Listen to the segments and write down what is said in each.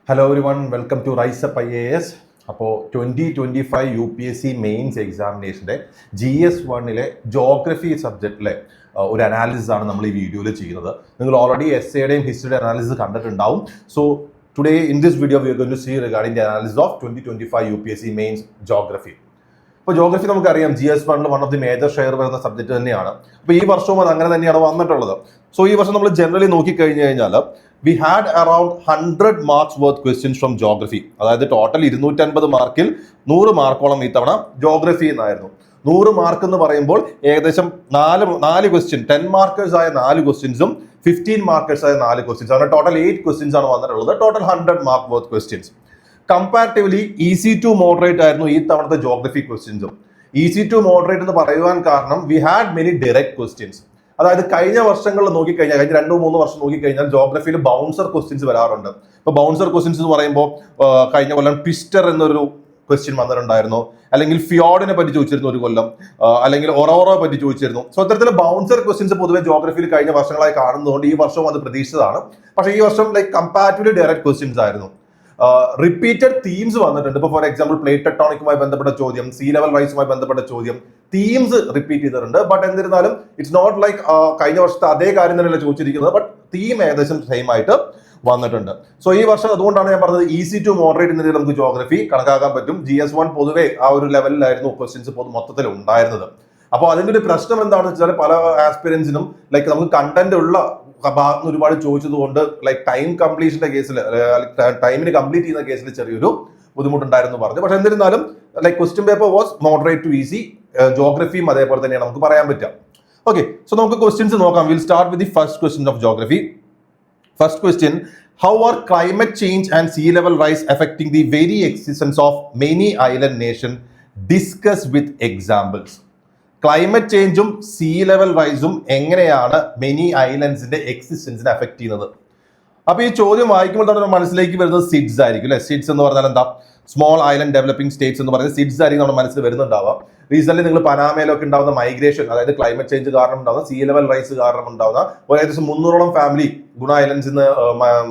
Hello everyone, welcome to Rise Up IAS. അപ്പോൾ 2025 UPSC mains എക്സാമിനേഷൻ്റെ GS1 geography സബ്ജക്റ്റിലെ ഒരു അനാലിസിസ് ആണ് നമ്മൾ ഈ വീഡിയോയിൽ ചെയ്യുന്നത്. നിങ്ങൾ ഓൾറെഡി എസ്സേയുടെയും ഹിസ്റ്ററിയുടെ അനാലിസിസ് കണ്ടിട്ടുണ്ടാവും. So today in this video we are going to see regarding the analysis of 2025 UPSC mains geography. അപ്പോൾ ജോഗ്രഫി നമുക്കറിയാം GS1 one of the major share വരുന്ന സബ്ജക്റ്റ് തന്നെയാണ്. അപ്പോൾ ഈ വർഷവും അത് അങ്ങനെ തന്നെയാണ് വന്നിട്ടുള്ളത്. സോ ഈ വർഷം നമ്മൾ ജനറലി നോക്കിക്കഴിഞ്ഞ് കഴിഞ്ഞാൽ we had around 100 marks worth questions from geography. അതായത് ടോട്ടൽ 250 മാർക്കിൽ 100 മാർക്കോളം ഇത്തവണ ജോഗ്രഫി എന്നായിരുന്നു. 100 മാർക്ക് എന്ന് പറയുമ്പോൾ ഏകദേശം നാല് ക്വസ്റ്റ്യൻ 10 മാർക്കേഴ്സ് ആയ 4 ക്വസ്റ്റ്യൻസും 15 മാർക്കേഴ്സ് ആയ 4 ക്വസ്റ്റ്യൻസ് അങ്ങനെ ടോട്ടൽ 8 ക്വസ്റ്റ്യൻസ് ആണ് വന്നിട്ടുള്ളത്. Total 100 mark worth questions. Comparatively easy to moderate ആയിരുന്നു ഈ തവണത്തെ ജോഗ്രഫി ക്വസ്റ്റ്യൻസും. ഈസി ടു മോഡറേറ്റ് എന്ന് പറയുവാൻ കാരണം we had many direct questions. അതായത് കഴിഞ്ഞ വർഷങ്ങളിൽ നോക്കിക്കഴിഞ്ഞാൽ കഴിഞ്ഞ 2-3 വർഷം നോക്കിക്കഴിഞ്ഞാൽ ജോഗ്രഫിയിൽ ബൗൺസർ ക്വസ്റ്റ്യൻസ് വരാറുണ്ട്. ഇപ്പൊ ബൗൺസർ ക്വസ്റ്റ്യൻസ് എന്ന് പറയുമ്പോൾ കഴിഞ്ഞ കൊല്ലം ട്വിസ്റ്റർ എന്നൊരു ക്വസ്റ്റ്യൻ വന്നിട്ടുണ്ടായിരുന്നു, അല്ലെങ്കിൽ ഫിയോഡിനെ പറ്റി ചോദിച്ചിരുന്നു ഒരു കൊല്ലം, അല്ലെങ്കിൽ ഒറോറയെ പറ്റി ചോദിച്ചിരുന്നു. സോ ഇത്തരത്തിൽ ബൗൺസർ ക്വസ്റ്റ്യൻസ് പൊതുവെ ജോഗ്രഫിയിൽ കഴിഞ്ഞ വർഷങ്ങളായി കാണുന്നതുകൊണ്ട് ഈ വർഷവും അത് പ്രതീക്ഷിച്ചതാണ്. പക്ഷേ ഈ വർഷം കമ്പാരിറ്റീവ്ലി ഡയറക്റ്റ് ക്വസ്റ്റ്യൻസ് ആയിരുന്നു. റിപ്പീറ്റഡ് തീംസ് വന്നിട്ടുണ്ട്. ഇപ്പൊ ഫോർ എക്സാമ്പിൾ പ്ലേറ്റ് ടെക്ടോണിക്കുമായി ബന്ധപ്പെട്ട ചോദ്യം, സീ ലെവൽ റൈസുമായി ബന്ധപ്പെട്ട ചോദ്യം, തീംസ് റിപ്പീറ്റ് ചെയ്തിട്ടുണ്ട്. ബട്ട് എന്നിരുന്നാലും ഇറ്റ്സ് നോട്ട് ലൈക്ക് കഴിഞ്ഞ വർഷത്തെ അതേ കാര്യം തന്നെയല്ല ചോദിച്ചിരിക്കുന്നത്, ബട്ട് തീം ഏകദേശം സെയിം ആയിട്ട് വന്നിട്ടുണ്ട്. സോ ഈ വർഷം അതുകൊണ്ടാണ് ഞാൻ പറഞ്ഞത് ഈസി ടു മോഡറേറ്റ് എന്ന രീതിയിൽ നമുക്ക് ജോഗ്രഫി കണക്കാക്കാൻ പറ്റും. GS1 പൊതുവെ ആ ഒരു ലെവലിലായിരുന്നു ക്വസ്റ്റ്യൻസ് മൊത്തത്തിൽ ഉണ്ടായിരുന്നത്. അപ്പോൾ അതിന്റെ ഒരു പ്രശ്നം എന്താണെന്ന് വെച്ചാൽ പല ആസ്പിരൻസിനും നമുക്ക് കണ്ടന്റ് ഉള്ള ഭാഗത്ത് ഒരുപാട് ചോദിച്ചത് കൊണ്ട് ടൈം കംപ്ലീഷന്റെ കേസിൽ ടൈമിന് കംപ്ലീറ്റ് ചെയ്യുന്ന കേസിൽ ചെറിയൊരു ബുദ്ധിമുട്ടുണ്ടായിരുന്നു പറഞ്ഞു. പക്ഷെ എന്നിരുന്നാലും question paper was moderate to easy. ജോഗ്രഫിയും അതേപോലെ തന്നെയാണ് നമുക്ക് പറയാൻ പറ്റുക. ഓക്കെ, സോ നമുക്ക് ക്വസ്റ്റ്യൻസ് നോക്കാം. Will start with the first question of geography. First question: how are climate change and sea level rise affecting the very existence of many island nation? Discuss with examples. Climate ചേഞ്ചും sea level റൈസും എങ്ങനെയാണ് many ഐലൻഡ്സിന്റെ എക്സിസ്റ്റൻസിനെ affect ചെയ്യുന്നത്? അപ്പൊ ഈ ചോദ്യം വായിക്കുമ്പോൾ നമ്മുടെ മനസ്സിലേക്ക് വരുന്നത് സിഡ്സ് ആയിരിക്കും അല്ലെ. സിഡ്സ് എന്ന് പറഞ്ഞാൽ എന്താ? സ്മോൾ ഐലൻഡ് ഡെവലപ്പിംഗ് സ്റ്റേറ്റ്സ് എന്ന് പറയുന്നത് സിഡ്സ് ആയിരിക്കും നമ്മുടെ മനസ്സിൽ വരുന്നുണ്ടാവുക. റീസെന്റ് നിങ്ങൾ പനാമയിലൊക്കെ ഉണ്ടാവുന്ന മൈഗ്രേഷൻ, അതായത് ക്ലൈമറ്റ് ചേഞ്ച് കാരണം ഉണ്ടാവുന്ന സീ ലെവൽ റൈസ് കാരണം ഉണ്ടാവുന്ന ഏകദേശം 300ഓളം ഫാമിലി ഗുണ ഐലൻഡ്സിൽ നിന്ന്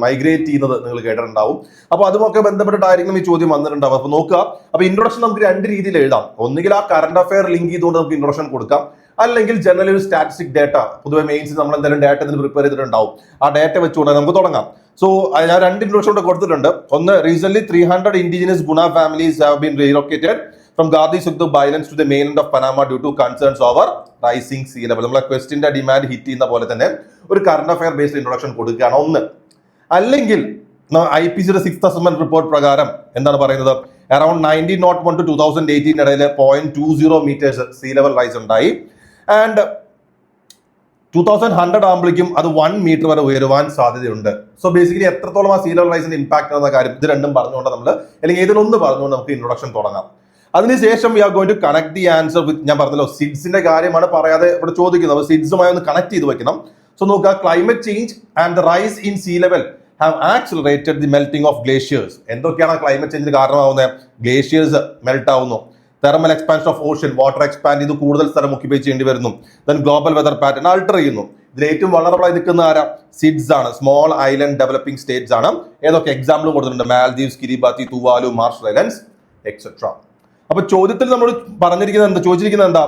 മൈഗ്രേറ്റ് ചെയ്യുന്നത് നിങ്ങൾ കേട്ടിട്ടുണ്ടാവും. അപ്പൊ അതുമൊക്കെ ബന്ധപ്പെട്ടിട്ടായിരിക്കും ഈ ചോദ്യം വന്നിട്ടുണ്ടാവും. അപ്പൊ നോക്കുക, അപ്പൊ ഇൻട്രൊഡക്ഷൻ നമുക്ക് 2 രീതിയിൽ എഴുതാം. ഒന്നുകിൽ ആ കറണ്ട് അഫയർ ലിങ്ക് ചെയ്തുകൊണ്ട് നമുക്ക് ഇൻട്രൊഡക്ഷൻ കൊടുക്കാം, അല്ലെങ്കിൽ ജനറൽ ഒരു സ്റ്റാറ്റിസ്റ്റിക് ഡേറ്റ, പൊതുവെ മെയിൻസ് നമ്മൾ എന്തായാലും ഡേറ്റ പ്രിപ്പയർ ചെയ്തിട്ടുണ്ടാവും, ആ ഡേറ്റ വെച്ചുകൊണ്ട് നമുക്ക് തുടങ്ങാം. സോ ഞാൻ 2 ഇൻട്രൊഡക്ഷൻ കൂടെ കൊടുത്തിട്ടുണ്ട്. ഒന്ന്, recent 300 indigenous Guna families have been relocated from Gadi Sugdub Islands to the mainland of Panama due to concerns over rising sea level. നമ്മളെ ക്വസ്റ്റിന്റെ ഡിമാൻഡ് ഹിറ്റ് ചെയ്യുന്ന പോലെ തന്നെ ഒരു കറണ്ട് അഫയർ ബേസ്ഡ് ഇൻട്രൊഡക്ഷൻ കൊടുക്കുകയാണ് ഒന്ന്. അല്ലെങ്കിൽ IPCയുടെ 6th അസസ്മെന്റ് റിപ്പോർട്ട് പ്രകാരം എന്താണ് പറയുന്നത്? അറൌണ്ട് 1901 to 2018 ഇടയിൽ 0.20 മീറ്റേഴ്സ് സീ ലെവൽ റൈസ് ഉണ്ടായി. ആൻഡ് 2100 ആകുമ്പോഴേക്കും അത് 1 മീറ്റർ വരെ ഉയരുവാൻ സാധ്യതയുണ്ട്. സോ ബേസിക്കലി എത്രത്തോളം ആ സീ ലെവൽ റൈസിന്റെ ഇമ്പാക്ട് എന്ന കാര്യം ഇത് രണ്ടും പറഞ്ഞുകൊണ്ട് നമ്മൾ, അല്ലെങ്കിൽ ഏതിലൊന്ന് പറഞ്ഞുകൊണ്ട് നമുക്ക് ഇൻട്രൊഡക്ഷൻ തുടങ്ങാം. അതിനുശേഷം we are going to connect the answer with, ഞാൻ പറഞ്ഞല്ലോ സിഡ്സിന്റെ കാര്യമാണ് പറയാതെ ഇവിടെ ചോദിക്കുന്നത്, അപ്പോൾ സിഡ്സുമായി ഒന്ന് കണക്ട് ചെയ്ത് വെക്കണം. സോ നോക്കുക, climate change and the rise in sea level have accelerated the melting of glaciers. എന്തൊക്കെയാണ് ക്ലൈമറ്റ് ചേഞ്ചിന് കാരണമാവുന്നത്? ഗ്ലേഷ്യേഴ്സ് മെൽറ്റ് ആവുന്നു, thermal expansion of ocean, water expand ചെയ്ത് കൂടുതൽ സ്ഥലം ഒക്യുപൈ ചെയ്യേണ്ടി വരുന്നു, then global weather pattern alter ചെയ്യുന്നു. ഇതിൽ ഏറ്റവും വളറബിൾ ആയി നിൽക്കുന്ന ആരാ? സിഡ്സ് ആണ്, സ്മോൾ ഐലൻഡ് ഡെവലപ്പിംഗ് സ്റ്റേറ്റ്സ് ആണ്. ഏതൊക്കെ എക്സാമ്പിളും കൊടുത്തിട്ടുണ്ട്? Maldives, Kiribati, Tuvalu, Marshall Islands etcetera. അപ്പൊ ചോദ്യത്തിൽ നമ്മൾ ചോദിച്ചിരിക്കുന്നത് എന്താ?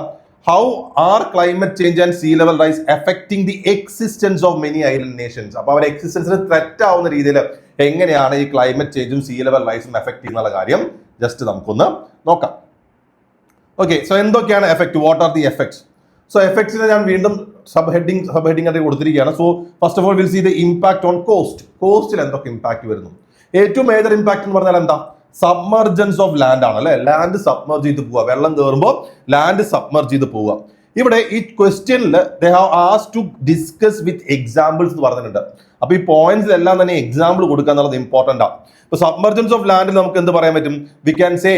How are climate change and sea level rise affecting the existence of many island nations. അപ്പൊ അവരുടെ എക്സിസ്റ്റൻസിന് ത്രെറ്റ് ആവുന്ന രീതിയിൽ എങ്ങനെയാണ് ഈ ക്ലൈമറ്റ് ചേഞ്ചും സീ ലെവൽ റൈസും എഫക്ട് ചെയ്യുന്ന കാര്യം ജസ്റ്റ് നമുക്കൊന്ന് നോക്കാം. ഓക്കെ, സോ എന്തൊക്കെയാണ് effect? What are the effects? So എഫക്ട്സിനെ ഞാൻ വീണ്ടും സബ് ഹെഡിങ് ആയിട്ട് കൊടുത്തിരിക്കുകയാണ്. So first of all will see the impact on coast. കോസ്റ്റിൽ എന്തൊക്കെ ഇമ്പാക്ട് വരുന്നു? ഏറ്റവും മേജർ ഇമ്പാക്ട് എന്ന് പറഞ്ഞാൽ എന്താ? സബ്മർജൻസ് ഓഫ് ലാൻഡ് ആണ് അല്ലെ. ലാൻഡ് സബ്മർജ് ചെയ്ത് പോവുക, വെള്ളം കയറുമ്പോൾ ലാൻഡ് സബ്മർജ് ചെയ്ത് പോവുക. ഇവിടെ ഈ ക്വസ്റ്റ്യനിൽ they have asked to discuss with examples എന്ന് പറഞ്ഞിട്ടുണ്ട്. അപ്പൊ ഈ പോയിന്റ്സിലെല്ലാം തന്നെ എക്സാമ്പിൾ കൊടുക്കുക എന്നുള്ളത് ഇമ്പോർട്ടന്റ് ആണ്. ഇപ്പൊ സബ്മർജൻസ് ഓഫ് ലാൻഡിൽ നമുക്ക് എന്ത് പറയാൻ പറ്റും? V can say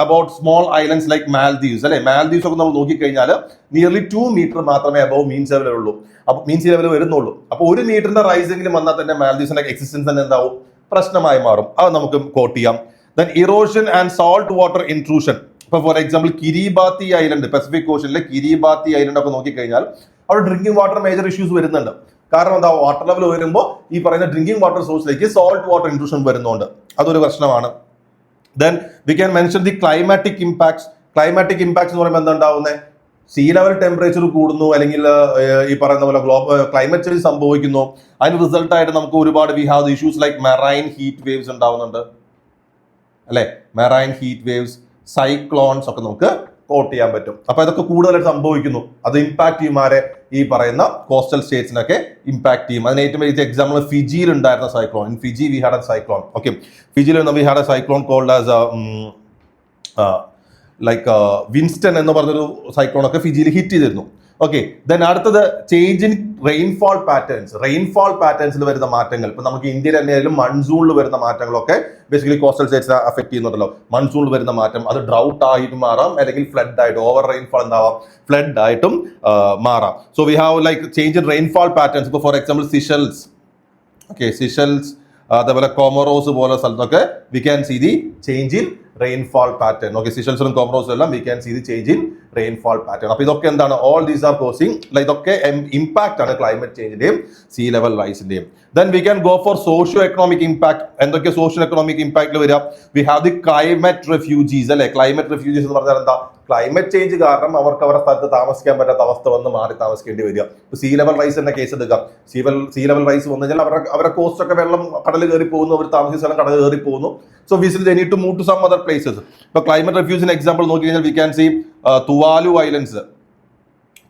about small islands like Maldives അല്ലെ. മാൽദീവ്സ് ഒക്കെ നമ്മൾ നോക്കിക്കഴിഞ്ഞാൽ നിയർലി 2 മീറ്റർ മാത്രമേ അബവ് മീൻ സീ ലെവൽ ഉള്ളൂ. അപ്പൊ മീൻ സീ ലെവൽ വരുന്നുള്ളൂ. അപ്പൊ 1 മീറ്ററിന്റെ റൈസെങ്കിലും വന്നാൽ തന്നെ മാൽദീവ്സിന്റെ എക്സിസ്റ്റൻസ് തന്നെ എന്താവും? പ്രശ്നമായി മാറും. അത് നമുക്ക് കോട്ട് ചെയ്യാം. Then erosion and salt water intrusion. ഇപ്പൊ for example Kiribati island, Pacific ഓഷനിലെ കിരിബാത്തി ഐലൻഡ് ഒക്കെ നോക്കിക്കഴിഞ്ഞാൽ അവിടെ ഡ്രിങ്കിങ് വാട്ടർ മേജർ ഇഷ്യൂസ് വരുന്നുണ്ട്. കാരണം എന്താ, വാട്ടർ ലെവൽ വരുമ്പോൾ ഈ പറയുന്ന ഡ്രിങ്കിങ് വാട്ടർ സോഴ്സിലേക്ക് സോൾട്ട് വാട്ടർ ഇൻട്രൂഷൻ വരുന്നുണ്ട്, അതൊരു പ്രശ്നമാണ്. Then we can mention the climatic impacts. Climatic impacts എന്ന് പറയുമ്പോൾ എന്താ ഉണ്ടാവുന്നത്? സീ ലെവൽ ടെമ്പറേച്ചർ കൂടുന്നു, അല്ലെങ്കിൽ ഈ പറയുന്ന പോലെ ക്ലൈമറ്റ് ചേഞ്ച് സംഭവിക്കുന്നു. അതിന് റിസൾട്ട് ആയിട്ട് നമുക്ക് ഒരുപാട് we have issues like marine heat waves ഉണ്ടാവുന്നുണ്ട്, അല്ലെ? മെറൈൻ ഹീറ്റ് വേവ്സ്, സൈക്ലോൺസ് ഒക്കെ നമുക്ക് കോട്ട് ചെയ്യാൻ പറ്റും. അപ്പൊ ഇതൊക്കെ കൂടുതലായിട്ട് സംഭവിക്കുന്നു. അത് ഇമ്പാക്ട് ചെയ്യുമാരെ ഈ പറയുന്ന കോസ്റ്റൽ സ്റ്റേറ്റ്സിനൊക്കെ ഇമ്പാക്ട് ചെയ്യും. അതിന് ഏറ്റവും വലിയ എക്സാമ്പിൾ ഫിജിയിൽ ഉണ്ടായിരുന്ന cyclone. In Fiji we had a cyclone. Okay, ഫിജിയിൽ we had a cyclone called as like Winston എന്ന് പറഞ്ഞൊരു സൈക്ലോൺ ഒക്കെ ഫിജിയിൽ ഹിറ്റ് ചെയ്തിരുന്നു. ഓക്കെ, ദെൻ അടുത്തത് change in rainfall patterns. Rainfall പാറ്റേൺസിൽ വരുന്ന മാറ്റങ്ങൾ, ഇപ്പൊ നമുക്ക് ഇന്ത്യയിൽ തന്നെയായാലും മൺസൂണിൽ വരുന്ന മാറ്റങ്ങളൊക്കെ ബേസിക്കലി കോസ്റ്റൽ സ്റ്റേറ്റ്സിനെ അഫക്ട് ചെയ്യുന്നുണ്ടല്ലോ. മൺസൂണിൽ വരുന്ന മാറ്റം അത് ഡ്രൗട്ട് ആയിട്ട് മാറാം, അല്ലെങ്കിൽ ഫ്ലഡ് ആയിട്ട്, ഓവർ റെയിൻഫോൾ എന്താവാം, ഫ്ലഡ് ആയിട്ടും മാറാം. So we have like change in rainfall patterns. ഇപ്പോൾ for example Seychelles, okay, Seychelles, അതേപോലെ കോമറോസ് പോലെ സ്ഥലത്തൊക്കെ we can see the change in rainfall pattern. Okay, സിഷൽസിലും കോമറോസും എല്ലാം we can see the change in rainfall pattern. അപ്പൊ ഇതൊക്കെ എന്താണ്? ഓൾ ദീസ് ആർ കോസിംഗ്, ഇതൊക്കെ ഇമ്പാക്ട് ആണ് ക്ലൈമറ്റ് ചേഞ്ചിന്റെയും സീ ലെവൽ റൈസിന്റെയും. Then we can go for socio economic impact. എന്തൊക്കെ സോഷ്യോ എക്കണോമിക് ഇമ്പാക്ട് വരിക? V have the climate refugees, അല്ലെ? ക്ലൈമറ്റ് റെഫ്യൂജീസ് എന്ന് പറഞ്ഞാൽ എന്താ? ക്ലൈമറ്റ് ചേഞ്ച് കാരണം അവർക്ക് അവരുടെ സ്ഥലത്ത് താമസിക്കാൻ പറ്റാത്ത അവസ്ഥ വന്ന് മാറി താമസിക്കേണ്ടി വരിക. സീ ലെവൽ റൈസിന്റെ കേസ് എടുക്കാം. സീ ലെവൽ റൈസ് വന്നു കഴിഞ്ഞാൽ അവരുടെ കോസ്റ്റ് ഒക്കെ വെള്ളം കടൽ കയറി പോകുന്നു, അവർ താമസിച്ച സ്ഥലം കടൽ കയറി പോകുന്നു. സോ വിസിൽ they need to move to some other places. ഇപ്പൊ ക്ലൈമറ്റ് റെഫ്യൂജിന് എക്സാമ്പിൾ നോക്കി കഴിഞ്ഞാൽ we can see Tuvalu Islands.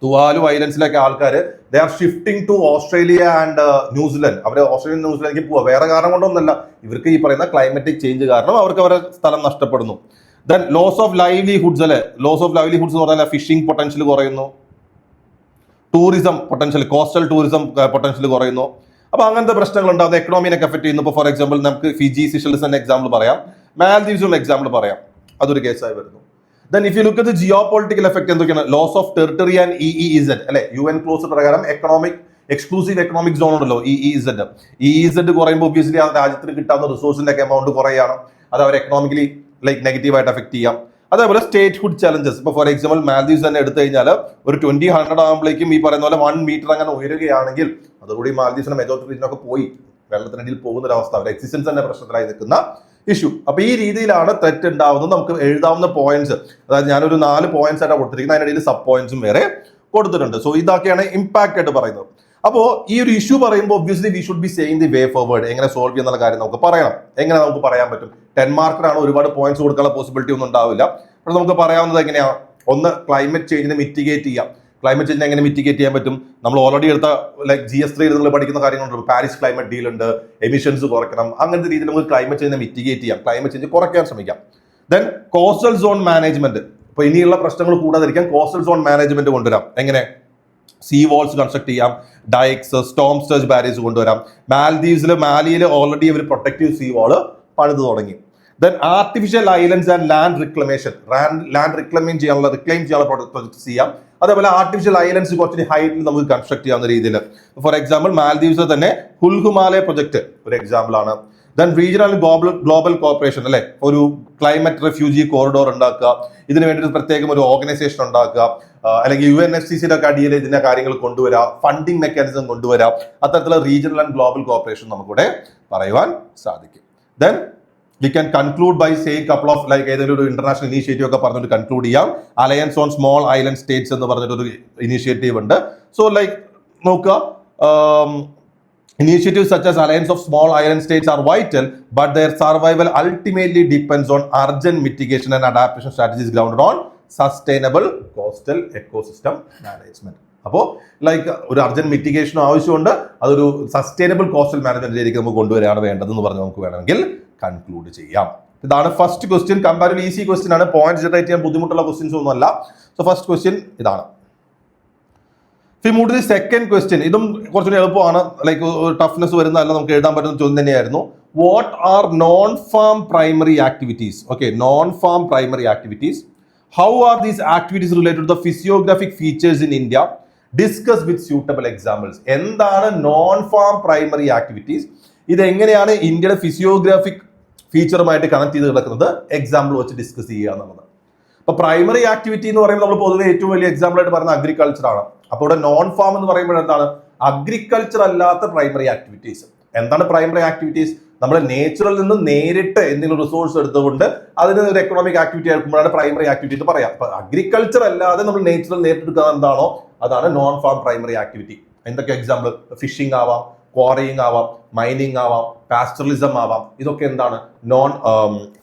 Tuvalu ഐലൻഡ്സിലേക്ക് ആൾക്കാർ they are shifting to Australia and New Zealand. അവർ ഓസ്ട്രേലിയ ന്യൂസിലൻഡിലേക്ക് പോവുക, വേറെ കാരണം കൊണ്ടൊന്നല്ല, ഇവർക്ക് ഈ പറയുന്ന ക്ലൈമറ്റിക് ചേഞ്ച് കാരണം അവർക്ക് അവരുടെ സ്ഥലം നഷ്ടപ്പെടുന്നു. ദെൻ ലോസ് ഓഫ് ലൈവ്ലിഹുഡ്സ്, അല്ലെ? ലോസ് ഓഫ് ലൈവ്ലിഹുഡ്സ് എന്ന് പറഞ്ഞാൽ ഫിഷിംഗ് പൊട്ടൻഷ്യൽ കുറയുന്നു, tourism potential, coastal tourism potential കുറയുന്നു. അപ്പൊ അങ്ങനത്തെ പ്രശ്നങ്ങൾ ഉണ്ടാകുന്ന എക്കണോമിനെ എഫക്ട് ചെയ്യുന്നു. ഇപ്പോൾ ഫോർ എക്സാമ്പിൾ നമുക്ക് ഫിജി, സിഷൽസ് എന്ന എക്സാമ്പിൾ പറയാം, മാൽദീവ്സും എക്സാമ്പിൾ പറയാം, അതൊരു കേസായി വരുന്നു. Then if you look at geo political effect എന്തൊക്കെയാണ്? Loss of territory and EEZ, അല്ലെ? UN ക്ലോസ് പ്രകാരം എക്കണോമിക് എക്സ്ക്ലൂസീവ് എക്കണോമിക് സോൺ ഉണ്ടല്ലോ, EEZ കുറയുമ്പോൾ ഒബ്വിയസ്ലി ആ രാജ്യത്തിന് കിട്ടാവുന്ന റിസോഴ്സിന്റെ ഒക്കെ എമൗണ്ട് കുറയാണ്. അത് അവർ എക്കണോമിക്കലി ലൈക്ക് നെഗറ്റീവായിട്ട് എഫക്ട് ചെയ്യാം. അതേപോലെ സ്റ്റേറ്റ്ഹുഡ് ചലഞ്ചസ്. ഇപ്പോൾ ഫോർ എക്സാമ്പിൾ മാൽദീവ്സ് തന്നെ എടുത്തു കഴിഞ്ഞാൽ ഒരു 2000 ആകുമ്പോഴേക്കും ഈ പറയുന്ന പോലെ 1 മീറ്റർ അങ്ങനെ ഉയരുകയാണെങ്കിൽ അതോടുകൂടി മാൽദീവ്സിന്റെ മെജോറിറ്റി റീജിയനൊക്കെ പോയി, വെള്ളത്തിനടിയിൽ പോകുന്ന ഒരു അവസ്ഥ, അവരുടെ എക്സിസ്റ്റൻസ് തന്നെ പ്രശ്നത്തിലായി നിൽക്കുന്ന ഇഷ്യൂ. അപ്പൊ ഈ രീതിയിലാണ് ത്രെറ്റ് ഉണ്ടാവുന്നത്. നമുക്ക് എഴുതാവുന്ന പോയിന്റ്സ്, അതായത് ഞാനൊരു 4 പോയിന്റ്സ് ആയിട്ടാണ് കൊടുത്തിരിക്കുന്നത്, അതിനിടയിൽ സബ് പോയിന്റ്സും വേറെ കൊടുത്തിട്ടുണ്ട്. സോ ഇതൊക്കെയാണ് ഇമ്പാക്ട് ആയിട്ട് പറയുന്നത്. അപ്പോൾ ഈ ഒരു ഇഷ്യൂ പറയുമ്പോൾ obviously we should be saying the way forward. എങ്ങനെ സോൾവ് ചെയ്യുന്ന കാര്യം നമുക്ക് പറയണം. എങ്ങനെ നമുക്ക് പറയാൻ പറ്റും? 10 മാർക്കിനാണ്, ഒരുപാട് പോയിന്റ്സ് കൊടുക്കാനുള്ള പോസിബിലിറ്റി ഒന്നും ഉണ്ടാവില്ല. അപ്പോൾ നമുക്ക് പറയാവുന്നത് എങ്ങനെയാണ്? ഒന്ന്, ക്ലൈമറ്റ് ചേഞ്ചിനെ മിറ്റിഗേറ്റ് ചെയ്യാം. ക്ലൈമറ്റ് ചേഞ്ചിനെ എങ്ങനെ മിറ്റിഗേറ്റ് ചെയ്യാൻ പറ്റും? നമ്മൾ ഓൾറെഡി എടുത്ത ലൈക്ക് GS3 നിങ്ങൾ പഠിക്കുന്ന കാര്യങ്ങളുണ്ട്. പാരീസ് ക്ലൈമറ്റ് ഡീൽ ഉണ്ട്, എമിഷൻസ് കുറയ്ക്കണം, അങ്ങനത്തെ രീതിയിൽ നമുക്ക് ക്ലൈമറ്റ് ചേഞ്ചിനെ മിറ്റിഗേറ്റ് ചെയ്യാം, ക്ലൈമറ്റ് ചേഞ്ച് കുറയ്ക്കാൻ ശ്രമിക്കാം. Then coastal zone management. ഇപ്പൊ ഇനിയുള്ള പ്രശ്നങ്ങൾ കൂടാതിരിക്കാൻ കോസ്റ്റൽ സോൺ മാനേജ്മെന്റ് കൊണ്ടുവരാം. എങ്ങനെ? സീ വാൾസ് കൺസ്ട്രക്ട് ചെയ്യാം, ഡൈക്സ്, സ്റ്റോം സ്റ്റേജ് ബാരിയേഴ്സ് കൊണ്ടുവരാം. മാലിയിൽ ഓൾറെഡി ഒരു പ്രൊട്ടക്റ്റീവ് സീ വാള് പണിത് തുടങ്ങി. Then artificial islands and land reclamation. Land reclaim ചെയ്യാനുള്ള പ്രൊജക്ട്സ് ചെയ്യാം. അതേപോലെ ആർട്ടിഫിഷ്യൽ ഐലൻഡ്സ് കുറച്ച് ഹൈറ്റിൽ നമുക്ക് കൺസ്ട്രക്ട് ചെയ്യാവുന്ന രീതിയിൽ. ഫോർ എക്സാമ്പിൾ മാൽദീവ്സിൽ തന്നെ ഹുൽഹുമാലയ പ്രൊജക്ട് ഒരു എക്സാമ്പിൾ ആണ്. ദെൻ റീജിയണൽ ഗ്ലോബൽ കോർപ്പറേഷൻ, അല്ലെ? ഒരു ക്ലൈമറ്റ് റെഫ്യൂജി കോറിഡോർ ഉണ്ടാക്കുക, ഇതിനു വേണ്ടി പ്രത്യേകം ഒരു ഓർഗനൈസേഷൻ ഉണ്ടാക്കുക, അല്ലെങ്കിൽ UNFCCയുടെ ഒക്കെ അടിയിൽ ഇതിന്റെ കാര്യങ്ങൾ കൊണ്ടുവരാം, ഫണ്ടിങ് മെക്കാനിസം കൊണ്ടുവരാം. അത്തരത്തിലുള്ള റീജിയണൽ ആൻഡ് ഗ്ലോബൽ കോർപ്പറേഷൻ നമുക്കിവിടെ പറയുവാൻ സാധിക്കും. Then we can conclude by saying couple of like ഏതെങ്കിലും ഒരു ഇന്റർനാഷണൽ ഇനീഷ്യേറ്റീവ് ഒക്കെ പറഞ്ഞിട്ട് കൺക്ലൂഡ് ചെയ്യാം. Alliance on small island States എന്ന് പറഞ്ഞിട്ടൊരു ഇനീഷ്യേറ്റീവ് ഉണ്ട്. സോ ലൈക്ക് നോക്കുക, initiatives such as Alliance of Small Island States are vital, but their survival ultimately depends on urgent mitigation and adaptation strategies grounded on sustainable coastal ecosystem management. അപ്പോൾ like ഒരു urgent മിറ്റിഗേഷനും ആവശ്യമുണ്ട്, അതൊരു sustainable coastal മാനേജ്മെന്റിലേക്ക് നമുക്ക് കൊണ്ടുവരികയാണ് വേണ്ടതെന്ന് പറഞ്ഞ് നമുക്ക് വേണമെങ്കിൽ കൺക്ലൂഡ് ചെയ്യാം. ഇതാണ് first question. Comparative easy question ആണ്, പോയിന്റ് ജനറേറ്റ് ചെയ്യാൻ ബുദ്ധിമുട്ടുള്ള ക്വസ്റ്റ്യൻസ് ഒന്നും അല്ല. സോ ഫസ്റ്റ് ക്വസ്റ്റ്യൻ ഇതാണ്. മൂഡ് സെക്കൻഡ് ക്വസ്റ്റ്യൻ, ഇതും കുറച്ചുകൂടി എളുപ്പമാണ്, ലൈക്ക് ഒരു ടഫ്നെസ് വരുന്നതല്ല, നമുക്ക് എഴുതാൻ പറ്റുന്ന ചോദ്യം തന്നെയായിരുന്നു. What are non farm primary activities? Okay, non farm primary activities. How are these activities related to the physiographic features in India? Discuss with suitable examples. എന്താണ് നോൺ ഫാം പ്രൈമറി ആക്ടിവിറ്റീസ്? ഇത് എങ്ങനെയാണ് ഇന്ത്യയുടെ ഫിസിയോഗ്രാഫിക് ഫീച്ചറുമായിട്ട് കണക്ട് ചെയ്ത് കിടക്കുന്നത്? Example വെച്ച് discuss ചെയ്യുക എന്നുള്ളത്. അപ്പൊ പ്രൈമറി ആക്ടിവിറ്റി എന്ന് പറയുമ്പോൾ നമ്മൾ പൊതുവെ ഏറ്റവും വലിയ എക്സാമ്പിൾ ആയിട്ട് പറയുന്ന അഗ്രികൾച്ചർ ആണ്. അപ്പോൾ ഇവിടെ നോൺ ഫാം എന്ന് പറയുമ്പോൾ എന്താണ്? അഗ്രികൾച്ചർ അല്ലാത്ത പ്രൈമറി ആക്ടിവിറ്റീസ്. എന്താണ് പ്രൈമറി ആക്ടിവിറ്റീസ്? നമ്മൾ നേച്ചറിൽ നിന്ന് നേരിട്ട് എന്തെങ്കിലും റിസോഴ്സ് എടുത്തുകൊണ്ട് അതിന് ഒരു എക്കണോമിക് ആക്ടിവിറ്റി ആക്കുമ്പോഴാണ് പ്രൈമറി ആക്ടിവിറ്റി എന്ന് പറയാം. അപ്പൊ അഗ്രികൾച്ചർ അല്ലാതെ നമ്മൾ നേച്ചറിൽ നേരിട്ടെടുക്കുക എന്താണോ അതാണ് നോൺ ഫാം പ്രൈമറി ആക്ടിവിറ്റി. എന്തൊക്കെ എക്സാമ്പിൾ? ഫിഷിംഗ് ആവാം, ക്വാറിയിങ് ആവാം, മൈനിങ് ആവാം, പാസ്റ്ററലിസം ആവാം. ഇതൊക്കെ എന്താണ്? നോൺ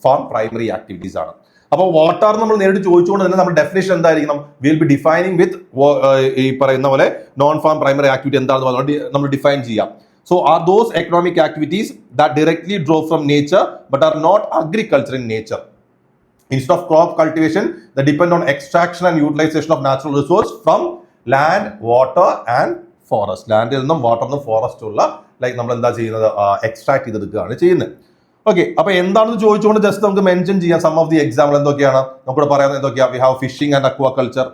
ഫാം പ്രൈമറി ആക്ടിവിറ്റീസ് ആണ്. അപ്പോൾ വാട്ട് ആർ നമ്മൾ നേരിട്ട് ചോദിച്ചുകൊണ്ട് തന്നെ നമ്മുടെ ഡെഫിനേഷൻ എന്തായിരിക്കണം? വിൽ ബി ഡിഫൈനിങ് വിത്ത് ഈ പറയുന്ന പോലെ നോൺ ഫാം പ്രൈമറി ആക്ടിവിറ്റി എന്താണെന്ന് നമ്മൾ ഡിഫൈൻ ചെയ്യാം. So are those economic activities that directly draw from nature but are not agriculture in nature? Instead of crop cultivation, they depend on extraction and utilization of natural resource from land, water and forest. Landil നിന്നും വാട്ടറിൽ നിന്നും forest ഉള്ള like നമ്മൾ എന്താ ചെയ്യുന്നത്? Extract ചെയ്തെടുക്കുകയാണ് ചെയ്യുന്നത്. Okay, അപ്പൊ എന്താണെന്ന് ചോദിച്ചുകൊണ്ട് ജസ്റ്റ് നമുക്ക് മെൻഷൻ ചെയ്യാം. സം ഓഫ് ദി എക്സാമ്പിൾ എന്തൊക്കെയാണ് നമുക്കിവിടെ പറയാവുന്നത്? എന്തൊക്കെയാണ്? We have fishing and aquaculture,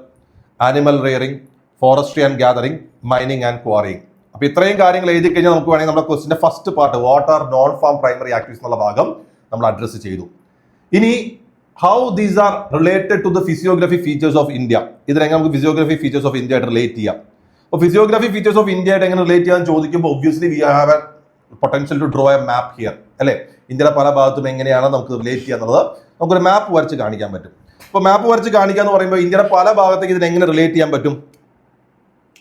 animal rearing, forestry and gathering, mining and quarrying. അപ്പൊ ഇത്രയും കാര്യങ്ങൾ എഴുതി കഴിഞ്ഞാൽ നമുക്ക് വേണമെങ്കിൽ നമ്മുടെ ക്വസ്റ്റിന്റെ first part what are non farm primary activities എന്നുള്ള ഭാഗം നമ്മൾ അഡ്രസ് ചെയ്തു. ഇനി how these are related to the physiography features of India. ഇതിനെങ്ങനെ നമുക്ക് ഫിസിയോഗ്രഫി ഫീച്ചേഴ്സ് ഓഫ് ഇന്ത്യ ആയിട്ട് റിലേറ്റ് ചെയ്യാം? അപ്പോൾ ഫിസിയോഗ്രഫി ഫീച്ചേഴ്സ് ഓഫ് ഇന്ത്യ ആയിട്ട് എങ്ങനെ റിലേറ്റ് ചെയ്യാൻ ചോദിക്കുമ്പോൾ obviously we have a potential to draw a map here, അല്ലെ? ഇന്ത്യയുടെ പല ഭാഗത്തും എങ്ങനെയാണ് നമുക്ക് റിലേറ്റ് ചെയ്യുക എന്നുള്ളത് നമുക്കൊരു മാപ്പ് വരച്ച് കാണിക്കാൻ പറ്റും. അപ്പോൾ മാപ്പ് വരച്ച് കാണിക്കുക എന്ന് പറയുമ്പോൾ ഇന്ത്യയുടെ പല ഭാഗത്തേക്ക് ഇതിനെ എങ്ങനെ റിലേറ്റ് ചെയ്യാൻ പറ്റും?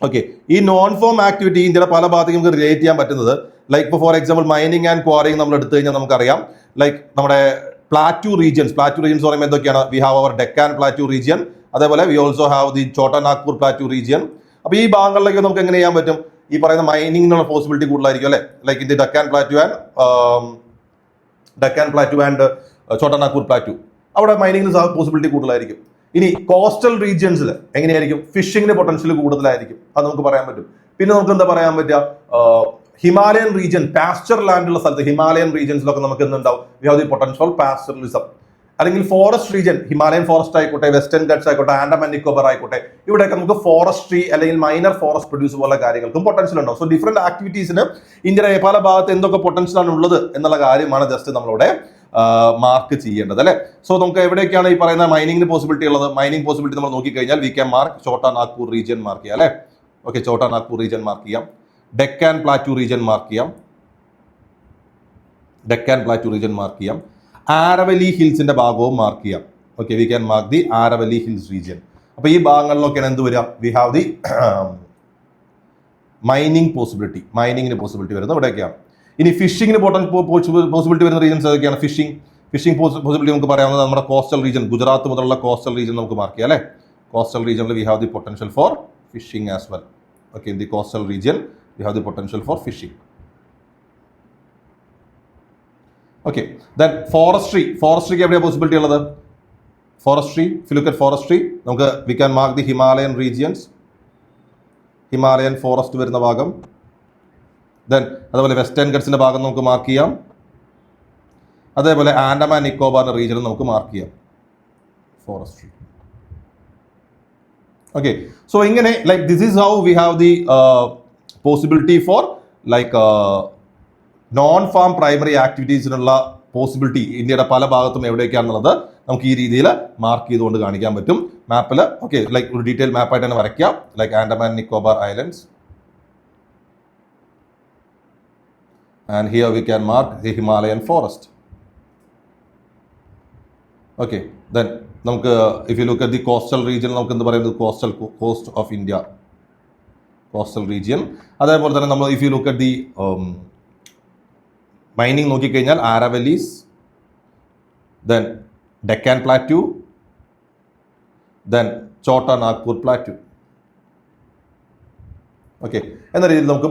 ഓക്കെ, ഈ നോൺ ഫോം ആക്ടിവിറ്റി ഇന്ത്യയുടെ പല ഭാഗത്തേക്ക് നമുക്ക് റിലേറ്റ് ചെയ്യാൻ പറ്റുന്നത് ലൈക്ക് ഇപ്പോൾ for example mining and quarrying നമ്മൾ എടുത്തു കഴിഞ്ഞാൽ നമുക്കറിയാം ലൈക്ക് നമ്മുടെ പ്ലാറ്റു റീജിയൻസ് പറയുമ്പോൾ എന്തൊക്കെയാണ്? We have our Deccan plateau region, അതേപോലെ we also have the Chota Nagpur plateau region. അപ്പോൾ ഈ ഭാഗങ്ങളിലേക്ക് നമുക്ക് എങ്ങനെ ചെയ്യാൻ പറ്റും? ഈ പറയുന്ന മൈനിങ്ങിനുള്ള പോസിബിലിറ്റി കൂടുതലായിരിക്കും, അല്ലെ? Like in the Deccan plateau and Chota Nagpur plateau, അവിടെ മൈനിങ്ങിന് പോസിബിലിറ്റി കൂടുതലായിരിക്കും. ഇനി കോസ്റ്റൽ റീജിയൻസിൽ എങ്ങനെയായിരിക്കും? ഫിഷിങ്ങിന് പൊട്ടൻഷ്യൽ കൂടുതലായിരിക്കും, അത് നമുക്ക് പറയാൻ പറ്റും. പിന്നെ നമുക്ക് എന്താ പറയാൻ പറ്റുക? ഹിമാലയൻ റീജിയൻ, പാസ്ചർ ലാൻഡുള്ള സ്ഥലത്ത് ഹിമാലയൻ റീജിയൻസിലൊക്കെ നമുക്ക് എന്തുണ്ടാവും? We have the potential pastoralism. അല്ലെങ്കിൽ ഫോറസ്റ്റ് റീജിയൻ, ഹിമാലയൻ ഫോറസ്റ്റ് ആയിക്കോട്ടെ, വെസ്റ്റേൺ ഗട്ട്സ് ആയിക്കോട്ടെ, ആൻഡമാൻ നിക്കോബർ ആയിക്കോട്ടെ, ഇവിടെയൊക്കെ നമുക്ക് ഫോറസ്ട്രി അല്ലെങ്കിൽ മൈനർ ഫോറസ്റ്റ് പ്രൊഡ്യൂസ് പോലുള്ള കാര്യങ്ങൾക്കും പൊട്ടൻഷ്യൽ ഉണ്ടാവും. സോ ഡിഫറെന്റ് ആക്ടിവിറ്റീസിന് ഇന്ത്യയുടെ പല ഭാഗത്ത് എന്തൊക്കെ പൊട്ടൻഷ്യൽ ആണ് ഉള്ളത് എന്നുള്ള കാര്യമാണ് ജസ്റ്റ് നമ്മളിവിടെ മാർക്ക് ചെയ്യേണ്ടത്, അല്ലെ? സോ നമുക്ക് എവിടെയൊക്കെയാണ് ഈ പറയുന്ന മൈനിങ്ങിന് പോസിബിലിറ്റി ഉള്ളത്? മൈനിങ് പോസിബിലിറ്റി നമ്മൾ നോക്കിക്കഴിഞ്ഞാൽ we can mark Chota Nagpur region mark ചെയ്യാം, അല്ലെ? Okay, Chota Nagpur region mark ചെയ്യാം. ഡെക്കാൻ പ്ലാറ്റു റീജിയൻ മാർക്ക് ചെയ്യാം. ആരവലി ഹിൽസിന്റെ ഭാഗവും മാർക്ക് ചെയ്യാം. Okay, V can mark the Aravali hills region. അപ്പൊ ഈ ഭാഗങ്ങളിലൊക്കെയാണ് എന്ത് വരിക? വി ഹാവ് ദി മൈനിങ്ങിന് പോസിബിലിറ്റി വരുന്നത് ഇവിടെയൊക്കെയാണ്. ഇനി ഫിഷിങ്ങിന് പോസിബിലിറ്റി വരുന്ന റീജൻസ് ഏതൊക്കെയാണ്? ഫിഷിംഗ് പോസിബിലിറ്റി നമുക്ക് പറയാവുന്നത് നമ്മുടെ കോസ്റ്റൽ റീജിയൻ, ഗുജറാത്ത് മുതലുള്ള കോസ്റ്റൽ റീജിയൻ നമുക്ക് മാർക്ക് ചെയ്യാം, അല്ലെ? കോസ്റ്റൽ റീജിയനിൽ we have the potential for fishing as well. Okay, in the coastal region we have the potential for fishing. Okay, then ഫോറസ്ട്രിക്ക് എവിടെയാണ് പോസിബിലിറ്റി ഉള്ളത്? ഫോറസ്ട്രി നമുക്ക് we can mark the Himalayan regions, Himalayan forest വരുന്ന ഭാഗം. Then അതുപോലെ western ഗട്ട്സിന്റെ ഭാഗം നമുക്ക് mark ചെയ്യാം. അതേപോലെ ആൻഡമാൻ നിക്കോബാർ റീജിയൻ നമുക്ക് മാർക്ക് ചെയ്യാം ഫോറസ്ട്രി. ഓക്കെ, സോ ഇങ്ങനെ like this is how we have the possibility for like non farm primary ആക്ടിവിറ്റീസിനുള്ള പോസിബിലിറ്റി ഇന്ത്യയുടെ പല ഭാഗത്തും എവിടെയൊക്കെയാണെന്നുള്ളത് നമുക്ക് ഈ രീതിയിൽ മാർക്ക് ചെയ്തുകൊണ്ട് കാണിക്കാൻ പറ്റും മാപ്പിൽ. ഓക്കെ, ലൈക്ക് ഒരു ഡീറ്റെയിൽ മാപ്പായിട്ട് തന്നെ വരയ്ക്കാം. Like Andaman Nicobar islands, and here we can mark the Himalayan forest. Okay, then നമുക്ക് if you look at the coastal region നമുക്ക് എന്ത് പറയുന്നത്? coast of India, coastal region. അതേപോലെ തന്നെ നമ്മൾ if you look at the mining നോക്കിക്കഴിഞ്ഞാൽ Aravallis, then Deccan Plateau, then Chota Nagpur plateau. Okay, എന്ന രീതിയിൽ നമുക്ക്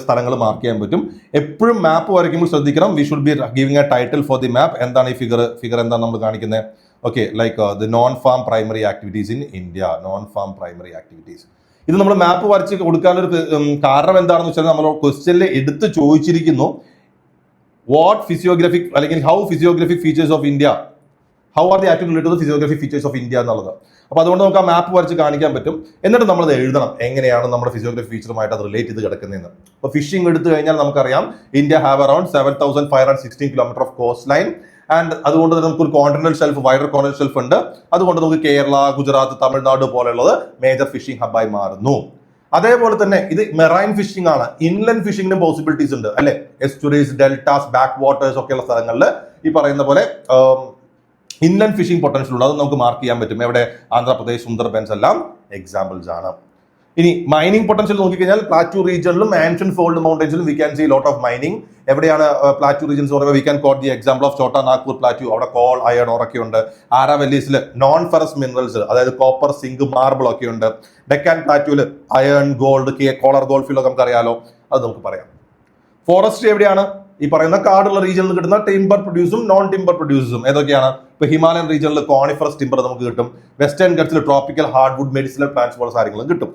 സ്ഥലങ്ങൾ മാർക്ക് ചെയ്യാൻ പറ്റും. എപ്പോഴും മാപ്പ് വരയ്ക്കുമ്പോൾ ശ്രദ്ധിക്കണം, we should be giving A title for the map. എന്താണ് ഈ ഫിഗർ എന്താണ് നമ്മൾ കാണിക്കുന്നത്? Okay, like the non farm primary activities in India, ഇത് നമ്മൾ മാപ്പ് വരച്ച് കൊടുക്കാനൊരു കാരണം എന്താണെന്ന് വെച്ചാൽ നമ്മൾ ക്വസ്റ്റ്യനിൽ എടുത്ത് ചോദിച്ചിരിക്കുന്നു വാട്ട് ഫിസിയോഗ്രഫിക് അല്ലെങ്കിൽ how physiographic features of India, how are the activity related to physiographic features of India എന്നുള്ളത്. അപ്പോൾ അതുകൊണ്ട് നമുക്ക് ആ മാപ്പ് വരച്ച് കാണിക്കാൻ പറ്റും. എന്നിട്ട് നമ്മളത് എഴുതണം എങ്ങനെയാണ് നമ്മുടെ ഫിസിയോഗ്രഫി ഫീച്ചറുമായിട്ട് അത് റിലേറ്റ് ചെയ്ത് കിടക്കുന്നതെന്ന്. അപ്പോൾ ഫിഷിംഗ് എടുത്തു കഴിഞ്ഞാൽ നമുക്കറിയാം India have around 7,516 kilometre of cost line. And അതുകൊണ്ട് തന്നെ നമുക്കൊരു continental shelf, wider continental shelf ഉണ്ട്. അതുകൊണ്ട് നമുക്ക് കേരള, ഗുജറാത്ത്, തമിഴ്നാട് പോലെയുള്ളത് മേജർ ഫിഷിംഗ് ഹബ്ബായി മാറുന്നു. അതേപോലെ തന്നെ ഇത് മെറൈൻ ഫിഷിംഗ് ആണ്. ഇൻലൻഡ് ഫിഷിംഗിനും പോസിബിലിറ്റീസ് ഉണ്ട് അല്ലെ. എസ്റ്റുറീസ്, ഡെൽറ്റാസ്, ബാക്ക് വാട്ടേഴ്സ് ഒക്കെയുള്ള സ്ഥലങ്ങളിൽ ഈ പറയുന്ന പോലെ ഇൻലൻഡ് ഫിഷിംഗ് പൊട്ടൻഷ്യൽ ഉണ്ട്. അത് നമുക്ക് മാർക്ക് ചെയ്യാൻ പറ്റും. എവിടെ? ആന്ധ്രാപ്രദേശ്, സുന്ദർബൻസ് എല്ലാം എക്സാമ്പിൾസ് ആണ്. ഇനി മൈനിങ് പൊട്ടൻഷ്യൽ നോക്കിക്കഴിഞ്ഞാൽ പ്ലാറ്റു റീജിയനിലും ആൻഷ്യൻ ഫോൾഡ് മൗണ്ടൻസിലും we can see lot of mining. എവിടെയാണ് പ്ലാറ്റു റീജിയൻസ് പറയുമ്പോൾ we can quote the example of Chota Nagpur plateau. അവിടെ കോൾ, അയൺ, ഓറൊക്കെ ഉണ്ട്. ആരാവല്ലീസിൽ നോൺ ഫെറസ് മിനറൽസ്, അതായത് കോപ്പർ, സിങ്ക്, മാർബിൾ ഒക്കെ ഉണ്ട്. ഡെക്കാൻ പ്ലാറ്റുവിൽ iron, gold, Kolar gold field നമുക്ക് അറിയാലോ, അത് നമുക്ക് പറയാം. ഫോറസ്ട്രി എവിടെയാണ്? ഈ പറയുന്ന കാടുള്ള റീജിയനിൽ നിന്ന് കിട്ടുന്ന ടിംബർ പ്രൊഡ്യൂസും നോൺ ടിംബർ പ്രൊഡ്യൂസും ഏതൊക്കെയാണ്? ഇപ്പൊ ഹിമാലയൻ റീജിയനിൽ കോണിഫറസ് ടിംബർ നമുക്ക് കിട്ടും. വെസ്റ്റേൺ ഗട്ട്സിൽ ട്രോപ്പിക്കൽ ഹാർഡ്വുഡ്, മെഡിസിനൽ പ്ലാന്റ്സ് പോലുള്ള കാര്യങ്ങളും കിട്ടും.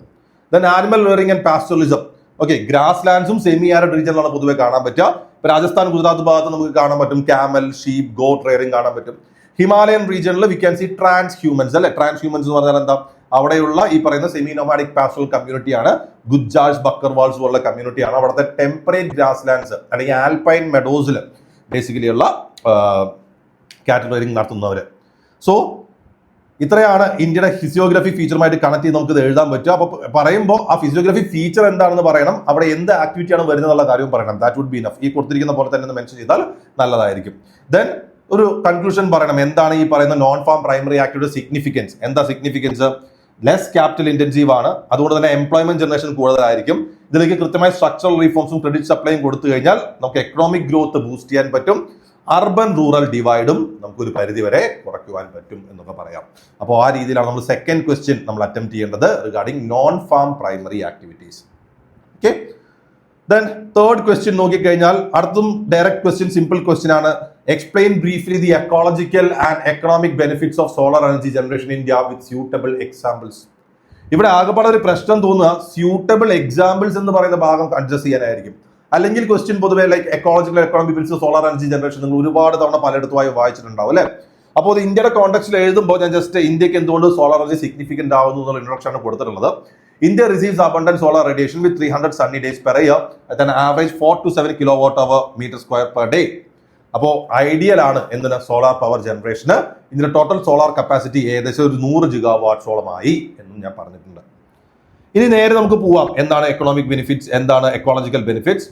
Then animal rearing and pastoralism. Okay, grass ലാൻഡ്സും സെമി ആരിഡ് റീജിയനിലാണ് പൊതുവെ കാണാൻ പറ്റുക. ഇപ്പൊ രാജസ്ഥാൻ, ഗുജറാത്ത് ഭാഗത്ത് നമുക്ക് കാണാൻ പറ്റും ക്യാമൽ, ഷീപ്പ്, ഗോട്ട് റെയറിംഗ് കാണാൻ പറ്റും. ഹിമാലയൻ റീജിയനിൽ we can see transhumance അല്ലെ. ട്രാൻസ് ഹ്യൂമൻസ് എന്ന് പറഞ്ഞാൽ എന്താ? അവിടെയുള്ള ഈ പറയുന്ന സെമി നോമാഡിക് പാസ്റ്ററൽ കമ്മ്യൂണിറ്റിയാണ്. ഗുജാർസ്, ബക്കർവാൾസ് പോലുള്ള കമ്മ്യൂണിറ്റിയാണ്. അവിടുത്തെ ടെമ്പറേറ്റ് ഗ്രാസ് ലാൻഡ്സ് അല്ലെങ്കിൽ ആൽപൈൻ മെഡോസിൽ ബേസിക്കലി ഉള്ള കാറ്റൽ റെയറിംഗ് നടത്തുന്നവര്. സോ ഇത്രയാണ് ഇന്ത്യയുടെ ഫിസിയോഗ്രഫി ഫീച്ചറുമായിട്ട് കണക്ട് ചെയ്ത് നമുക്ക് ഇത് എഴുതാൻ പറ്റുക. അപ്പൊ പറയുമ്പോൾ ആ ഫിസിയോഗ്രഫി ഫീച്ചർ എന്താണെന്ന് പറയണം, അവിടെ എന്ത് ആക്ടിവിറ്റിയാണ് വരുന്നതെന്നുള്ള കാര്യവും പറയണം. That would be enough. ഈ കൊടുത്തിരിക്കുന്ന പോലെ തന്നെ മെൻഷൻ ചെയ്താൽ നല്ലതായിരിക്കും. ദെൻ ഒരു കൺക്ലൂഷൻ പറയണം. എന്താണ് ഈ പറയുന്ന non farm primary activity significance? എന്താ സിഗ്നിഫിക്കൻസ്? ലെസ് ക്യാപിറ്റൽ ഇന്റൻസീവ് ആണ്. അതുകൊണ്ട് തന്നെ എംപ്ലോയ്മെന്റ് ജനറേഷൻ കൂടുതലായിരിക്കും. ഇതിലേക്ക് കൃത്യമായി സ്ട്രക്ചറൽ റിഫോംസും ക്രെഡിറ്റ് സപ്ലൈയും കൊടുത്തു കഴിഞ്ഞാൽ നമുക്ക് എക്കണോമിക് ഗ്രോത്ത് ബൂസ്റ്റ് ചെയ്യാൻ പറ്റും. അർബൻ റൂറൽ ഡിവൈഡും നമുക്കൊരു പരിധി വരെ കുറയ്ക്കുവാൻ പറ്റും എന്നൊക്കെ പറയാം. അപ്പോൾ ആ രീതിയിലാണ് നമ്മൾ സെക്കൻഡ് ക്വസ്റ്റ്യൻ നമ്മൾ അറ്റംപ്റ്റ് ചെയ്യേണ്ടത് regarding non farm primary activities. Okay, then third question നോക്കിക്കഴിഞ്ഞാൽ അടുത്തും ഡയറക്റ്റ് ക്വസ്റ്റ്യൻ, സിമ്പിൾ ക്വസ്റ്റ്യൻ ആണ്. Explain briefly the ecological and economic benefits of solar energy generation in India with suitable examples. ഇവിടെ ആകെപ്പാടെ ഒരു പ്രശ്നം തോന്നുക സ്യൂട്ടബിൾ എക്സാമ്പിൾസ് എന്ന് പറയുന്ന ഭാഗം അഡ്ജസ്റ്റ് ചെയ്യാനായിരിക്കും. അല്ലെങ്കിൽ ക്വസ്റ്റ്യൻ പൊതുവെ like ecological economic benefits solar energy generation നിങ്ങൾ ഒരുപാട് തവണ പലയിടത്തുമായി വായിച്ചിട്ടുണ്ടാവും അല്ലെ. അപ്പോൾ അത് ഇന്ത്യയുടെ കോണ്ടെക്സ്റ്റിൽ എഴുതുമ്പോൾ ഞാൻ ജസ്റ്റ് ഇന്ത്യക്ക് എന്തുകൊണ്ട് സോളാർ എനർജി സിഗ്നിഫിക്കന്റ് ആവുന്നു എന്നുള്ള ഇൻട്രൊഡക്ഷൻ ആണ് കൊടുത്തിട്ടുള്ളത്. India receives abundant solar radiation with 300 sunny days per year at an average 4 to 7 kWh/m² per day. അപ്പോൾ ഐഡിയൽ ആണ് എന്തിനാ സോളാർ പവർ ജനറേഷന്. ഇതിന്റെ ടോട്ടൽ സോളാർ കപ്പാസിറ്റി ഏകദേശം ഒരു 100 GW-ഓളമായി എന്നും ഞാൻ പറഞ്ഞിട്ടുണ്ട്. ഇനി നേരെ നമുക്ക് പോവാം. എന്താണ് എക്കണോമിക് ബെനിഫിറ്റ്സ്, എന്താണ് എക്കോളജിക്കൽ ബെനിഫിറ്റ്സ്?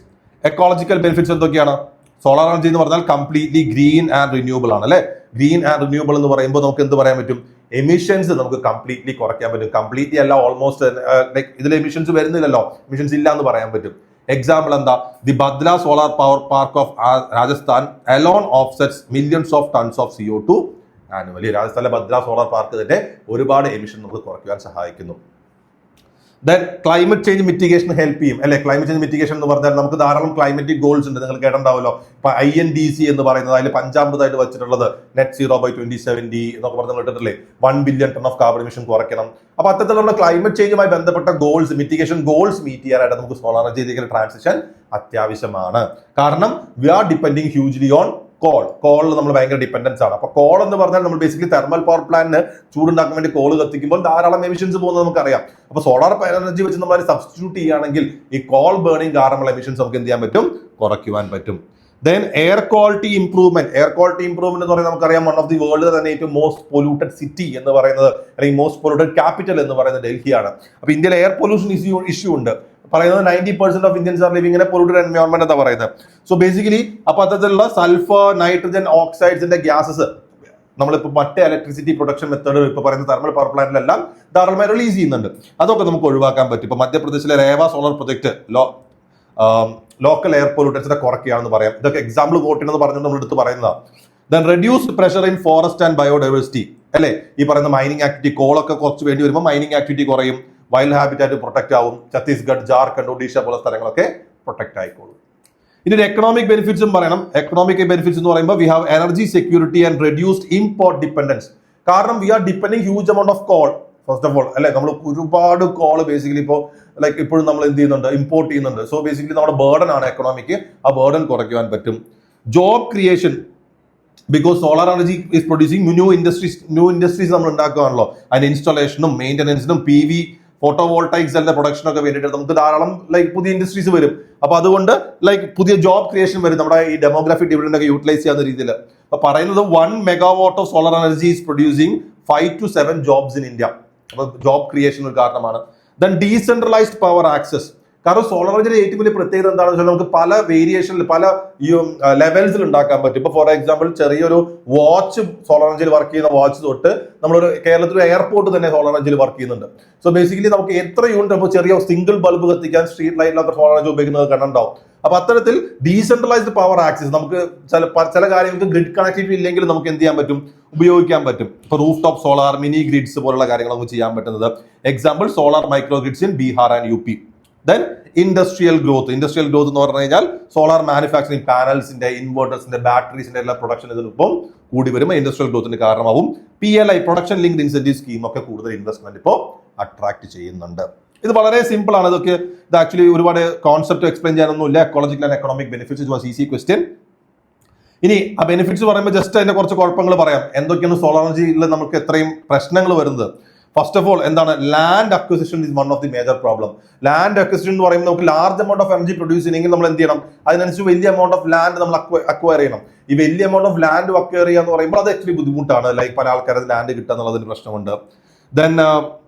എക്കോളജിക്കൽ ബെനിഫിറ്റ്സ് എന്തൊക്കെയാണ്? സോളാർ എനർജി എന്ന് പറഞ്ഞാൽ കംപ്ലീറ്റ്ലി ഗ്രീൻ ആൻഡ് റിന്യൂവബിൾ ആണ് അല്ലെ. ഗ്രീൻ ആൻഡ് റിന്യൂവബിൾ എന്ന് പറയുമ്പോൾ നമുക്ക് എന്ത് പറയാൻ പറ്റും? എമിഷൻസ് നമുക്ക് കംപ്ലീറ്റ്ലി കുറയ്ക്കാൻ പറ്റും. കംപ്ലീറ്റ്ലി അല്ല, ഓൾമോസ്റ്റ് ലൈക്ക് ഇതിൽ എമിഷൻസ് വരുന്നില്ലല്ലോ, എമിഷൻസ് ഇല്ല എന്ന് പറയാൻ പറ്റും. എക്സാമ്പിൾ എന്താ? The badla solar power park of Rajasthan alone offsets millions of tons of CO2 annually. രാജസ്ഥാനിലെ ബദ്ല സോളാർ പാർക്ക് തന്നെ ഒരുപാട് എമിഷൻ നമുക്ക് കുറയ്ക്കാൻ സഹായിക്കുന്നു. Then climate change mitigation help ചെയ്യും അല്ലെ. ക്ലൈമറ്റ് ചേഞ്ച് മിറ്റിഗേഷൻ എന്ന് പറഞ്ഞാൽ നമുക്ക് ധാരാളം ക്ലൈമറ്റിക് ഗോൾസ് ഉണ്ട്, നിങ്ങൾ കേട്ടിട്ടുണ്ടാവല്ലോ. ഇപ്പൊ INDC എന്ന് പറയുന്നത് അതിൽ 5ാമതായിട്ട് വെച്ചിട്ടുള്ളത് നെറ്റ് സീറോ ബൈ 2070 എന്നൊക്കെ പറഞ്ഞ് കേട്ടിട്ടില്ലേ. 1 billion ton of carbon emission കുറയ്ക്കണം. അപ്പൊ അത്തരത്തിലുള്ള ക്ലൈമറ്റ് ചേഞ്ചുമായി ബന്ധപ്പെട്ട ഗോൾസ്, മിറ്റിഗേഷൻ ഗോൾസ് മീറ്റ് ചെയ്യാനായിട്ട് നമുക്ക് സോളാർ എനർജിയിലേക്ക് ട്രാൻസിഷൻ അത്യാവശ്യമാണ്. കാരണം we are depending hugely on കോളിൽ നമ്മൾ ഭയങ്കര ഡിപ്പെൻഡൻസ് ആണ്. അപ്പൊ കോൾ എന്ന് പറഞ്ഞാൽ നമ്മൾ ബേസിക്കലി തെർമൽ പവർ പ്ലാന്റിന് ചൂടുണ്ടാക്കാൻ വേണ്ടി കോൾ കത്തിക്കുമ്പോൾ ധാരാളം എമിഷൻസ് പോകുന്നത് നമുക്കറിയാം. അപ്പൊ സോളാർ എനർജി വെച്ച് നമ്മൾ സബ്സ്റ്റിറ്റ്യൂട്ട് ചെയ്യുകയാണെങ്കിൽ ഈ കോൾ ബേണിംഗ് കാരണമുള്ള എമിഷൻസ് നമുക്ക് എന്ത് ചെയ്യാൻ പറ്റും? കുറയ്ക്കുവാൻ പറ്റും. Then air quality improvement. Air quality improvement എന്ന് പറയുന്നത് നമുക്കറിയാം വൺ ഓഫ് ദി വേൾഡ് തന്നെ ഏറ്റവും മോസ്റ്റ് പൊല്യൂട്ടഡ് സിറ്റി എന്ന് പറയുന്നത് അല്ലെങ്കിൽ മോസ്റ്റ് പൊല്യൂട്ടഡ് ക്യാപിറ്റൽ എന്ന് പറയുന്നത് ഡൽഹിയാണ്. അപ്പൊ ഇന്ത്യയിൽ എയർ പൊല്യൂഷൻ ഇഷ്യൂ ഉണ്ട്. പറയുന്നത് 90% of Indians are living in A polluted environment എന്താ പറയുന്നത്. സോ ബേസിക്കലി അപ്പൊ അത്തരത്തിലുള്ള സൾഫർ, നൈട്രജൻ ഓക്സൈഡ്സിന്റെ ഗ്യാസസ് നമ്മളിപ്പോൾ മറ്റേ ഇലക്ട്രിസിറ്റി പ്രൊഡക്ഷൻ മെത്തേഡ് ഇപ്പൊ പറയുന്ന തെർമൽ പവർ പ്ലാന്റിലെല്ലാം ധാരാളമായി റിലീസ് ചെയ്യുന്നുണ്ട്. അതൊക്കെ നമുക്ക് ഒഴിവാക്കാൻ പറ്റും. ഇപ്പൊ മധ്യപ്രദേശിലെ Rewa solar project local air പൊല്യൂട്ടൻസിനെ കുറയ്ക്കുകയാണെന്ന് പറയാം. ഇതൊക്കെ എക്സാമ്പിൾ കോട്ടിനെന്ന് പറഞ്ഞുകൊണ്ട് നമ്മൾ എടുത്ത് പറയുന്നതാണ്. Then reduced pressure in forest and biodiversity അല്ലെ. ഈ പറയുന്ന മൈനിങ് ആക്ടിവിറ്റി, കോളൊക്കെ കുറച്ച് വേണ്ടി വരുമ്പോൾ മൈനിങ് ആക്ടിവിറ്റി കുറയും, വൈൽഡ് ഹാബിറ്റാറ്റ് പ്രൊട്ടക്ട് ആവും. ഛത്തീസ്ഗഡ്, ജാർഖണ്ഡ്, ഒഡീഷ പോലെ സ്ഥലങ്ങളൊക്കെ പ്രൊട്ടക്ട് ആയിക്കോളും. ഇനി ഒരു എക്കണോമിക് ബെനിഫിറ്റ്സും പറയണം. എക്കണോമിക് ബെനിഫിറ്റ്സ് എന്ന് പറയുമ്പോൾ we have energy security and reduced import dependence. കാരണം we are depending huge amount of coal first of all അല്ലെ. നമ്മൾ ഒരുപാട് കോൾ ബേസിക്കലി ഇപ്പോൾ ലൈക്ക് ഇപ്പോഴും നമ്മൾ എന്ത് ചെയ്യുന്നുണ്ട്? ഇമ്പോർട്ട് ചെയ്യുന്നുണ്ട്. സോ ബേസിക്കലി നമ്മുടെ ബേർഡൻ ആണ് എക്കണോമിക്ക്. ആ ബേർഡൻ കുറയ്ക്കുവാൻ പറ്റും. Job creation, because solar energy is producing new industries നമ്മൾ ഉണ്ടാക്കുകയാണല്ലോ. അതിന്റെ ഇൻസ്റ്റാളേഷനും മെയിൻ്റനൻസിനും PV ഫോട്ടോവോൾട്ടൈക് സെല്ലിന്റെ പ്രൊഡക്ഷനൊക്കെ വേണ്ടിയിട്ട് നമുക്ക് ധാരാളം ലൈക്ക് പുതിയ ഇൻഡസ്ട്രീസ് വരും. അപ്പൊ അതുകൊണ്ട് ലൈക്ക് പുതിയ ജോബ് ക്രിയേഷൻ വരും. നമ്മുടെ ഈ ഡെമോഗ്രാഫിക് ഡിവിഡൻഡ് ഒക്കെ യൂട്ടിലൈസ് ചെയ്യാവുന്ന രീതിയിൽ അപ്പൊ പറയുന്നത് 1 megawatt of solar energy is producing 5 to 7 jobs in India. അപ്പൊ ജോബ് ക്രിയേഷൻ ഒരു കാരണമാണ്. Then decentralised power access. കാരണം സോളാർ എനർജിയുടെ ഏറ്റവും വലിയ പ്രത്യേകത എന്താണെന്ന് വെച്ചാൽ നമുക്ക് പല വേരിയേഷനിൽ പല ലെവൽസിൽ ഉണ്ടാക്കാൻ പറ്റും. ഇപ്പൊ ഫോർ എക്സാമ്പിൾ ചെറിയൊരു വാച്ച് സോളാർ എനർജിയിൽ വർക്ക് ചെയ്യുന്ന വാച്ച് തൊട്ട് നമ്മളൊരു കേരളത്തിലെ എയർപോർട്ട് തന്നെ സോളാർ എനർജിയിൽ വർക്ക് ചെയ്യുന്നുണ്ട്. സോ ബേസിക്കലി നമുക്ക് എത്ര യൂണിറ്റ് ഇപ്പോൾ ചെറിയ സിംഗിൾ ബൾബ് കത്തിക്കാൻ സ്ട്രീറ്റ് ലൈറ്റിലൊക്കെ സോളാർ എനർജി ഉപയോഗിക്കുന്നത് കണ്ടുണ്ടാവും. അപ്പൊ അത്തരത്തിൽ ഡീസെൻട്രലൈസ്ഡ് പവർ ആക്സസ് നമുക്ക് ചില കാര്യങ്ങൾക്ക് ഗ്രിഡ് കണക്ടിവിറ്റി ഇല്ലെങ്കിൽ നമുക്ക് എന്ത് ചെയ്യാൻ പറ്റും, ഉപയോഗിക്കാൻ പറ്റും. ഇപ്പൊ roof top solar, mini grids പോലുള്ള കാര്യങ്ങൾ നമുക്ക് ചെയ്യാൻ പറ്റുന്നത്. Example solar micro grids in Bihar and UP. Then industrial growth എന്ന് പറഞ്ഞു കഴിഞ്ഞാൽ സോളാർ മാനുഫാക്ചറിങ്, പാനൽസിന്റെ, ഇൻവേർട്ടേഴ്സിന്റെ, ബാറ്ററീസിന്റെ എല്ലാ പ്രൊഡക്ഷൻ ഇതിനിപ്പം കൂടി വരുമ്പോൾ ഇൻഡസ്ട്രിയൽ ഗ്രോത്തിന് കാരണമാവും. PLI production linked incentive scheme ഒക്കെ കൂടുതൽ ഇൻവെസ്റ്റ്മെന്റ് ഇപ്പോൾ അട്രാക്ട് ചെയ്യുന്നുണ്ട്. ഇത് വളരെ സിമ്പിൾ ആണ്. ഇത് ആക്ച്വലി ഒരുപാട് കോൺസെപ്റ്റ് എക്സ്പ്ലെയിൻ ചെയ്യാനൊന്നുമില്ല. Ecological and economic benefits was easy question. ഇനി ആ ബെനിഫിറ്റ്സ് പറയുമ്പോൾ ജസ്റ്റ് അതിന്റെ കുറച്ച് കുഴപ്പങ്ങൾ പറയാം. എന്തൊക്കെയാണ് സോളാർ എനർജിയിൽ നമുക്ക് എത്രയും പ്രശ്നങ്ങൾ വരുന്നത്. ഫസ്റ്റ് ഓഫ് ഓൾ എന്താണ്, land acquisition is one of the major problem. Land acquisition എന്ന് പറയുമ്പോൾ നമുക്ക് large amount of energy produce ചെയ്യണമെങ്കിൽ നമ്മൾ എന്ത് ചെയ്യണം, അതിനനുസരിച്ച് വലിയ എമൗണ്ട് ഓഫ് ലാൻഡ് നമ്മൾ അക്വയർ ചെയ്യണം. ഈ വലിയ എമൗണ്ട് ഓഫ് ലാൻഡ് അക്വയർ ചെയ്യുക എന്ന് പറയുമ്പോൾ അത് ആക്ച്വലി ബുദ്ധിമുട്ടാണ്. ലൈക്ക് പല ആൾക്കാരെ ലാൻഡ് കിട്ടുക എന്നുള്ളതിന് പ്രശ്നമുണ്ട്. ദെൻ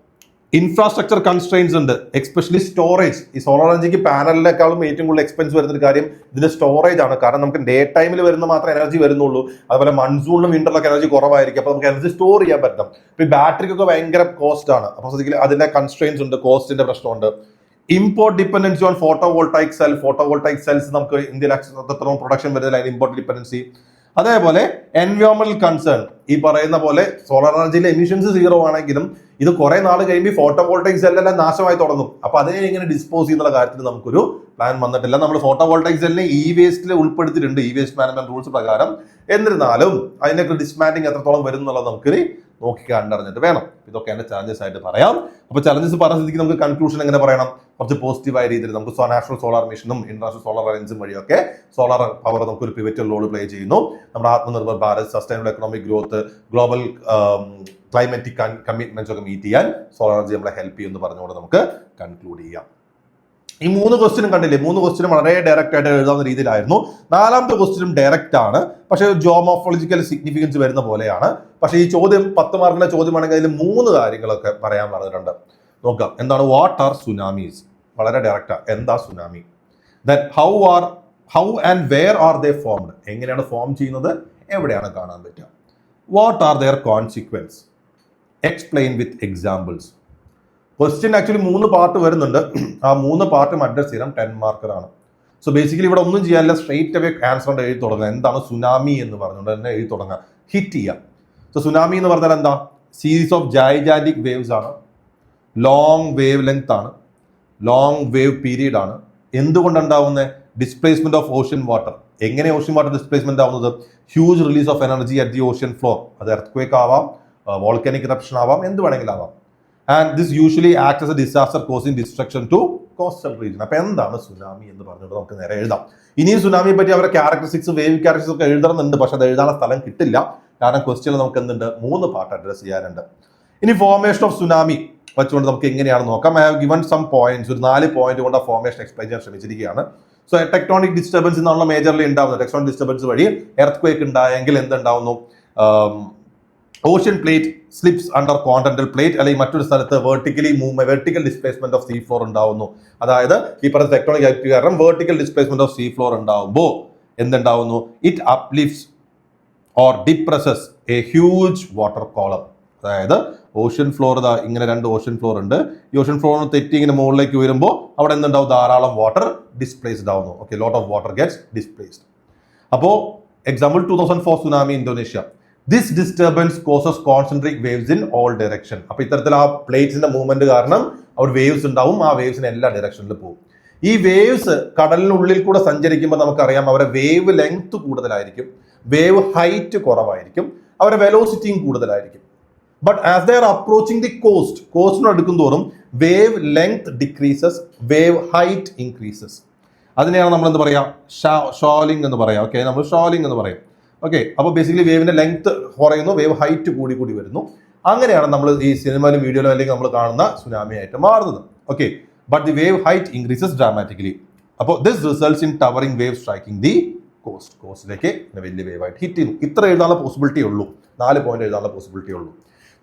ഇൻഫ്രാസ്ട്രക്ചർ കൺസ്ട്രെയിൻസ് ഉണ്ട്, എസ്പെഷ്യലി സ്റ്റോറേജ്. ഈ സോളാർ എനർജിക്ക് പാനലിനേക്കാളും ഏറ്റവും കൂടുതൽ എക്സ്പെൻസ് വരുന്ന ഒരു കാര്യം ഇതിന്റെ സ്റ്റോറേജ് ആണ്. കാരണം നമുക്ക് ഡേ ടൈമിൽ വരുന്ന മാത്രമേ എനർജി വരുന്നുള്ളൂ. അതുപോലെ മൺസൂണിലും വിന്ററിലൊക്കെ എനർജി കുറവായിരിക്കും. അപ്പൊ നമുക്ക് എനർജി സ്റ്റോർ ചെയ്യാൻ പറ്റും. ഇപ്പൊ ഈ ബാറ്ററിക്കൊക്കെ ഭയങ്കര കോസ്റ്റ് ആണ്. അപ്പൊ അതിന്റെ കൺസ്ട്രെയിൻസ് ഉണ്ട്, കോസ്റ്റിന്റെ പ്രശ്നമുണ്ട്. Import dependency on photovoltaic cells നമുക്ക് ഇന്ത്യയിൽ എത്രത്തോളം പ്രൊഡക്ഷൻ വരുന്നില്ല, അതിന് ഇമ്പോർട്ട് ഡിപ്പെൻഡൻസി. അതേപോലെ എൻവയോൺമെന്റൽ കൺസേൺ. ഈ പറയുന്ന പോലെ സോളാർ എനർജിയിലെ എമിഷൻസ് 0 ആണെങ്കിലും ഇത് കുറെ നാൾ കഴിയുമ്പോൾ ഫോട്ടോവോൾട്ടൈക് സെല്ലെല്ലാം നാശമായി തുടങ്ങും. അപ്പൊ അതിനെ എങ്ങനെ ഡിസ്പോസ് ചെയ്യുന്ന കാര്യത്തിൽ നമുക്കൊരു പ്ലാൻ വന്നിട്ടില്ല. നമ്മൾ ഫോട്ടോവോൾട്ടൈക് സെല്ലിനെ വേസ്റ്റിൽ ഉൾപ്പെടുത്തിയിട്ടുണ്ട്, വേസ്റ്റ് മാനേജ്മെന്റ് റൂൾസ് പ്രകാരം. എന്നിരുന്നാലും അതിനൊക്കെ ഡിസ്മാൻഡിങ് എത്രത്തോളം വരും എന്നുള്ളത് നമുക്ക് നോക്കി കണ്ടറിഞ്ഞിട്ട് വേണം. ഇതൊക്കെ എന്റെ ചാലഞ്ചസ് ആയിട്ട് പറയാം. അപ്പൊ ചാലഞ്ചസ് പറഞ്ഞ സ്ഥിതിക്ക് നമുക്ക് കൺക്ലൂഷൻ എങ്ങനെ പറയണം, കുറച്ച് പോസിറ്റീവായ രീതിയിൽ നമുക്ക് നാഷണൽ സോളാർ മിഷനും ഇന്റർനാഷണൽ സോളാർ അലയൻസും വഴിയൊക്കെ സോളാർ പവർ നമുക്ക് ഒരു പിവറ്റൽ റോൾ പ്ലേ ചെയ്യുന്നു. നമ്മുടെ Atmanirbhar Bharat, sustainable economic growth, global climatic commitments ഒക്കെ മീറ്റ് ചെയ്യാൻ സോളാർ എനർജി നമ്മളെ ഹെൽപ്പ് ചെയ്യുമെന്ന് പറഞ്ഞുകൊണ്ട് നമുക്ക് കൺക്ലൂഡ് ചെയ്യാം. ഈ 3 ക്വസ്റ്റ്യനും കണ്ടില്ലേ, 3 ക്വസ്റ്റ്യനും വളരെ ഡയറക്റ്റ് ആയിട്ട് എഴുതാവുന്ന രീതിയിലായിരുന്നു. 4ാമത്തെ ക്വസ്റ്റ്യനും ഡയറക്റ്റ് ആണ്, പക്ഷേ ജോമോഫോളജിക്കൽ സിഗ്നിഫിക്കൻസ് വരുന്ന പോലെയാണ്. പക്ഷേ ഈ ചോദ്യം 10 മാർക്കിന്റെ ചോദ്യമാണെങ്കിൽ അതിൽ 3 കാര്യങ്ങളൊക്കെ പറയാൻ പറഞ്ഞിട്ടുണ്ട്. നോക്കാം എന്താണ്. What are tsunamis? വളരെ ഡയറക്റ്റാ. എന്താ tsunami? Then how and where are they formed? എങ്ങനെയാണ് ഫോം ചെയ്യുന്നത്, എവിടെയാണ് കാണാൻ പറ്റുക? What are their consequence? Explain with examples. Question actually 3 part വരുന്നുണ്ട്. ആ 3 പാർട്ടും അഡ്രസ് ചെയ്യണം. 10 മാർക്കറാണ്. സോ ബേസിക്കലി ഇവിടെ ഒന്നും ചെയ്യാനില്ല, സ്ട്രേറ്റ് അവേ ആൻസർ എഴുതി തുടങ്ങുക. എന്താണ് സുനാമി എന്ന് പറഞ്ഞുകൊണ്ട് തന്നെ എഴുതി തുടങ്ങുക, ഹിറ്റ് ചെയ്യാം. സോ സുനാമി എന്ന് പറഞ്ഞാൽ എന്താ? സീരീസ് ഓഫ് ജൈജാന്റിക് വേവ്സ് ആണ്, ലോങ് വേവ് ലെങ്ത് ആണ്, ലോങ് വേവ് പീരീഡ് ആണ്. എന്തുകൊണ്ടുണ്ടാവുന്നത്? Displacement of ocean water. എങ്ങനെ ഓഷ്യൻ വാട്ടർ ഡിസ്പ്ലേസ്മെന്റ് ആവുന്നത്? Huge release of energy at the ocean floor. അത് എർത്ത്ക്വേക്ക് ആവാം, വോൾക്കാനിക് ഇറപ്ഷൻ ആവാം, എന്ത് വേണമെങ്കിലും ആവാം. And this usually act as a disaster causing destruction to coastal region. അപ്പൊ എന്താണ് സുനാമി എന്ന് പറഞ്ഞിട്ട് നമുക്ക് നേരെ എഴുതാം. ഇനിയും സുനാമിയെ പറ്റി അവരുടെ ക്യാരക്ടറിസ്റ്റിക്സ്, വേവ് ക്യാരക്ടറിസ്റ്റിക്സ് ഒക്കെ എഴുതണമെന്നുണ്ട്. പക്ഷെ അത് എഴുതാനുള്ള സ്ഥലം കിട്ടില്ല. കാരണം ക്വസ്റ്റ്യൻ നമുക്ക് എന്തുണ്ട്, 3 പാർട്ട് അഡ്രസ് ചെയ്യാനുണ്ട്. ഇനി ഫോർമേഷൻ ഓഫ് സുനാമി വെച്ചുകൊണ്ട് നമുക്ക് എങ്ങനെയാണ് നോക്കാം. I have given some points. ഒരു 4 പോയിന്റ് കൊണ്ട് ആ ഫോർമേഷൻ എക്സ്പ്ലെയിൻ ചെയ്യാൻ ശ്രമിച്ചിരിക്കുകയാണ്. സോ ടെക്ടോണിക് ഡിസ്റ്റർബൻസ് എന്നുള്ള മേജർലി ഉണ്ടാവുന്നത്. ടെക്ടോണിക് ഡിസ്റ്റർബൻസ് വഴി എർത്ത്ക്വേക്ക് ഉണ്ടായെങ്കിൽ എന്തുണ്ടാവുന്നു? Ocean plate slips under continental plate, അല്ലെങ്കിൽ മറ്റൊരു സ്ഥലത്ത് vertical displacement of sea floor ഉണ്ടാവുന്നു. അതായത് ഈ പറഞ്ഞ ടെക്ടോണിക് ആക്ടിവിറ്റി കാരണം vertical displacement of sea floor ഉണ്ടാവുമ്പോൾ എന്തുണ്ടാവുന്നു? It uplifts or depresses a huge water column. അതായത് ഓഷ്യൻ ഫ്ലോർ ഇങ്ങനെ 2 ഓഷ്യൻ ഫ്ലോർ ഉണ്ട്. ഈ ഓഷ്യൻ ഫ്ലോറിന് തെറ്റി ഇങ്ങനെ മുകളിലേക്ക് വരുമ്പോൾ അവിടെ എന്തുണ്ടാവും? ധാരാളം വാട്ടർ ഡിസ്പ്ലേസ്ഡ് ആവുന്നു. Okay, lot of water gets displaced. അപ്പോൾ example 2004 tsunami Indonesia. This disturbance causes concentric waves in all direction. അപ്പൊ ഇത്തരത്തിൽ ആ പ്ലേറ്റ്സിന്റെ മൂവ്മെന്റ് കാരണം അവിടെ വേവ്സ് ഉണ്ടാവും. ആ വേവ്സിന് എല്ലാ ഡയറക്ഷനിലും പോകും. ഈ വേവ്സ് കടലിനുള്ളിൽ കൂടെ സഞ്ചരിക്കുമ്പോൾ നമുക്കറിയാം അവരുടെ വേവ് ലെങ്ത് കൂടുതലായിരിക്കും, വേവ് ഹൈറ്റ് കുറവായിരിക്കും, അവരുടെ വെലോസിറ്റിയും കൂടുതലായിരിക്കും. But as they are approaching the കോസ്റ്റിനോട് അടുക്കും തോറും wave length decreases, wave height increases. അതിനെയാണ് നമ്മൾ എന്ത് പറയാം? ഷോലിംഗ് എന്ന് പറയാം. ഓക്കെ, നമ്മൾ ഷോലിംഗ് എന്ന് പറയും. ഓക്കെ, അപ്പോൾ ബേസിക്കലി വേവിന്റെ ലെങ്ത് കുറയുന്നു, വേവ് ഹൈറ്റ് കൂടി വരുന്നു. അങ്ങനെയാണ് നമ്മൾ ഈ സിനിമയിലും വീഡിയോയിലും അല്ലെങ്കിൽ നമ്മൾ കാണുന്ന സുനാമി ആയിട്ട് മാറുന്നത്. Okay, but the wave height increases dramatically. അപ്പോൾ this results in towering wave striking the കോസ്റ്റിലേക്ക് വലിയ വേവ് ആയിട്ട് ഹിറ്റ് ചെയ്യുന്നു. ഇത്ര എഴുതാനുള്ള പോസിബിലിറ്റി ഉള്ളൂ. 4 പോയിന്റ് എഴുതാനുള്ള പോസിബിലിറ്റി ഉള്ളൂ.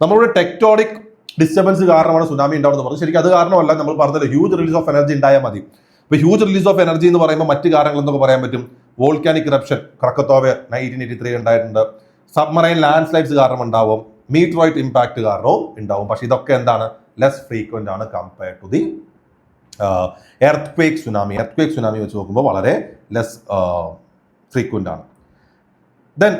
നമ്മളുടെ ടെക്ടോണിക് ഡിസ്റ്റർബൻസ് കാരണമാണ് സുനാമി ഉണ്ടാവുന്നത് പറഞ്ഞു. ശരിക്കും അത് കാരണമല്ല, നമ്മൾ പറഞ്ഞല്ലോ ഹ്യൂജ് റിലീസ് ഓഫ് എനർജി ഉണ്ടായാൽ മതി. ഇപ്പൊ ഹ്യൂജ് റിലീസ് ഓഫ് എനർജി എന്ന് പറയുമ്പോൾ മറ്റു കാരണങ്ങൾ എന്തൊക്കെ പറയാൻ പറ്റും? വോൾക്കാനിക് ഇറപ്ഷൻ ക്രക്കത്തോവ 1983 ഉണ്ടായിട്ടുണ്ട്. സബ്മറൈൻ ലാൻഡ് സ്ലൈഡ്സ് കാരണം ഉണ്ടാവും, മീറ്ററോയിഡ് ഇമ്പാക്ട് കാരണവും ഉണ്ടാവും. പക്ഷെ ഇതൊക്കെ എന്താണ്? ലെസ് ഫ്രീക്വന്റ് ആണ് compare to the earthquake tsunami. Earthquake tsunami വെച്ച് നോക്കുമ്പോൾ വളരെ ലെസ് ഫ്രീക്വന്റ് ആണ്. Then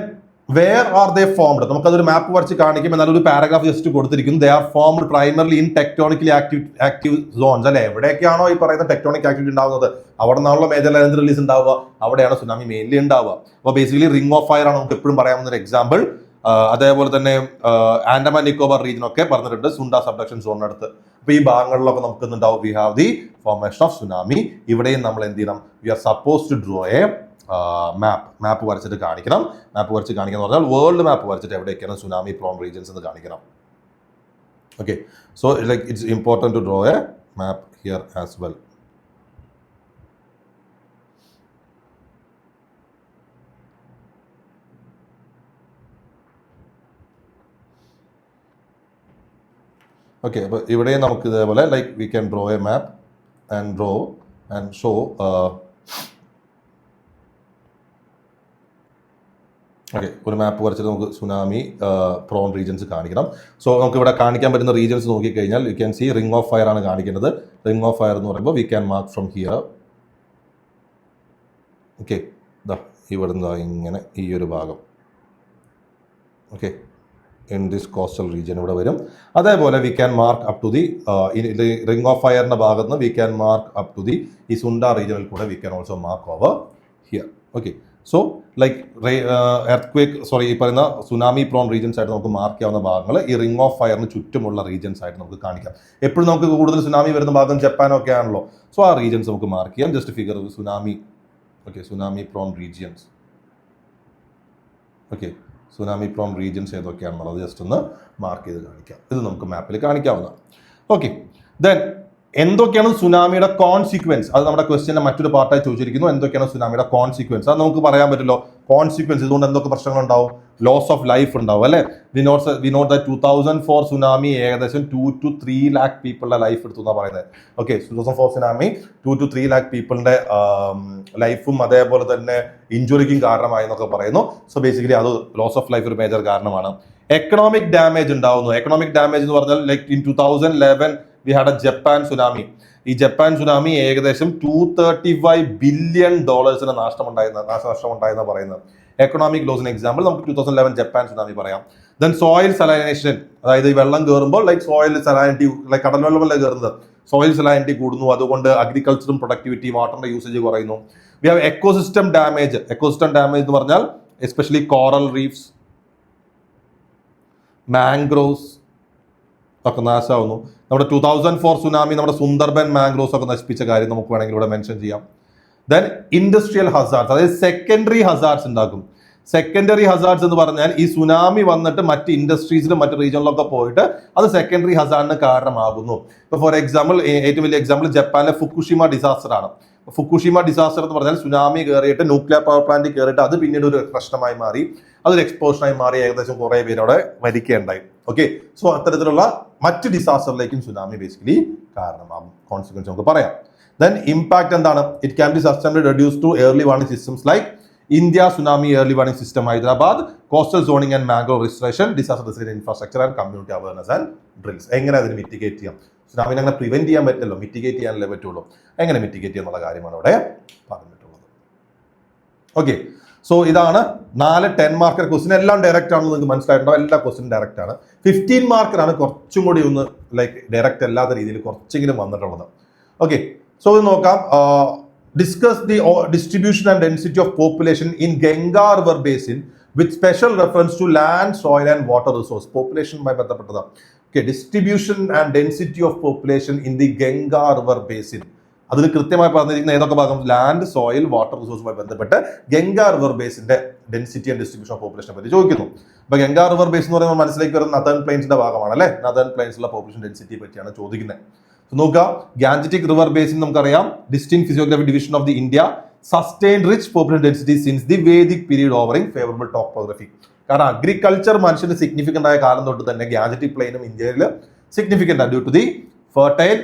where are they formed? നമുക്കതൊരു മാപ്പ് വരച്ച് കാണിക്കും. എന്നാൽ ഒരു പാരഗ്രാഫ് ജസ്റ്റ് കൊടുത്തിരിക്കുന്നു. They are formed primarily in tectonically active zones. അല്ലെ, എവിടെയൊക്കെയാണോ ഈ പറയുന്ന ടെക്ടോണിക് ആക്ടിവിറ്റി ഉണ്ടാവുന്നത് അവിടെ നിന്നാണല്ലോ മേജർ എനർജി റിലീസ് ഉണ്ടാവുക, അവിടെയാണ് സുനാമി മെയിൻലി ഉണ്ടാവുക. അപ്പോൾ ബേസിക്കലി റിംഗ് ഓഫ് ഫയർ ആണ് നമുക്ക് എപ്പോഴും പറയാവുന്ന ഒരു എക്സാമ്പിൾ. അതേപോലെ തന്നെ ആൻഡമാൻ നിക്കോബാർ റീജിയൻ ഒക്കെ പറഞ്ഞിട്ടുണ്ട് സുണ്ട സബ്ഡക്ഷൻ സോണിനടുത്ത്. അപ്പൊ ഈ ഭാഗങ്ങളിലൊക്കെ നമുക്ക് എന്തുണ്ടാവും? We have the formation of tsunami. ഇവിടെയും നമ്മൾ എന്ത് ചെയ്യണം? We are suppose to draw a map വരച്ചിട്ട് കാണിക്കണം. മാപ്പ് വരച്ച് കാണിക്കണം എന്ന് പറഞ്ഞാൽ വേൾഡ് മാപ്പ് വരച്ചിട്ട് എവിടെയൊക്കെയാണ് സുനാമി പ്രോൺ റീജിയൻസ് എന്ന് കാണിക്കണം. Okay, so like it's important to draw a map here as well. Okay, അപ്പോൾ ഇവിടെയും നമുക്ക് ഇതേപോലെ like we can draw a map and draw and show. Okay, ഒരു മാപ്പ് വരച്ചിട്ട് നമുക്ക് സുനാമി പ്രോൺ റീജിയൻസ് കാണിക്കണം. സോ നമുക്ക് ഇവിടെ കാണിക്കാൻ പറ്റുന്ന റീജിയൻസ് നോക്കിക്കഴിഞ്ഞാൽ you can see ring of fire ആണ് കാണിക്കുന്നത്. റിംഗ് ഓഫ് ഫയർ എന്ന് പറയുമ്പോൾ we can mark from here. Okay, ഇവിടുന്ന് ഇങ്ങനെ ഈ ഒരു ഭാഗം. Okay, in this coastal region ഇവിടെ വരും. അതേപോലെ we can mark up to the ring of ഫയറിന്റെ ഭാഗത്ത് നിന്ന് we can mark up to the ഈ സുണ്ട റീജിയനിൽ കൂടെ we can also mark over here. Okay, so like ഈ പറയുന്ന സുനാമി പ്രോൺ റീജിയൻസ് ആയിട്ട് നമുക്ക് മാർക്ക് ചെയ്യാവുന്ന ഭാഗങ്ങൾ ഈ റിംഗ് ഓഫ് ഫയറിന് ചുറ്റുമുള്ള റീജിയൻസ് ആയിട്ട് നമുക്ക് കാണിക്കാം. എപ്പോഴും നമുക്ക് കൂടുതൽ സുനാമി വരുന്ന ഭാഗം ജപ്പാനൊക്കെ ആണല്ലോ. സോ ആ റീജിയൻസ് നമുക്ക് മാർക്ക് ചെയ്യാം. Just figure tsunami. Okay, tsunami prone regions. Okay, tsunami prone regions ഏതൊക്കെയാണെന്നുള്ളത് ജസ്റ്റ് ഒന്ന് മാർക്ക് ചെയ്ത് കാണിക്കാം. ഇത് നമുക്ക് മാപ്പിൽ കാണിക്കാവുന്നതാണ്. ഓക്കെ, ദെൻ എന്തൊക്കെയാണ് സുനാമിയുടെ കോൺസിക്വൻസ്? അത് നമ്മുടെ ക്വസ്റ്റ്യൻ്റെ മറ്റൊരു പാർട്ടായി ചോദിച്ചിരിക്കുന്നു. എന്തൊക്കെയാണ് സുനാമിയുടെ കോൺസിക്വൻസ്? അത് നമുക്ക് പറയാൻ പറ്റില്ലോ. കോൺസിക്വൻസ് ഇതുകൊണ്ട് എന്തൊക്കെ പ്രശ്നങ്ങൾ ഉണ്ടാവും? ലോസ് ഓഫ് ലൈഫ് ഉണ്ടാവും അല്ലെ. വി നോട്ട് ദാറ്റ് 2004 സുനാമി ഏകദേശം 2 to 3 lakh പീപ്പിളുടെ ലൈഫ് എടുത്തു എന്നാണ് പറയുന്നത്. ഓക്കെ, 2004 സുനാമി 2 to 3 lakh പീപ്പിളിന്റെ ലൈഫും അതേപോലെ തന്നെ ഇഞ്ചുറിക്കും കാരണമായി എന്നൊക്കെ പറയുന്നു. സോ ബേസിക്കലി അത് ലോസ് ഓഫ് ലൈഫ് ഒരു മേജർ കാരണമാണ്. എക്കണോമിക് ഡാമേജ് ഉണ്ടാവുന്നു. എക്കണോമിക് ഡാമേജ് എന്ന് പറഞ്ഞാൽ like in 2011 V had A Japan tsunami. ഈ ജപ്പാൻ സുനാമി ഏകദേശം $235 billion നാശനഷ്ടം ഉണ്ടായെന്ന് പറയുന്നത്. എക്കണോമിക് ലോസിന് എക്സാമ്പിൾ നമുക്ക് 2011 ജപ്പാൻ സുനാമി പറയാം. ദെൻ സോയിൽ സലൈനേഷൻ, അതായത് ഈ വെള്ളം കയറുമ്പോൾ ലൈക്ക് സോയിൽ സലാനിറ്റി, ലൈക്ക് കടൽ വെള്ളമല്ല കയറുന്നത്, സോയിൽ സലാനിറ്റി കൂടുന്നു. അതുകൊണ്ട് അഗ്രികൾച്ചറും പ്രൊഡക്ടിവിറ്റി വാട്ടറിന്റെ യൂസേജ് കുറയുന്നു. We have ecosystem damage. Ecosystem damage എന്ന് പറഞ്ഞാൽ എസ്പെഷ്യലി കോറൽ റീഫ്സ്, മാംഗ്രോവ്സ് ഒക്കെ നാശമാവുന്നു. നമ്മുടെ 2004 സുനാമി നമ്മുടെ സുന്ദർബൻ മാംഗ്രോവ്സ് ഒക്കെ നശിപ്പിച്ച കാര്യം നമുക്ക് വേണമെങ്കിൽ ഇവിടെ മെൻഷൻ ചെയ്യാം. ദെൻ ഇൻഡസ്ട്രിയൽ ഹസാർഡ്സ്, അതായത് സെക്കൻഡറി ഹസാർഡ്സ് ഉണ്ടാക്കും. സെക്കൻഡറി ഹസാർഡ്സ് എന്ന് പറഞ്ഞാൽ ഈ സുനാമി വന്നിട്ട് മറ്റ് ഇൻഡസ്ട്രീസിലും മറ്റ് റീജിയനിലൊക്കെ പോയിട്ട് അത് സെക്കൻഡറി ഹസാർഡിന് കാരണമാകുന്നു. ഇപ്പോൾ ഫോർ എക്സാമ്പിൾ ഏറ്റവും വലിയ എക്സാമ്പിൾ ജപ്പാനിലെ ഫുക്കുഷിമ ഡിസാസ്റ്റർ ആണ്. ഫുക്കുഷിമ ഡിസാസ്റ്റർ എന്ന് പറഞ്ഞാൽ സുനാമി കയറിയിട്ട് ന്യൂക്ലിയർ പവർ പ്ലാന്റ് കയറിയിട്ട് അത് പിന്നീട് ഒരു പ്രശ്നമായി മാറി, അതൊരു എക്സ്പോഷനായി മാറി, ഏകദേശം കുറേ പേരോടെ മരിക്കുകയുണ്ടായി. ഓക്കെ, സോ അത്തരത്തിലുള്ള മറ്റ് ഡിസാസ്റ്ററിലേക്കും സുനാമി ബേസിക്കലി കാരണമാകും. കോൺസിക്വൻസ് നമുക്ക് പറയാം. ദെൻ ഇമ്പാക്ട് എന്താണ്? It can be sustained reduce to early warning systems like India tsunami early warning system Hyderabad, coastal zoning and mangrove restoration, disaster resilient infrastructure and community awareness and drills. എങ്ങനെ അതിന് mitigate ചെയ്യാം? സുനാമിനെ അങ്ങനെ prevent ചെയ്യാൻ പറ്റില്ലല്ലോ, mitigate ചെയ്യാനല്ലേ പറ്റുള്ളൂ. എങ്ങനെ mitigate ചെയ്യാന്നുള്ള കാര്യമാണ് ഇവിടെ പറഞ്ഞിട്ടുള്ളത്. ഓക്കെ, സോ ഇതാണ് 4 10 മാർക്കർ ക്വസ്റ്റ്യൻ. എല്ലാം ഡയറക്റ്റ് ആണെന്ന് നിങ്ങൾക്ക് മനസ്സിലായിട്ടുണ്ടാവും. എല്ലാ ക്വസ്റ്റ്യനും ഡയറക്റ്റ് ആണ്. 15 മാർക്കറാണ് കുറച്ചും കൂടി ഒന്ന് ലൈക്ക് ഡയറക്റ്റ് അല്ലാത്ത രീതിയിൽ കുറച്ചെങ്കിലും വന്നിട്ടുള്ളത്. ഓക്കെ, സോ ഇത് നോക്കാം. Discuss the distribution and density of population in Ganga river basin with special reference to land, soil and water resource. പോപ്പുലേഷനുമായി ബന്ധപ്പെട്ടതാണ്. Okay, distribution and density of population in the Ganga river basin. അതിൽ കൃത്യമായി പറഞ്ഞിരിക്കുന്ന ഏതൊക്കെ ഭാഗം? Land, soil, water റിസോഴ്സുമായി ബന്ധപ്പെട്ട് Ganga river ബേസിന്റെ ഡെൻസിറ്റി ആൻഡ് ഡിസ്ട്രിബ്യൂഷൻ ഓഫ് പോപ്പുലേഷനെ പറ്റി ചോദിക്കുന്നു. അപ്പൊ ഗംഗാ റിവർ ബേസ് എന്ന് പറയുമ്പോൾ മനസ്സിലേക്ക് വരുന്ന നദേൺ പ്ലെയിൻസിന്റെ ഭാഗമാണ് അല്ലെ. നദേൺ പ്ലെയിൻസിലുള്ള പോപ്പുലേഷൻ ഡെൻസിറ്റിയെ പറ്റിയാണ് ചോദിക്കുന്നത്. നോക്കുക, ഗാൻജറ്റിക് റിവർ ബേസിൻ നമുക്കറിയാം. Distinct physiography division of the India, sustained rich population density since the Vedic period ഓവറിംഗ് favourable topography. കാരണം അഗ്രികൾച്ചർ മനുഷ്യന് സിഗ്നിഫിക്കന്റ് ആയ കാലം തൊട്ട് തന്നെ ഗാൻജറ്റിക് പ്ലെയിനും ഇന്ത്യയിൽ significant due to the fertile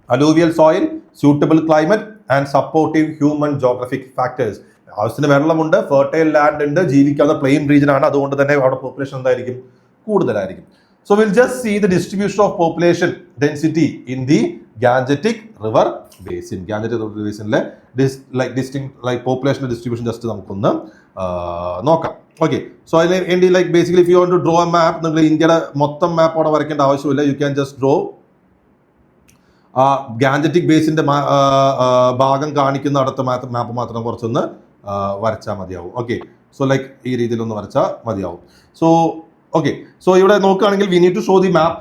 alluvial soil, suitable climate and supportive human geographic factors. ആവശ്യത്തിന് വെള്ളമുണ്ട്, ഫെർട്ടൈൽ ലാൻഡ് ഉണ്ട്, ജീവിക്കാവുന്ന പ്ലെയിൻ റീജിയൻ ആണ്, അതുകൊണ്ട് തന്നെ അവിടെ പോപ്പുലേഷൻ എന്തായിരിക്കും, കൂടുതലായിരിക്കും. So will just see the distribution of population density in the Gangetic river basin. Gangetic river ബേസിനിലെ പോപ്പുലേഷൻ ഡിസ്ട്രിബ്യൂഷൻ ജസ്റ്റ് നമുക്കൊന്ന് നോക്കാം. ഓക്കെ, സോ അതിൽ വേണ്ടി basically if you want to draw a map, നിങ്ങൾ ഇന്ത്യയുടെ മൊത്തം മാപ്പ് അവിടെ വരയ്ക്കേണ്ട ആവശ്യമില്ല. You can just draw Gangetic ബേസിന്റെ ഭാഗം കാണിക്കുന്ന അടുത്ത മാപ്പ് മാത്രം കുറച്ചൊന്ന് വരച്ചാൽ മതിയാവും. ഓക്കെ, സോ ഈ രീതിയിലൊന്ന് വരച്ചാൽ മതിയാവും. സോ ഓക്കെ, സോ ഇവിടെ നോക്കുകയാണെങ്കിൽ we need to show the map,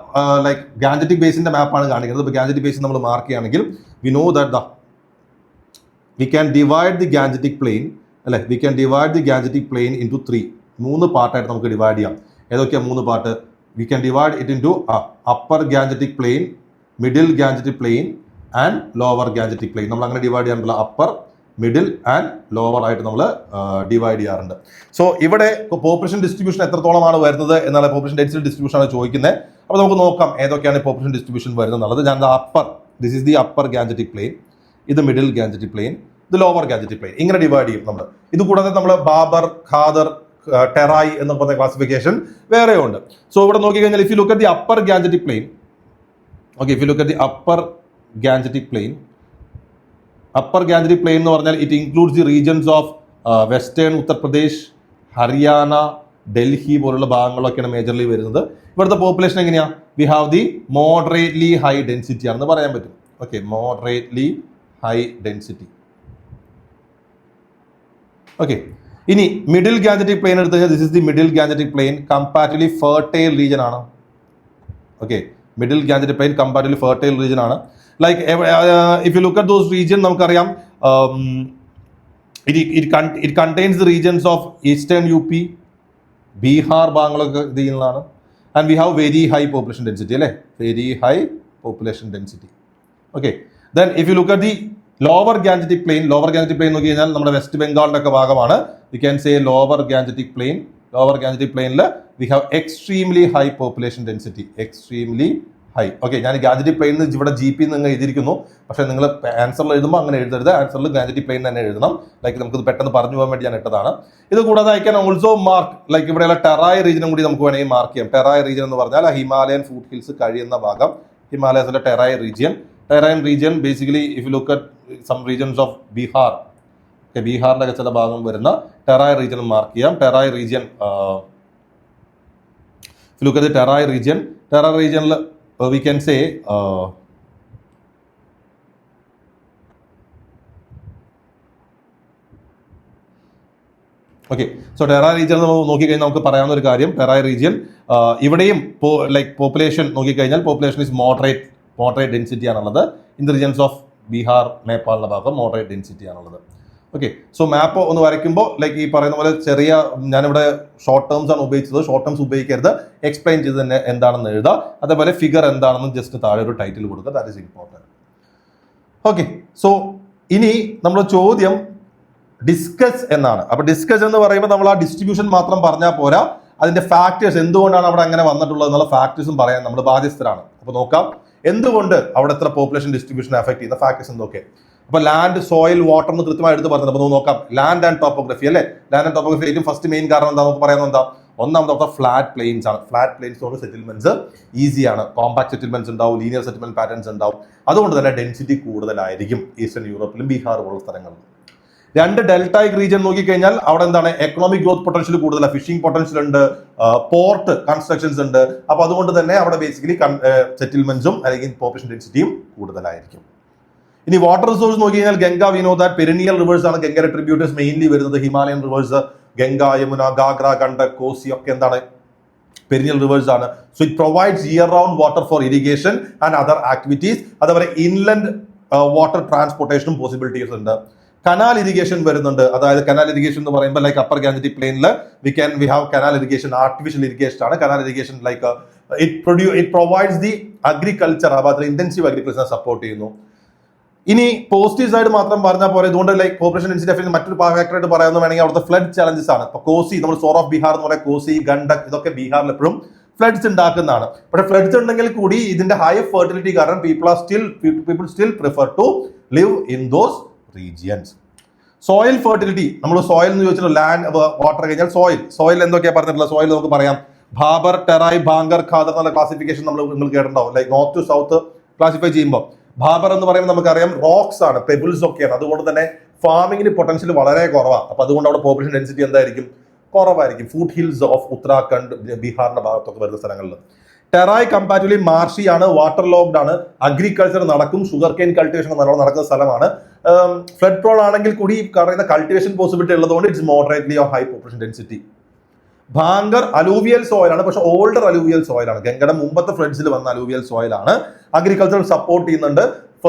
Gangetic ബേസിന്റെ മാപ്പാണ് കാണിക്കുന്നത്. ഇപ്പോൾ ഗാൻജറ്റിക് ബേസിൻ നമ്മൾ മാർക്ക് ചെയ്യുകയാണെങ്കിൽ we know that we can divide the Gangetic plain, അല്ലെ, we can divide the Gangetic plain into 3 പാർട്ടായിട്ട് നമുക്ക് ഡിവൈഡ് ചെയ്യാം. ഏതൊക്കെയാണ് 3 part? We can divide it into upper Gangetic plain, middle Gangetic plain and lower Gangetic plain. നമ്മൾ അങ്ങനെ divide ചെയ്യാനുള്ള upper, middle and lower ആയിട്ട് നമ്മൾ divide ചെയ്യാറുണ്ട്. സോ ഇവിടെ പോപ്പുലേഷൻ ഡിസ്ട്രിബ്യൂഷൻ എത്രത്തോളമാണ് വരുന്നത് എന്നുള്ള പോപ്പുലേഷൻ ഡെൻസിറ്റി ഡിസ്ട്രിബ്യൂഷൻ ആണ് ചോദിക്കുന്നത്. അപ്പോൾ നമുക്ക് നോക്കാം ഏതൊക്കെയാണ് പോപ്പുലേഷൻ ഡിസ്ട്രിബ്യൂഷൻ വരുന്നത് എന്നുള്ളത്. ഞാൻ this is the upper Gangetic plain, ഇത് മിഡിൽ ഗാൻജറ്റിക് പ്ലെയിൻ, ഇത് ലോവർ ഗാൻജറ്റിക് പ്ലെയിൻ, ഇങ്ങനെ ഡിവൈഡ് ചെയ്യും നമ്മൾ. ഇത് കൂടാതെ നമ്മൾ ബാബർ, ഖാദർ, ടെറായി എന്ന് പറഞ്ഞ ക്ലാസിഫിക്കേഷൻ വേറെ ഉണ്ട്. സോ ഇവിടെ നോക്കിക്കഴിഞ്ഞാൽ if you look at the upper Gangetic plain, okay, if you look at the upper Gangetic plain എന്ന് പറഞ്ഞാൽ it includes the regions of western Uttar Pradesh, Haryana, Delhi പോലുള്ള ഭാഗങ്ങളൊക്കെയാണ് മേജർലി വരുന്നത്. ഇവിടുത്തെ പോപ്പുലേഷൻ എങ്ങനെയാ? We have the moderately high density ആണെന്ന് പറയാൻ പറ്റും. Okay, moderately high density. Okay, ഇനി മിഡിൽ ഗാൻജറ്റിക് പ്ലെയിൻ എടുത്തു കഴിഞ്ഞാൽ this is the middle Gangetic plain, comparatively fertile region ആണ്. Okay, middle Gangetic plain comparatively fertile region ആണ്. If you look at those region, നമുക്കറിയാം it contains the regions of eastern U P, Bihar ഭാഗങ്ങളൊക്കെ ഇത് ചെയ്യുന്നതാണ്. And we have very high population density, അല്ലേ, very high population density. Okay, then if you look at the lower Gangetic plain നോക്കി കഴിഞ്ഞാൽ നമ്മുടെ West ബംഗാളിന്റെ ഒക്കെ ഭാഗമാണ്. We can say lower Gangetic പ്ലെയിനിൽ we have extremely high population density, extremely high. Okay, ഞാൻ Gangetic plain ഇവിടെ GP നിങ്ങൾ എഴുതിയിരിക്കുന്നു, പക്ഷേ നിങ്ങൾ ആൻസറിൽ എഴുതുമ്പോൾ അങ്ങനെ എഴുതരുത്. ആൻസറിൽ ഗാൻജറ്റിക് പ്ലെയിൻ തന്നെ എഴുതണം. നമുക്കിത് പെട്ടെന്ന് പറഞ്ഞു പോകാൻ വേണ്ടി ഞാൻ ഇട്ടതാണ്. ഇത് കൂടാതെ ഐ ക്യാൻ ഓൾസോ മാർക്ക് ഇവിടെയുള്ള ടെറായ് റീജിയനും കൂടി നമുക്ക് വേണമെങ്കിൽ മാർക്ക് ചെയ്യാം. ടെറായ് റീജിയൻ എന്ന് പറഞ്ഞാൽ ഹിമാലയൻ ഫുഡ് ഹിൽസ് കഴിയുന്ന ഭാഗം, ഹിമാലയസിലെ Terai region basically if you look at some regions of Bihar, ബീഹാറിന്റെ ഒക്കെ ചില ഭാഗം വരുന്ന ടെറായ് റീജിയൻ മാർക്ക് ചെയ്യാം. Terai region, look at the Terai region we can say okay, so Terai region നോക്കിക്കഴിഞ്ഞാൽ നമുക്ക് പറയാവുന്ന ഒരു കാര്യം, ടെറായ് റീജിയൻ ഇവിടെയും പോപ്പുലേഷൻ നോക്കിക്കഴിഞ്ഞാൽ പോപ്പുലേഷൻ ഇസ് മോഡറേറ്റ് ഡെൻസിറ്റി ആണുള്ളത്. In the regions of Bihar, നേപ്പാളിന്റെ ഭാഗം മോഡറേറ്റ് ഡെൻസിറ്റി ആണുള്ളത്. ഓക്കെ, സോ മാപ്പ് ഒന്ന് വരയ്ക്കുമ്പോൾ ഈ പറയുന്ന പോലെ ചെറിയ, ഞാനിവിടെ ഷോർട്ട് ടേംസ് ആണ് ഉപയോഗിച്ചത്. ഷോർട്ട് ടേംസ് ഉപയോഗിക്കരുത്, എക്സ്പ്ലെയിൻ ചെയ്ത് തന്നെ എന്താണെന്ന് എഴുതുക. അതേപോലെ ഫിഗർ എന്താണെന്ന് ജസ്റ്റ് താഴെ ഒരു ടൈറ്റിൽ കൊടുക്കുക. That is important. Okay, so ഇനി നമ്മുടെ ചോദ്യം ഡിസ്കസ് എന്നാണ്. അപ്പൊ ഡിസ്കസ് എന്ന് പറയുമ്പോൾ നമ്മൾ ആ ഡിസ്ട്രിബ്യൂഷൻ മാത്രം പറഞ്ഞാൽ പോരാ, അതിന്റെ ഫാക്ടേഴ്സ്, എന്തുകൊണ്ടാണ് അവിടെ അങ്ങനെ വന്നിട്ടുള്ളത് എന്നുള്ള ഫാക്ടേഴ്സും പറയാൻ നമ്മൾ ബാധ്യസ്ഥരാണ്. അപ്പൊ നോക്കാം എന്തുകൊണ്ട് അവിടെ എത്ര പോപ്പുലേഷൻ ഡിസ്ട്രിബ്യൂഷൻ അഫക്ട് ചെയ്യുന്ന ഫാക്ടേഴ്സ് എന്തൊക്കെ. അപ്പൊ ലാൻഡ്, സോയിൽ, വാട്ടർ എന്ന് കൃത്യമായി എടുത്ത് പറഞ്ഞത്. അപ്പൊ നോക്കാം ലാൻഡ് ആൻഡ് ടോപ്പോഗ്രഫി, അല്ലെ. ലാൻഡ് ആൻഡ് ടോപ്പോഗ്രഫി ഏറ്റവും ഫസ്റ്റ് മെയിൻ കാരണം എന്താ നമുക്ക് പറയുന്നത്? എന്താ? ഒന്നാമത്തെ ഫ്ലാറ്റ് പ്ലെയിൻസ് ആണ്. ഫ്ലാറ്റ് പ്ലെയിൻസ് കൊണ്ട് സെറ്റിൽമെന്റ്സ് ഈസിയാണ്. കോമ്പാക്ട് സെറ്റിൽമെന്റ്സ് ഉണ്ടാവും, ലീനിയർ സെറ്റിൽമെന്റ് പാറ്റേൺസ് ഉണ്ടാവും. അതുകൊണ്ട് തന്നെ ഡെൻസിറ്റി കൂടുതലായിരിക്കും ഈസ്റ്റേൺ യൂറോപ്പിലും ബീഹാർ പോലുള്ള സ്ഥലങ്ങളിലും. 2 ഡെൽറ്റൈക് റീജിയൻ നോക്കിക്കഴിഞ്ഞാൽ അവിടെ എന്താണ്? എക്കണോമിക് ഗ്രോത്ത് പൊട്ടൻഷ്യൽ കൂടുതലാണ്. ഫിഷിംഗ് പൊട്ടൻഷ്യൽ ഉണ്ട്, പോർട്ട് കൺസ്ട്രക്ഷൻസ് ഉണ്ട്. അപ്പൊ അതുകൊണ്ട് തന്നെ അവിടെ ബേസിക്കലി സെറ്റിൽമെന്റ്സും അല്ലെങ്കിൽ പോപ്പുലേഷൻ ഡെൻസിറ്റിയും കൂടുതലായിരിക്കും. ഇനി വാട്ടർ റിസോഴ്സ് നോക്കി കഴിഞ്ഞാൽ Ganga, we know that perennial rivers ആണ് ഗംഗയുടെ ട്രിബ്യൂട്ടേഴ്സ് മെയിൻലി വരുന്നത്. ഹിമാലയൻ റിവേഴ്സ് ഗംഗ, യമുന, ഗാഗ്ര, ഗണ്ഡക്, കോസി ഒക്കെ എന്താണ്? പെരിനിയൽ റിവേഴ്സ് ആണ്. So it provides year round water for irrigation and other activities. അതേപോലെ ഇൻലൻഡ് വാട്ടർ ട്രാൻസ്പോർട്ടേഷനും പോസിബിലിറ്റീസ് ഉണ്ട്. കനാൽ ഇറിഗേഷൻ വരുന്നുണ്ട്. അതായത് കനാൽ ഇറിഗേഷൻ എന്ന് പറയുമ്പോൾ അപ്പർ ഗാൻജറ്റിക് പ്ലെയിനിൽ we have canal irrigation, artificial irrigation ആണ്. Canal irrigation it provides the agriculture, ആ ഭാഗത്തിൽ ഇന്റൻസീവ് അഗ്രികൾച്ചർ സപ്പോർട്ട് ചെയ്യുന്നു. ഇനി പോസിറ്റീവ് സൈഡ് മാത്രം പറഞ്ഞാൽ പോലെ, ഇതുകൊണ്ട് പോപ്പുലേഷൻ ഡെൻസിറ്റി മറ്റൊരു ഫാക്ടറായിട്ട് പറയാമെന്ന് വേണമെങ്കിൽ അവിടുത്തെ ഫ്ലഡ് ചാലഞ്ചസ് ആണ്. ഇപ്പൊ കോസി, നമ്മൾ സോർ ഓഫ് ബീഹാർ എന്ന് പറയുന്ന കോസി, ഗണ്ഡക്, ഇതൊക്കെ ബീഹാറിൽ എപ്പോഴും ഫ്ലഡ്സ് ഉണ്ടാക്കുന്നതാണ്. പക്ഷെ ഫ്ലഡ്സ് ഉണ്ടെങ്കിൽ കൂടി ഇതിന്റെ ഹൈ ഫെർട്ടിലിറ്റി കാരണം people still prefer to live in those regions. Soil fertility, നമ്മൾ സോയിൽ എന്ന് ചോദിച്ചാൽ ലാൻഡ് വാട്ടർ കഴിഞ്ഞാൽ സോയിൽ എന്തൊക്കെയാ പറഞ്ഞിട്ടുള്ളത്? സോയിൽ നമുക്ക് പറയാം ഭാബർ, ടെറായ്, ഭാങ്കർ, ഖാദർ എന്നുള്ള ക്ലാസിഫിക്കേഷൻ നിങ്ങൾ കേട്ടിട്ടുണ്ടാവും. Like north to south classify ചെയ്യുമ്പോൾ ഭാബർ എന്ന് പറയുമ്പോൾ നമുക്കറിയാം റോക്സ് ആണ്, പെബിൾസ് ഒക്കെയാണ്. അതുകൊണ്ട് തന്നെ ഫാമിങ്ങിന് പൊട്ടൻഷ്യൽ വളരെ കുറവാണ്. അപ്പൊ അതുകൊണ്ട് അവിടെ പോപ്പുലേഷൻ ഡെൻസിറ്റി എന്തായിരിക്കും? കുറവായിരിക്കും. ഫുഡ് ഹിൽസ് ഓഫ് ഉത്തരാഖണ്ഡ്, ബീഹാറിന്റെ ഭാഗത്തൊക്കെ വരുന്ന സ്ഥലങ്ങളിൽ. ടെറായ് കമ്പാരിറ്റീവ്ലി മാർഷി ആണ്, വാട്ടർ ലോക്ഡ് ആണ്, അഗ്രികൾച്ചർ നടക്കും, ഷുഗർ കെയിൻ കൾട്ടിവേഷൻ നല്ലോണം നടക്കുന്ന സ്ഥലമാണ്. ഫ്ലഡ് പ്രോൺ ആണെങ്കിൽ കൂടി പറയുന്ന കൾട്ടിവേഷൻ പോസിബിലിറ്റി ഉള്ളതുകൊണ്ട് it's moderately of high population density. Bhangar alluvial സോയിലാണ്, പക്ഷെ ഓൾഡർ അലൂവിയൽ സോയിലാണ്. ഗംഗയുടെ മുമ്പത്തെ ഫ്ലഡ്സിൽ വന്ന അലൂവിയൽ സോയിലാണ്. അഗ്രികൾച്ചർ സപ്പോർട്ട് ചെയ്യുന്നുണ്ട്,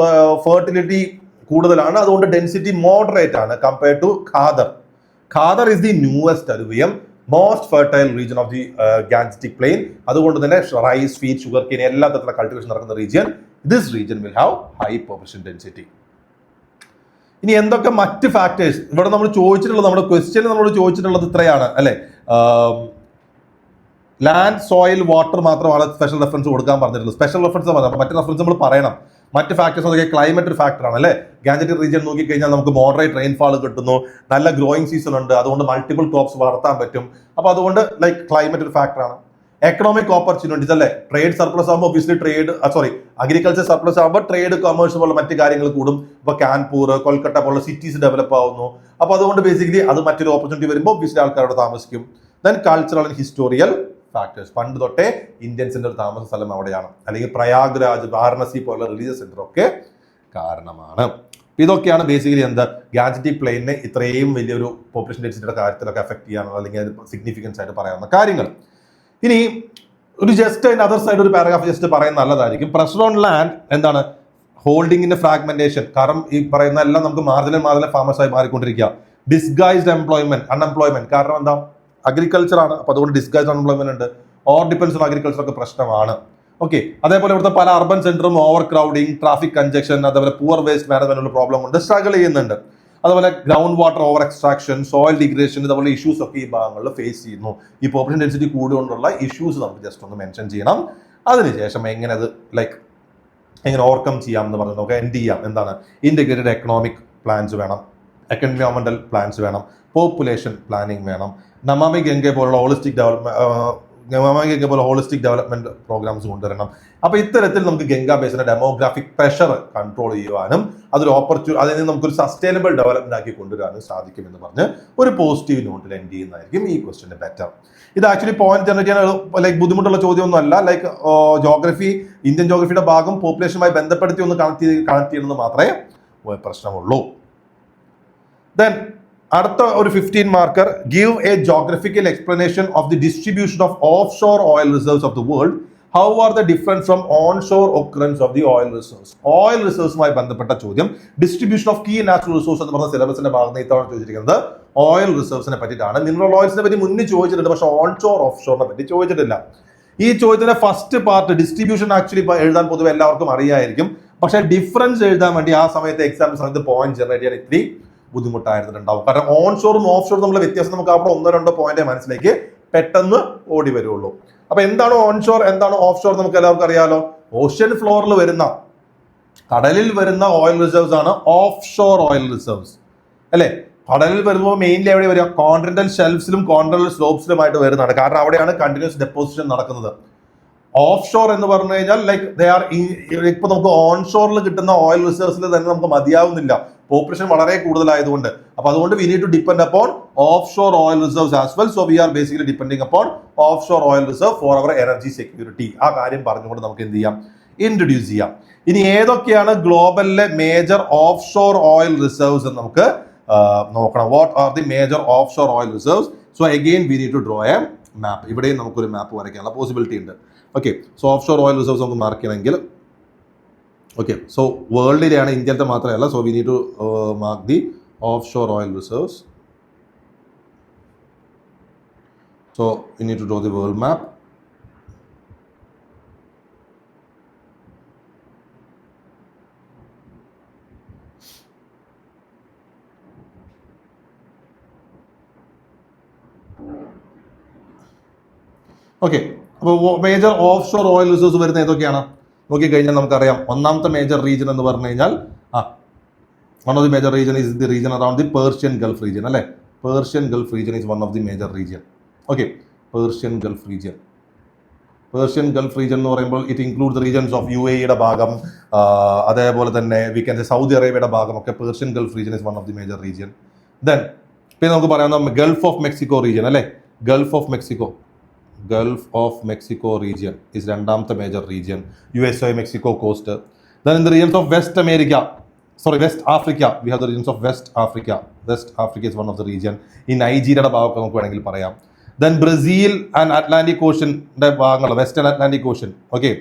ഫെർട്ടിലിറ്റി കൂടുതലാണ്, അതുകൊണ്ട് ഡെൻസിറ്റി മോഡറേറ്റ് ആണ് compared to Khadar. Khadar is the newest alluvium, most fertile region of the Gangetic plain. അതുകൊണ്ട് തന്നെ റൈസ്, വീറ്റ്, ഷുഗർ കെയിൻ എല്ലാ തരത്തിലുള്ള കൾട്ടിവേഷൻ നടക്കുന്ന region. This region will have high population density. ഇനി എന്തൊക്കെ മറ്റ് ഫാക്ടേഴ്സ് ഇവിടെ നമ്മൾ ചോദിച്ചിട്ടുള്ളത്, നമ്മുടെ ക്വസ്റ്റ്യൻ നമ്മൾ ചോദിച്ചിട്ടുള്ളത് ഇത്രയാണ് അല്ലെ. ലാൻഡ്, സോയിൽ, വാട്ടർ മാത്രമാണ് സ്പെഷ്യൽ റെഫറൻസ് കൊടുക്കാൻ പറഞ്ഞിട്ടുള്ളത്. സ്പെഷ്യൽ റെഫറൻസ് പറഞ്ഞാൽ മറ്റ് റെഫറൻസ് നമ്മൾ പറയണം. മറ്റ് ഫാക്ടേഴ്സ് നോക്കിയാൽ ക്ലൈമറ്റ് ഒരു ഫാക്ടറാണ് അല്ലെ. ഗാൻജറ്റിക് റീജിയൻ നോക്കിക്കഴിഞ്ഞാൽ നമുക്ക് മോഡറേറ്റ് റെയിൻഫാൾ കിട്ടുന്നു, നല്ല ഗ്രോയിങ് സീസൺ ഉണ്ട്, അതുകൊണ്ട് മൾട്ടിപ്പിൾ ക്രോപ്സ് വളർത്താൻ പറ്റും. അപ്പൊ അതുകൊണ്ട് ലൈക്ക് ക്ലൈമറ്റ് ഒരു ഫാക്ടറാണ്. എക്കണോമിക് ഓപ്പർച്യൂണിറ്റീസ് അല്ലെ, ട്രേഡ് സർപ്ലസ് ആകുമ്പോൾ ഒബ്വിയസ്ലി അഗ്രികൾച്ചർ സർപ്ലസ് ആകുമ്പോൾ ട്രേഡ്, കൊമേഴ്സ് പോലുള്ള മറ്റു കാര്യങ്ങൾ കൂടും. ഇപ്പൊ കാൺപൂർ, കൊൽക്കത്ത പോലുള്ള സിറ്റീസ് ഡെവലപ്പ് ആവുന്നു. അപ്പൊ അതുകൊണ്ട് ബേസിക്കലി അത് മറ്റൊരു ഓപ്പർച്യൂണിറ്റി വരുമ്പോൾ ഒബ്വിയസ്ലി ആൾക്കാരോട് താമസിക്കും. Then cultural and historical factors, പണ്ട് തൊട്ടേ ഇന്ത്യൻസിന്റെ ഒരു താമസ സ്ഥലം അവിടെയാണ്, അല്ലെങ്കിൽ പ്രയാഗ്രാജ്, വാരണസി പോലുള്ള റിലീജിയസ് സെന്റർ ഒക്കെ കാരണമാണ്. ഇതൊക്കെയാണ് ബേസിക്കലി ഗാൻജറ്റിക് പ്ലെയിനെ ഇത്രയും വലിയൊരു പോപ്പുലേഷൻ ഡെൻസിറ്റിയുടെ കാര്യത്തിലൊക്കെ എഫക്ട് ചെയ്യാനുള്ള അല്ലെങ്കിൽ സിഗ്നിഫിക്കൻസ് ആയിട്ട് പറയാവുന്ന കാര്യങ്ങൾ. ഇനി ഒരു ജസ്റ്റ് അതിന്റെ അതർ സൈഡ് ഒരു പാരഗ്രാഫ് ജസ്റ്റ് പറയുന്നത് നല്ലതായിരിക്കും. പ്രഷർ ഓൺ ലാൻഡ് എന്താണ്? ഹോൾഡിങ്ങിന്റെ ഫ്രാഗ്മെന്റേഷൻ. കാരണം ഈ പറയുന്ന എല്ലാം നമുക്ക് മാർജിനൽ ഫാമേഴ്സ് ആയി മാറിക്കൊണ്ടിരിക്കുക. Disguised unemployment. കാരണം എന്താ? അഗ്രികൾച്ചർ ആണ്, അപ്പൊ അതുകൊണ്ട് ഡിസ്ഗൈസ്ഡ് അൺഎംപ്ലോയ്മെന്റ് ഉണ്ട്. ഓർ ഡിപ്പെൻസ് ഓൺ അഗ്രികൾച്ചർ ഒക്കെ പ്രശ്നമാണ്. ഓക്കെ, അതേപോലെ ഇവിടുത്തെ പല അർബൻ സെന്ററും ഓവർ ക്രൗഡിങ്, ട്രാഫിക് കൺജക്ഷൻ, അതേപോലെ പുവർ വേസ്റ്റ് മാനേജ്മെന്റ് പ്രോബ്ലം ഉണ്ട്, സ്ട്രഗിൾ ചെയ്യുന്നുണ്ട്. അതുപോലെ groundwater over extraction, soil degradation, ഇതുപോലെ ഇഷ്യൂസ് ഒക്കെ ഈ ഭാഗങ്ങളിൽ ഫേസ് ചെയ്യുന്നു. ഈ പോപ്പുലേഷൻ ഡെൻസിറ്റി കൂടുകൊണ്ടുള്ള ഇഷ്യൂസ് നമുക്ക് ജസ്റ്റ് ഒന്ന് മെൻഷൻ ചെയ്യണം. അതിനുശേഷം എങ്ങനെ അത് എങ്ങനെ ഓവർകം ചെയ്യാം എന്ന് പറഞ്ഞ് നമുക്ക് എൻഡ് ചെയ്യാം. എന്താണ്? ഇന്റഗ്രേറ്റഡ് എക്കണോമിക് പ്ലാൻസ് വേണം, എൻവയോൺമെന്റൽ പ്ലാൻസ് വേണം, പോപ്പുലേഷൻ പ്ലാനിങ് വേണം, നമാമി ഗംഗെ പോലുള്ള ഹോളിസ്റ്റിക് ഡെവലപ്മെന്റ് പ്രോഗ്രാംസ് കൊണ്ടുവരണം. അപ്പൊ ഇത്തരത്തിൽ നമുക്ക് ഗംഗാ ബേസിന്റെ ഡെമോഗ്രാഫിക് പ്രഷർ കൺട്രോൾ ചെയ്യുവാനും അതിൽ അതിൽ നമുക്കൊരു സസ്റ്റൈനബിൾ ഡെവലപ്മെന്റ് ആക്കി കൊണ്ടുവരാനും സാധിക്കും എന്ന് പറഞ്ഞ് ഒരു പോസിറ്റീവ് നോട്ടിൽ എൻഡ് ചെയ്യുന്നതായിരിക്കും ഈ ക്വസ്റ്റിന്റെ ബെറ്റർ. ഇത് ആക്ച്വലി പോയിന്റ് ജനറേറ്റ് ചെയ്യാൻ ലൈക്ക് ബുദ്ധിമുട്ടുള്ള ചോദ്യമൊന്നും അല്ല. ലൈക്ക് ജോഗ്രഫി, ഇന്ത്യൻ ജോഗ്രഫിയുടെ ഭാഗം പോപ്പുലേഷനുമായി ബന്ധപ്പെടുത്തി ഒന്ന് കണക്ട് ചെയ്യണമെന്ന് മാത്രമേ പ്രശ്നമുള്ളൂ. ദെൻ അടുത്ത ഒരു 15 marker, give a geographical explanation of the distribution of offshore oil reserves of the world. How are the difference from onshore occurrence of the oil reserves. Oil റിസർവ്സുമായി ബന്ധപ്പെട്ട ചോദ്യം, distribution of key natural resource എന്ന് പറഞ്ഞ സിലബസിന്റെ ഭാഗത്ത് ഇത്തവണ ചോദിച്ചിരിക്കുന്നത് oil റിസർവ്സിനെ പറ്റിയിട്ടാണ്. Mineral ഓയിൽസിനെ പറ്റി മുന്നേ ചോദിച്ചിട്ടുണ്ട്, പക്ഷെ ഓൺ ഷോർ ഓഫ് ഷോറിനെ പറ്റി ചോദിച്ചിട്ടില്ല. ഈ ചോദ്യത്തിന്റെ ഫസ്റ്റ് പാർട്ട് ഡിസ്ട്രിബ്യൂഷൻ ആക്ച്വലി എഴുതാൻ പൊതുവെ എല്ലാവർക്കും അറിയായിരിക്കും, പക്ഷെ ഡിഫറൻസ് എഴുതാൻ വേണ്ടി ആ സമയത്ത് എക്സാം സമയത്ത് പോയിന്റ് ജനറേറ്റ് ചെയ്യാൻ ഇത്തിരി ബുദ്ധിമുട്ടായിരുന്നുണ്ടാവും. കാരണം ഓൺ ഷോറും ഓഫ് ഷോറും തമ്മിലുള്ള വ്യത്യാസം നമുക്ക് അവിടെ 1-2 പോയിന്റ് മനസ്സിലേക്ക് പെട്ടെന്ന് ഓടി വരുള്ളൂ. അപ്പൊ എന്താണ് ഓൺ ഷോർ, എന്താണ് ഓഫ് ഷോർ നമുക്ക് എല്ലാവർക്കും അറിയാലോ. ഓഷ്യൻ ഫ്ലോറിൽ വരുന്ന, കടലിൽ വരുന്ന ഓയിൽ റിസർവ്സ് ആണ് ഓഫ് ഷോർ ഓയിൽ റിസർവ്സ് അല്ലെ. കടലിൽ വരുമ്പോൾ മെയിൻലി എവിടെ വരിക? കോണ്ടിനെന്റൽ ഷെൽഫ്സിലും കോണ്ടിനെന്റൽ സ്ലോപ്സിലുമായിട്ട് വരുന്നതാണ്. കാരണം അവിടെയാണ് കണ്ടിന്യൂസ് ഡെപ്പോസിഷൻ നടക്കുന്നത്. ഓഫ് ഷോർ എന്ന് പറഞ്ഞു കഴിഞ്ഞാൽ ലൈക്ക് ദേ ആർ ഇപ്പൊ നമുക്ക് ഓൺ ഷോറിൽ കിട്ടുന്ന ഓയിൽ റിസർവ്സിൽ തന്നെ നമുക്ക് മതിയാവുന്നില്ല, പോപ്പുലേഷൻ വളരെ കൂടുതലായതുകൊണ്ട്. അപ്പൊ അതുകൊണ്ട് we need to depend upon offshore oil reserves as well. So we are basically depending upon offshore oil reserve for our energy security. ആ കാര്യം പറഞ്ഞുകൊണ്ട് നമുക്ക് എന്ത് ചെയ്യാം? ഇൻട്രൊഡ്യൂസ് ചെയ്യാം. ഇനി ഏതൊക്കെയാണ് ഗ്ലോബലിലെ major offshore oil reserves എന്ന് നമുക്ക് നോക്കണം. What are the major offshore oil reserves? So again we need to draw a map. ഇവിടെയും നമുക്കൊരു മാപ്പ് വരയ്ക്കാനുള്ള പോസിബിലിറ്റി ഉണ്ട്. Okay, so offshore oil reserves നമുക്ക് മാർക്ക് ചെയ്യണമെങ്കിൽ ഓക്കെ, സോ വേൾഡിലെയാണ്, ഇന്ത്യത്തെ മാത്രമല്ല. So we need to mark the offshore oil reserves. So we need to draw the world map. Okay, അപ്പോൾ major offshore oil resource വരുന്ന ഏതൊക്കെയാണ് നോക്കിക്കഴിഞ്ഞാൽ നമുക്കറിയാം. ഒന്നാമത്തെ മേജർ റീജിയൻ എന്ന് പറഞ്ഞു കഴിഞ്ഞാൽ one of the major region is the region around the Persian Gulf region അല്ലേ. Persian Gulf region is one of the major region. Okay, Persian Gulf region. Persian Gulf region എന്ന് പറയുമ്പോൾ it include the regions of UAE ഭാഗം, അതേപോലെ തന്നെ V can say Saudi അറേബ്യയുടെ ഭാഗം ഒക്കെ Persian Gulf region is one of the major region. Then പിന്നെ നമുക്ക് പറയാവുന്ന ഗൾഫ് ഓഫ് മെക്സിക്കോ റീജിയൻ അല്ലേ. Gulf of Mexico region is രണ്ടാമത്തെ major region. USA Mexico coast. Then in the regions of West Africa we have the regions of West Africa is one of the region. ഈ നൈജീരിയയുടെ ഭാഗമൊക്കെ നമുക്ക് വേണമെങ്കിൽ പറയാം. ദെൻ Brazil and Atlantic ഓഷ്യന്റെ ഭാഗങ്ങൾ, western Atlantic Ocean. Okay,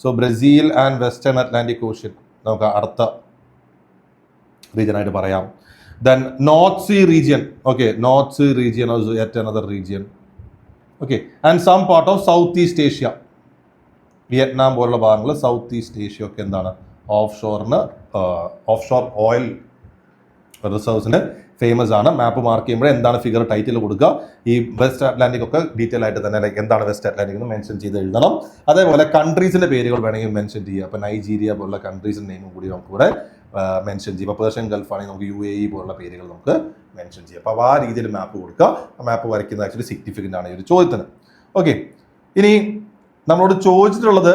so Brazil and western Atlantic ocean നമുക്ക് അടുത്ത റീജിയൻ ആയിട്ട് പറയാം. Then North Sea region. Okay, North Sea region also yet another region. Okay, and some part of South East Asia, Vietnam പോലുള്ള ഭാഗങ്ങൾ, South East Asia ഒക്കെ എന്താണ് offshore oil റിസർവ്സിന് famous ആണ്. മാപ്പ് മാർക്ക് ചെയ്യുമ്പോൾ എന്താണ് ഫിഗർ ടൈറ്റിൽ കൊടുക്കുക. ഈ വെസ്റ്റ് അറ്റ്ലാന്റിക് ഒക്കെ ഡീറ്റെയിൽ ആയിട്ട് തന്നെ ലൈക്ക് എന്താണ് വെസ്റ്റ് അറ്റ്ലാന്റിക് എന്ന് മെൻഷൻ ചെയ്ത് എഴുതണം. അതേപോലെ കൺട്രീസിന്റെ പേരുകൾ വേണമെങ്കിൽ മെൻഷൻ ചെയ്യുക. അപ്പോൾ നൈജീരിയ പോലുള്ള കൺട്രീസിന്റെ നെയിമും കൂടി നമുക്ക് ഇവിടെ മെൻഷൻ ചെയ്യും. ഇപ്പോൾ പേർഷ്യൻ ഗൾഫ് ആണെങ്കിൽ നമുക്ക് UAE പോലുള്ള പേരുകൾ നമുക്ക് മെൻഷൻ ചെയ്യാം. അപ്പോൾ ആ രീതിയിൽ മാപ്പ് കൊടുക്കുക. ആ മാപ്പ് വരയ്ക്കുന്നത് ആക്ച്വലി സിഗ്നിഫിക്കൻ്റ് ആണ് ഈ ഒരു ചോദ്യത്തിന്. ഓക്കെ, ഇനി നമ്മളോട് ചോദിച്ചിട്ടുള്ളത്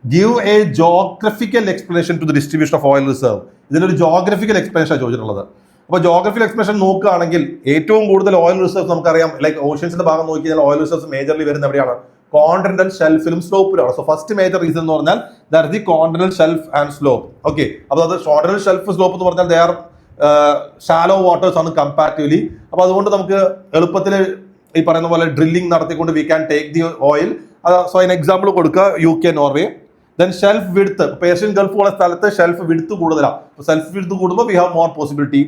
give a geographical explanation to the distribution of oil reserve. ഇതിനൊരു ജോഗ്രഫിക്കൽ എക്സ്പ്ലനേഷൻ ചോദിച്ചിട്ടുള്ളത്. അപ്പോൾ ജോഗ്രഫിക്കൽ എക്സ്പ്ലനേഷൻ നോക്കുകയാണെങ്കിൽ ഏറ്റവും കൂടുതൽ ഓയിൽ റിസർവ്സ് നമുക്കറിയാം ലൈക്ക് ഓഷ്യൻസിന്റെ ഭാഗം നോക്കി കഴിഞ്ഞാൽ ഓയിൽ റിസർവ്സ് മേജർലി വരുന്ന എവിടെയാണ്? കോണ്ടിനെന്റൽ ഷെൽഫിലും സ്ലോപ്പിലാണ്. സോ ഫസ്റ്റ് മേജർ റീസൺ എന്ന് പറഞ്ഞാൽ that the continental shelf and slope. Okay, അപ്പോൾ അത് കോണ്ടിനെന്റൽ ഷെൽഫ് സ്ലോപ്പ് എന്ന് പറഞ്ഞാൽ ദേ ആർ ഷാലോ വാട്ടേഴ്സ് ആണ് കമ്പാരിറ്റീവ്ലി. അപ്പോൾ അതുകൊണ്ട് നമുക്ക് എളുപ്പത്തിൽ ഈ പറയുന്ന പോലെ ഡ്രില്ലിംഗ് നടത്തിക്കൊണ്ട് we can take the oil. So അതിന് എക്സാമ്പിൾ കൊടുക്കുക UK, Norway. Then shelf width, Persian Gulf ഉള്ള സ്ഥലത്ത് ഷെൽഫ് വിഡ്ത്ത് കൂടുതലാണ്. സെൽഫ് വിഡ്ത്ത് കൂടുമ്പോൾ we have more possibility.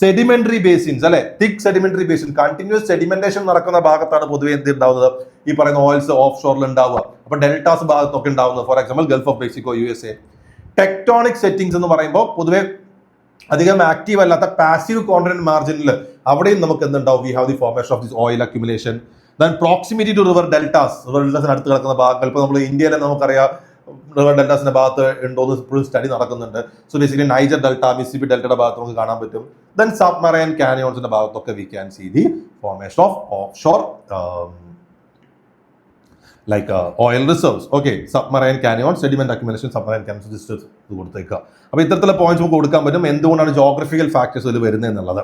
Sedimentary basins അല്ലെ, thick sedimentary basin, continuous sedimentation നടക്കുന്ന ഭാഗത്താണ് പൊതുവെ എന്ത് ഉണ്ടാവുന്നത്? ഈ പറയുന്ന ഓയിൽസ് ഓഫ് ഷോറിൽ ഉണ്ടാവുക. അപ്പൊ ഡെൽറ്റാസ് ഭാഗത്തൊക്കെ ഉണ്ടാവുന്നത്. For example Gulf of Mexico, USA. Tectonic settings എന്ന് പറയുമ്പോൾ പൊതുവെ അധികം ആക്റ്റീവ് അല്ലാത്ത പാസീവ് കോണ്ടിനെന്റ് മാർജിനിൽ അവിടെയും നമുക്ക് എന്തുണ്ടാവും? We have the formation of this oil accumulation. Then proximity to river deltas, അടുത്ത് കിടക്കുന്ന ഭാഗങ്ങൾ. ഇപ്പോൾ നമ്മൾ ഇന്ത്യയിലെ നമുക്കറിയാം റിവർ ഡെൽറ്റാസിന്റെ ഭാഗത്ത് ഉണ്ടോന്ന് ഇപ്പോഴും സ്റ്റഡി നടക്കുന്നുണ്ട്. So basically Niger delta, Mississippi ഡെൽറ്റയുടെ ഭാഗത്ത് നമുക്ക് കാണാൻ പറ്റും. ദെൻ സബ്മറൈൻ കാനിയോൺസിന്റെ ഭാഗത്തൊക്കെ we can see the formation of offshore like oil reserves. Okay, submarine canyon, sediment accumulation, submarine canyon ഇത് കൊടുത്തേക്കുക. അപ്പോൾ ഇത്തരത്തിലുള്ള പോയിന്റ്സ് നമുക്ക് കൊടുക്കാൻ പറ്റും. എന്തുകൊണ്ടാണ് ജോഗ്രഫിക്കൽ ഫാക്ടേഴ്സ് ഇതിൽ വരുന്നത് എന്നുള്ളത്.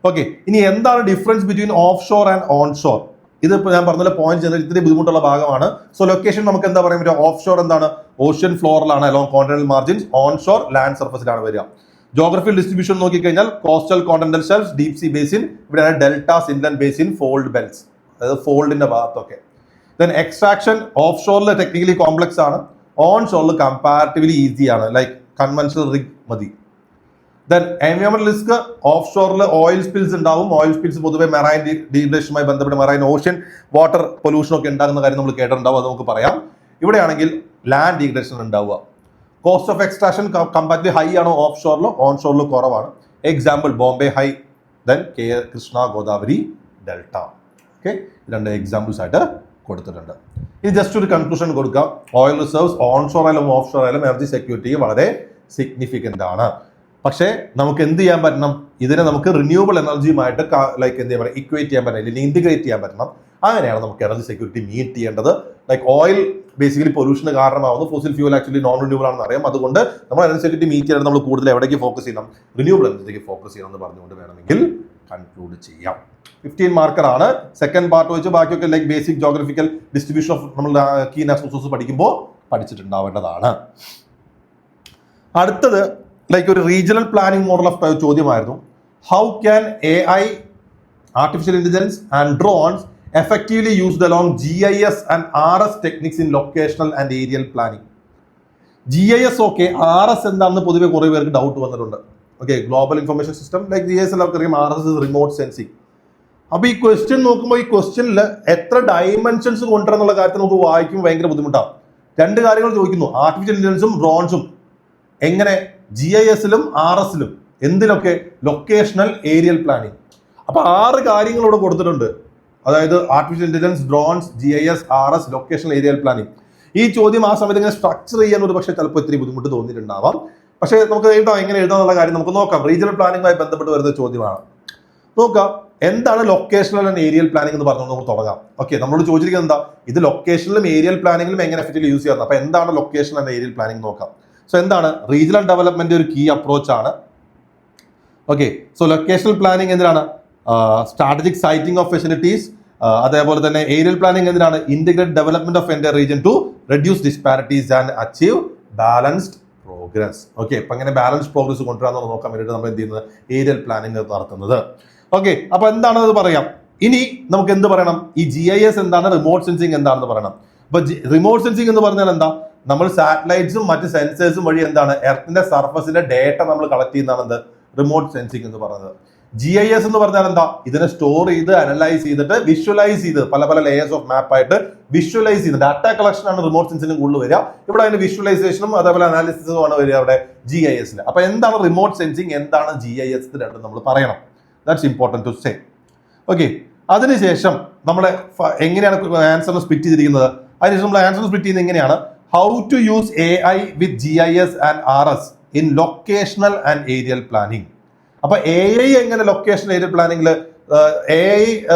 ഓക്കെ, ഇനി എന്താണ് difference between of shore and onshore? ഇതിപ്പോൾ ഞാൻ പറഞ്ഞ പോയിന്റ് ചെയ്താൽ ഇത്തിരി ബുദ്ധിമുട്ടുള്ള ഭാഗമാണ്. സോ ലൊക്കേഷൻ നമുക്ക് എന്താ പറയാൻ പറ്റുക? ഓഫ് ഷോർ എന്താണ്? ഓഷ്യൻ ഫ്ലോറിലാണ് along continental margins. Onshore land സർഫസിലാണ് വരിക. ജോഗ്രഫിക്കൽ ഡിസ്ട്രിബ്യൂഷൻ നോക്കിക്കഴിഞ്ഞാൽ coastal continental shelf, deep sea basin, ഇവിടെയാണ് deltas, inland basin, fold belts, അതായത് ഫോൾഡിന്റെ ഭാഗത്തൊക്കെ. ദെൻ എക്സ്ട്രാക്ഷൻ ഓഫ് ഷോറിൽ ടെക്നിക്കലി കോംപ്ലക്സ് ആണ്, ഓൺ ഷോറിൽ കമ്പാരിറ്റീവ്ലി ഈസി ആണ്, ലൈക്ക് കൺവെൻഷണൽ റിഗ് മതി. ദെൻ എൻവയോൺമെന്റൽ റിസ്ക്, ഓഫ് ഷോറിൽ ഓയിൽ സ്പിൽസ് ഉണ്ടാവും. ഓയിൽ സ്പിൽസ് പൊതുവെ മെറൈൻ ഡീഗ്രേഷനുമായി ബന്ധപ്പെട്ട് മെറൈൻ ഓഷ്യൻ വാട്ടർ പൊല്യൂഷൻ ഒക്കെ ഉണ്ടാകുന്ന കാര്യം നമ്മൾ കേട്ടിട്ടുണ്ടാവും, അത് നമുക്ക് പറയാം. ഇവിടെയാണെങ്കിൽ ലാൻഡ് ഡീഗ്രേഷൻ ഉണ്ടാവുക. Cost of extraction comparatively high ആണ് ഓഫ് ഷോറിൽ, ഓൺ ഷോറിൽ കുറവാണ്. Example Bombay high, then Krishna Godavari delta. Okay, രണ്ട് എക്സാമ്പിൾസ് ആയിട്ട് കൊടുത്തിട്ടുണ്ട്. ഇനി ജസ്റ്റ് ഒരു കൺക്ലൂഷൻ കൊടുക്കാം. ഓയിൽ റിസർവ്സ് ഓൺ ഷോർ ആയാലും ഓഫ് ഷോർ ആയാലും എനർജി സെക്യൂരിറ്റി വളരെ സിഗ്നിഫിക്കൻ്റ് ആണ്. പക്ഷേ നമുക്ക് എന്ത് ചെയ്യാൻ പറ്റണം? ഇതിനെ നമുക്ക് റിന്യൂവബിൾ എനർജിയുമായിട്ട് ലൈക്ക് എന്ത് ചെയ്യാൻ പറ്റും? ഇക്വേറ്റ് ചെയ്യാൻ പറ്റണം, അല്ലെങ്കിൽ ഇന്റിഗ്രേറ്റ് ചെയ്യാൻ പറ്റണം. അങ്ങനെയാണ് നമുക്ക് എനർജി സെക്യൂരിറ്റി മീറ്റ് ചെയ്യേണ്ടത്. ലൈക്ക് ഓയിൽ ബേസിക്കലി പൊല്യൂഷന് കാരണമാവുന്നു, fossil fuel actually non renewable ആണെന്ന് അറിയാം. അതുകൊണ്ട് നമ്മൾ എനർജി സെക്യൂരിറ്റി മീറ്റ് ചെയ്യാൻ നമ്മൾ കൂടുതൽ എവിടേക്ക് ഫോക്കസ് ചെയ്യണം? റിന്യൂവബിൾ എനർജിക്ക് ഫോക്കസ് ചെയ്യണം എന്ന് പറഞ്ഞുകൊണ്ട് വേണമെങ്കിൽ കൺക്ലൂഡ് ചെയ്യാം. 15 മാർക്കറാണ്. സെക്കൻഡ് പാർട്ട് വെച്ച് ബാക്കിയൊക്കെ like basic geographical distribution of നമ്മളുടെ കീ നാഷണൽ റിസോഴ്സ് പഠിക്കുമ്പോൾ പഠിച്ചിട്ടുണ്ടാവേണ്ടതാണ്. അടുത്തത് ലൈക്ക് ഒരു റീജിയണൽ പ്ലാനിംഗ് മോഡൽ ഓഫ് ചോദ്യമായിരുന്നു. How can AI, artificial intelligence and drones effectively used along GIS and RS techniques in locational and aerial planning? GIS okay, RS എന്താണെന്ന് പൊതുവെ കുറേ പേർക്ക് ഡൗട്ട് വന്നിട്ടുണ്ട്. Okay, global information system like GIS എല്ലാവർക്കും അറിയാം, RS is remote sensing. അപ്പൊ ഈ question നോക്കുമ്പോൾ ഈ ക്വസ്റ്റ്യനിൽ എത്ര ഡയമെൻഷൻസ് കൊണ്ടുവരാന്നുള്ള കാര്യത്തിൽ നമുക്ക് വായിക്കുമ്പോൾ ഭയങ്കര ബുദ്ധിമുട്ടാണ്. രണ്ട് കാര്യങ്ങൾ ചോദിക്കുന്നു, ആർട്ടിഫിഷ്യൽ ഇന്റലിജൻസും ഡ്രോൺസും എങ്ങനെ GIS-ലും RS-ലും എന്തിനൊക്കെ? Locational areal planning. അപ്പൊ 6 കാര്യങ്ങൾ ഇവിടെ കൊടുത്തിട്ടുണ്ട്. അതായത് artificial intelligence, drones, GIS, RS, locational areal planning. ഈ ചോദ്യം ആ സമയത്ത് ഇങ്ങനെ സ്ട്രക്ചർ ചെയ്യാൻ ഒരു പക്ഷേ ചിലപ്പോൾ ഇത്തിരി ബുദ്ധിമുട്ട് തോന്നിയിട്ടുണ്ടാവാം. പക്ഷേ നമുക്ക് എങ്ങനെ എഴുതാന്നുള്ള കാര്യം നമുക്ക് നോക്കാം. റീജിയണൽ പ്ലാനിങ്ങുമായി ബന്ധപ്പെട്ട് വരുന്ന ചോദ്യമാണ്. നോക്കാം എന്താണ് ലൊക്കേഷണൽ ആൻഡ് ഏരിയൽ പ്ലാനിംഗ് എന്ന് പറഞ്ഞുകൊണ്ട് നമുക്ക് തുടങ്ങാം. ഓക്കെ, നമ്മളോട് ചോദിച്ചിരിക്കുന്നത് എന്താ, ഇത് ലൊക്കേഷനിലും ഏരിയൽ പ്ലാനിങ്ങിലും എങ്ങനെ എഫക്റ്റീവ്ലി യൂസ് ചെയ്യാം. അപ്പൊ എന്താണ് ലൊക്കേഷണൽ ആൻഡ് ഏരിയൽ പ്ലാനിംഗ് നോക്കാം. സോ എന്താണ് റീജിയണൽ ഡെവലപ്മെന്റ് ഒരു കീ അപ്രോച്ച് ആണ്. ഓക്കെ, സോ ലൊക്കേഷണൽ പ്ലാനിങ് എന്തിനാണ്, സ്ട്രാറ്റജിക് സൈറ്റിംഗ് ഓഫ് ഫെസിലിറ്റീസ്. അതേപോലെ തന്നെ ഏരിയൽ പ്ലാനിങ് എന്തിനാണ്, integrate development of entire region to reduce disparities and achieve balanced progress. Okay, അപ്പൊ അങ്ങനെ ബാലൻസ്ഡ് പ്രോഗ്രസ് കൊണ്ടുവരാമെന്ന് നോക്കാൻ വേണ്ടിയിട്ട് നമ്മൾ എന്ത് ചെയ്യുന്നത്, ഏരിയൽ പ്ലാനിങ് നടത്തുന്നത്. ഓക്കെ, അപ്പൊ എന്താണെന്ന് പറയാം. ഇനി നമുക്ക് എന്ത് പറയണം, ഈ GIS എന്താണ്, റിമോട്ട് സെൻസിങ് എന്താണെന്ന് പറയണം. അപ്പൊ റിമോട്ട് സെൻസിങ് എന്ന് പറഞ്ഞാൽ എന്താ, നമ്മൾ സാറ്റലൈറ്റ്സും മറ്റ് സെൻസേഴ്സും വഴി എന്താണ് എർത്തിന്റെ സർഫസിന്റെ ഡേറ്റ നമ്മൾ കളക്ട് ചെയ്യുന്നതാണ് എന്ത്, റിമോട്ട് സെൻസിങ് എന്ന് പറയുന്നത്. GIS എന്ന് പറഞ്ഞാൽ എന്താ, ഇതിനെ സ്റ്റോർ ചെയ്ത് അനലൈസ് ചെയ്തിട്ട് വിഷ്വലൈസ് ചെയ്ത് പല പല ലേയേഴ്സ് ഓഫ് മാപ്പ് ആയിട്ട് വിഷ്വലൈസ് ചെയ്ത് ഡാറ്റ കളക്ഷൻ ആണ് റിമോട്ട് സെൻസിംഗ് കൂടുതൽ വരിക. ഇവിടെ അതിന്റെ വിഷ്വലൈസേഷനും അതേപോലെ അനാലിസിസും ആണ് വരിക അവിടെ GIS-ൽ. അപ്പൊ എന്താണ് റിമോട്ട് സെൻസിംഗ്, എന്താണ് GIS, രണ്ടും നമ്മൾ പറയണം. That's important to say. Okay, അതിനുശേഷം നമ്മളെ എങ്ങനെയാണ് ആൻസറിന് സ്പ്ലിറ്റ് ചെയ്തിരിക്കുന്നത്. അതിനുശേഷം നമ്മൾ ആൻസർ സ്പ്ലിറ്റ് ചെയ്യുന്നത് എങ്ങനെയാണ്, how to use AI with GIS and RS in locational and areal planning. അപ്പൊ AI എങ്ങനെ ലൊക്കേഷൻ ഏരിയൽ പ്ലാനിങ്ങിൽ, AI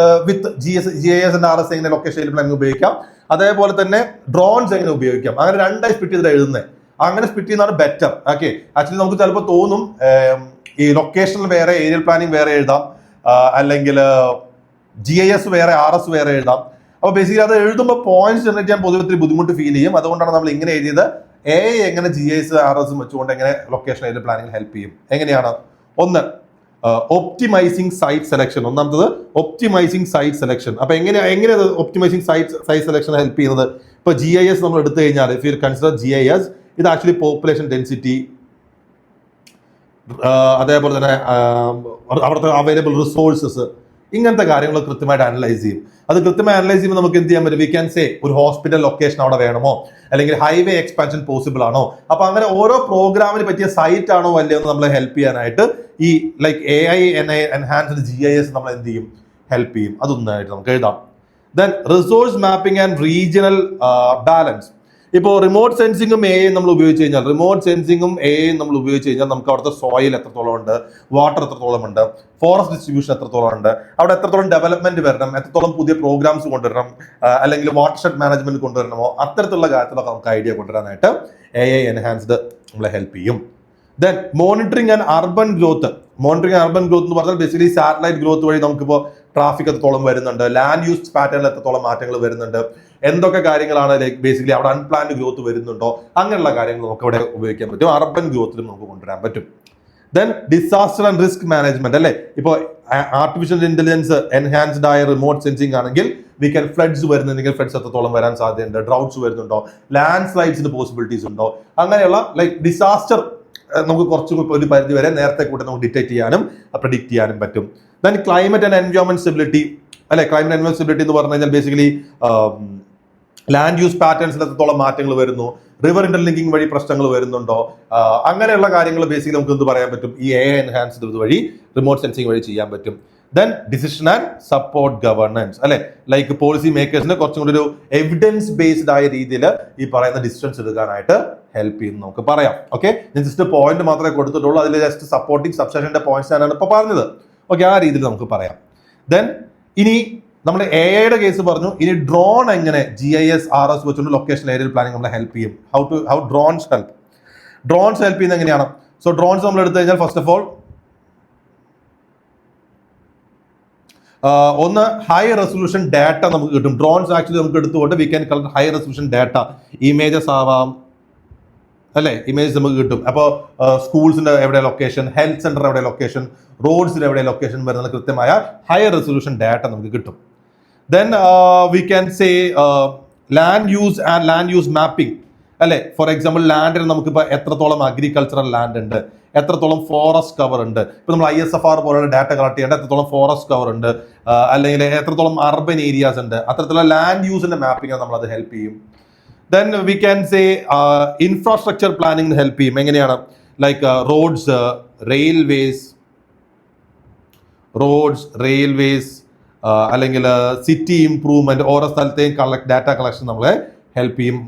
with GIS and RS എങ്ങനെ ലൊക്കേഷൻ ഏരിയൽ പ്ലാനിങ് ഉപയോഗിക്കാം, അതേപോലെ തന്നെ ഡ്രോൺസ് എങ്ങനെ ഉപയോഗിക്കാം. അങ്ങനെ രണ്ടായി സ്പ്ലിറ്റ് ചെയ്തിട്ട് എഴുതുന്നത്. അങ്ങനെ സ്പ്ലിറ്റ് ചെയ്യുന്നതാണ് ബെറ്റർ. ഓക്കെ, ആക്ച്വലി നമുക്ക് ചിലപ്പോൾ തോന്നും ഈ ലൊക്കേഷനിൽ വേറെ ഏരിയൽ പ്ലാനിങ് വേറെ എഴുതാം, അല്ലെങ്കിൽ GIS വേറെ RS വേറെ എഴുതാം. അപ്പൊ ബേസിക്കലി അത് എഴുതുമ്പോൾ പോയിന്റ്സ് ജനറേറ്റ് ചെയ്യാൻ പൊതുവെ ഒത്തിരി ബുദ്ധിമുട്ട് ഫീൽ ചെയ്യും. അതുകൊണ്ടാണ് നമ്മൾ ഇങ്ങനെ എഴുതിയത്. AI എങ്ങനെ GIS RS വെച്ചുകൊണ്ട് എങ്ങനെ ലൊക്കേഷൻ ഏരിയൽ പ്ലാനിങ് ഹെൽപ്പ് ചെയ്യും. എങ്ങനെയാണ്, ഒന്ന് ഒപ്റ്റിമൈസിങ് സൈറ്റ് സെലക്ഷൻ. ഒന്നാമത്തത് ഒപ്റ്റിമൈസിങ് സൈറ്റ് സെലക്ഷൻ. അപ്പൊ എങ്ങനെയാണ് ഒപ്റ്റിമൈസിങ് സൈറ്റ് സെലക്ഷൻ ഹെൽപ്പ് ചെയ്യുന്നത്. ഇപ്പൊ GIS നമ്മൾ എടുത്തു കഴിഞ്ഞാൽ, ഇഫ് യു കൺസിഡർ GIS, ഇത് ആക്ച്വലി പോപ്പുലേഷൻ ഡെൻസിറ്റി, അതേപോലെ തന്നെ അവിടുത്തെ അവൈലബിൾ റിസോഴ്സസ്, ഇങ്ങനത്തെ കാര്യങ്ങൾ കൃത്യമായിട്ട് അനലൈസ് ചെയ്യും. അത് കൃത്യമായി അനലൈസ് ചെയ്യുമ്പോൾ നമുക്ക് എന്ത് ചെയ്യാൻ പറ്റും, വി ക്യാൻ സേ ഒരു ഹോസ്പിറ്റൽ ലൊക്കേഷൻ അവിടെ വേണമോ, അല്ലെങ്കിൽ ഹൈവേ എക്സ്പാൻഷൻ പോസിബിൾ ആണോ. അപ്പൊ അങ്ങനെ ഓരോ പ്രോഗ്രാമിന് പറ്റിയ സൈറ്റ് ആണോ അല്ലയോ എന്ന് നമ്മളെ ഹെൽപ്പ് ചെയ്യാനായിട്ട് ഈ ലൈക്ക് AI എൻഹാൻസ്ഡ് GIS നമ്മൾ എന്ത് ചെയ്യും, ഹെൽപ്പ് ചെയ്യും. അതൊന്നായിട്ട് നമുക്ക് എഴുതാം. Then resource mapping and regional balance. ഇപ്പോൾ റിമോട്ട് സെൻസിങ്ങും AI നമ്മൾ ഉപയോഗിച്ച് കഴിഞ്ഞാൽ, നമ്മൾ ഉപയോഗിച്ച് കഴിഞ്ഞാൽ നമുക്ക് അവിടുത്തെ സോയിൽ എത്രത്തോളം ഉണ്ട്, വാട്ടർ എത്രത്തോളം ഉണ്ട്, ഫോറസ്റ്റ് ഡിസ്ട്രിബ്യൂഷൻ എത്രത്തോളം ഉണ്ട്, അവിടെ എത്രത്തോളം ഡെവലപ്മെന്റ് വരണം, എത്രത്തോളം പുതിയ പ്രോഗ്രാംസ് കൊണ്ടുവരണം, അല്ലെങ്കിൽ വാട്ടർഷെഡ് മാനേജ്മെന്റ് കൊണ്ടുവരണമോ, അത്തരത്തിലുള്ള കാര്യത്തിലൊക്കെ നമുക്ക് ഐഡിയ കൊണ്ടുവരാനായിട്ട് AI എൻഹാൻസ്ഡ് നമ്മളെ ഹെൽപ്പ് ചെയ്യും. Then monitoring and urban growth. എന്ന് പറഞ്ഞാൽ ബേസിക്കലി സാറ്റലൈറ്റ് ഗ്രോത്ത് വഴി നമുക്കിപ്പോൾ ട്രാഫിക് എത്രത്തോളം വരുന്നുണ്ട്, ലാൻഡ് യൂസ് പാറ്റേണിൽ എത്രത്തോളം മാറ്റങ്ങൾ വരുന്നുണ്ട്, എന്തൊക്കെ കാര്യങ്ങളാണ് ലൈക്ക് ബേസിക്കലി അവിടെ അൺപ്ലാൻഡ് ഗ്രോത്ത് വരുന്നുണ്ടോ, അങ്ങനെയുള്ള കാര്യങ്ങൾ നമുക്ക് ഇവിടെ ഉപയോഗിക്കാൻ പറ്റും. അർബൻ ഗ്രോത്തിലും നമുക്ക് കൊണ്ടുവരാൻ പറ്റും. Then disaster and risk management അല്ലേ. ഇപ്പോൾ ആർട്ടിഫിഷ്യൽ ഇന്റലിജൻസ് എൻഹാൻസ്ഡ് ആയ റിമോട്ട് സെൻസിങ് ആണെങ്കിൽ വി ക്യാൻ ഫ്ലഡ്സ് വരുന്നുണ്ടെങ്കിൽ ഫ്ലഡ്സ് എത്രത്തോളം വരാൻ സാധ്യതയുണ്ട്, ഡ്രൗട്ട്സ് വരുന്നുണ്ടോ, ലാൻഡ് സ്ലൈഡ്സിന് പോസിബിലിറ്റീസ് ഉണ്ടോ, അങ്ങനെയുള്ള ലൈക്ക് ഡിസാസ്റ്റർ നമുക്ക് കുറച്ചും ഒരു പരിധി വരെ നേരത്തെ കൂടെ നമുക്ക് ഡിറ്റക്ട് ചെയ്യാനും പ്രെഡിക്റ്റ് ചെയ്യാനും പറ്റും. Then climate and environment stability അല്ലെ. ക്ലൈമറ്റ് എൻവയോൺമെന്റ് സ്റ്റെബിലിറ്റി എന്ന് പറഞ്ഞു കഴിഞ്ഞാൽ ബേസിക്കലി ലാൻഡ് യൂസ് പാറ്റേൺസിൽ എത്രത്തോളം മാറ്റങ്ങൾ വരുന്നു, റിവർ ഇന്റർലിങ്കിങ് വഴി പ്രശ്നങ്ങൾ വരുന്നുണ്ടോ, അങ്ങനെയുള്ള കാര്യങ്ങൾ ബേസിക്കലി നമുക്ക് എന്ത് പറയാൻ പറ്റും, ഈ AI എൻഹാൻസ്ഡ് ഇത് വഴി റിമോട്ട് സെൻസിങ് വഴി ചെയ്യാൻ പറ്റും. Then decision and support governance അല്ലെ. ലൈക്ക് പോളിസി മേക്കേഴ്സിന് കുറച്ചും കൂടി ഒരു എവിഡൻസ് ബേസ്ഡ് ആയ രീതിയിൽ ഈ പറയുന്ന ഡിസിഷൻസ് എടുക്കാനായിട്ട് ഹെൽപ്പ് ചെയ്യുന്നു നമുക്ക് പറയാം. ഓക്കെ, ഞാൻ ജസ്റ്റ് പോയിന്റ് മാത്രമേ കൊടുത്തിട്ടുള്ളൂ. അതിൽ ജസ്റ്റ് സപ്പോർട്ടിങ് സബ്സെഷന്റെ പോയിന്റ്സ് ആണ് ഇപ്പോൾ പറഞ്ഞത്. ഓക്കെ, ആ രീതിയിൽ നമുക്ക് പറയാം. ദെൻ ഇനി നമ്മൾ AIയുടെ കേസ് പറഞ്ഞു. ഇനി ഡ്രോൺ എങ്ങനെ GIS RS വെച്ചുകൊണ്ട് ലൊക്കേഷൻ ഏരിയൽ പ്ലാനിങ് നമ്മളെ ഹെൽപ്പ് ചെയ്യും. ഹൗ ഡ്രോൺസ് ഹെൽപ്പ് ചെയ്യുന്നത് എങ്ങനെയാണ്. സോ ഡ്രോൺസ് നമ്മൾ എടുത്തു കഴിഞ്ഞാൽ ഫസ്റ്റ് ഓഫ് ഓൾ ഒന്ന് ഹൈ റെസൊല്യൂഷൻ ഡാറ്റ നമുക്ക് കിട്ടും. ഡ്രോൺസ് ആക്ച്വലി നമുക്ക് എടുത്തുകൊണ്ട് we can collect high resolution data, images ആവാം അല്ലെ, ഇമേജ് നമുക്ക് കിട്ടും. അപ്പോൾ സ്കൂൾസിന്റെ എവിടെ ലൊക്കേഷൻ, ഹെൽത്ത് സെന്റർ എവിടെ ലൊക്കേഷൻ, റോഡ്സിന് എവിടെ ലൊക്കേഷൻ വരുന്ന കൃത്യമായ ഹൈ റെസൊല്യൂഷൻ ഡാറ്റ നമുക്ക് കിട്ടും. Then we can say land use mapping അല്ലെ. ഫോർ എക്സാമ്പിൾ ലാൻഡിന് നമുക്കിപ്പോൾ എത്രത്തോളം അഗ്രികൾച്ചറൽ ലാൻഡ് ഉണ്ട്, എത്രത്തോളം ഫോറസ്റ്റ് കവർ ഉണ്ട്, ഇപ്പൊ നമ്മൾ ISFR പോലുള്ള ഡാറ്റ കളക്ട് ചെയ്യേണ്ട എത്രത്തോളം ഫോറസ്റ്റ് കവർ ഉണ്ട്, അല്ലെങ്കിൽ എത്രത്തോളം അർബൻ ഏരിയാസ് ഉണ്ട്, അത്തരത്തിലുള്ള ലാൻഡ് യൂസിന്റെ മാപ്പിംഗ് നമ്മൾ അത് ഹെൽപ്പ് ചെയ്യും. Then we can say infrastructure planning help ചെയ്യും. എങ്ങനെയാണ്, ലൈക്ക് റോഡ്സ്, റെയിൽവേസ്, അല്ലെങ്കിൽ സിറ്റി ഇംപ്രൂവ്മെന്റ്, ഓരോ സ്ഥലത്തെയും ഡാറ്റ കളക്ഷൻ നമ്മളെ ഹെൽപ്പ് ചെയ്യും.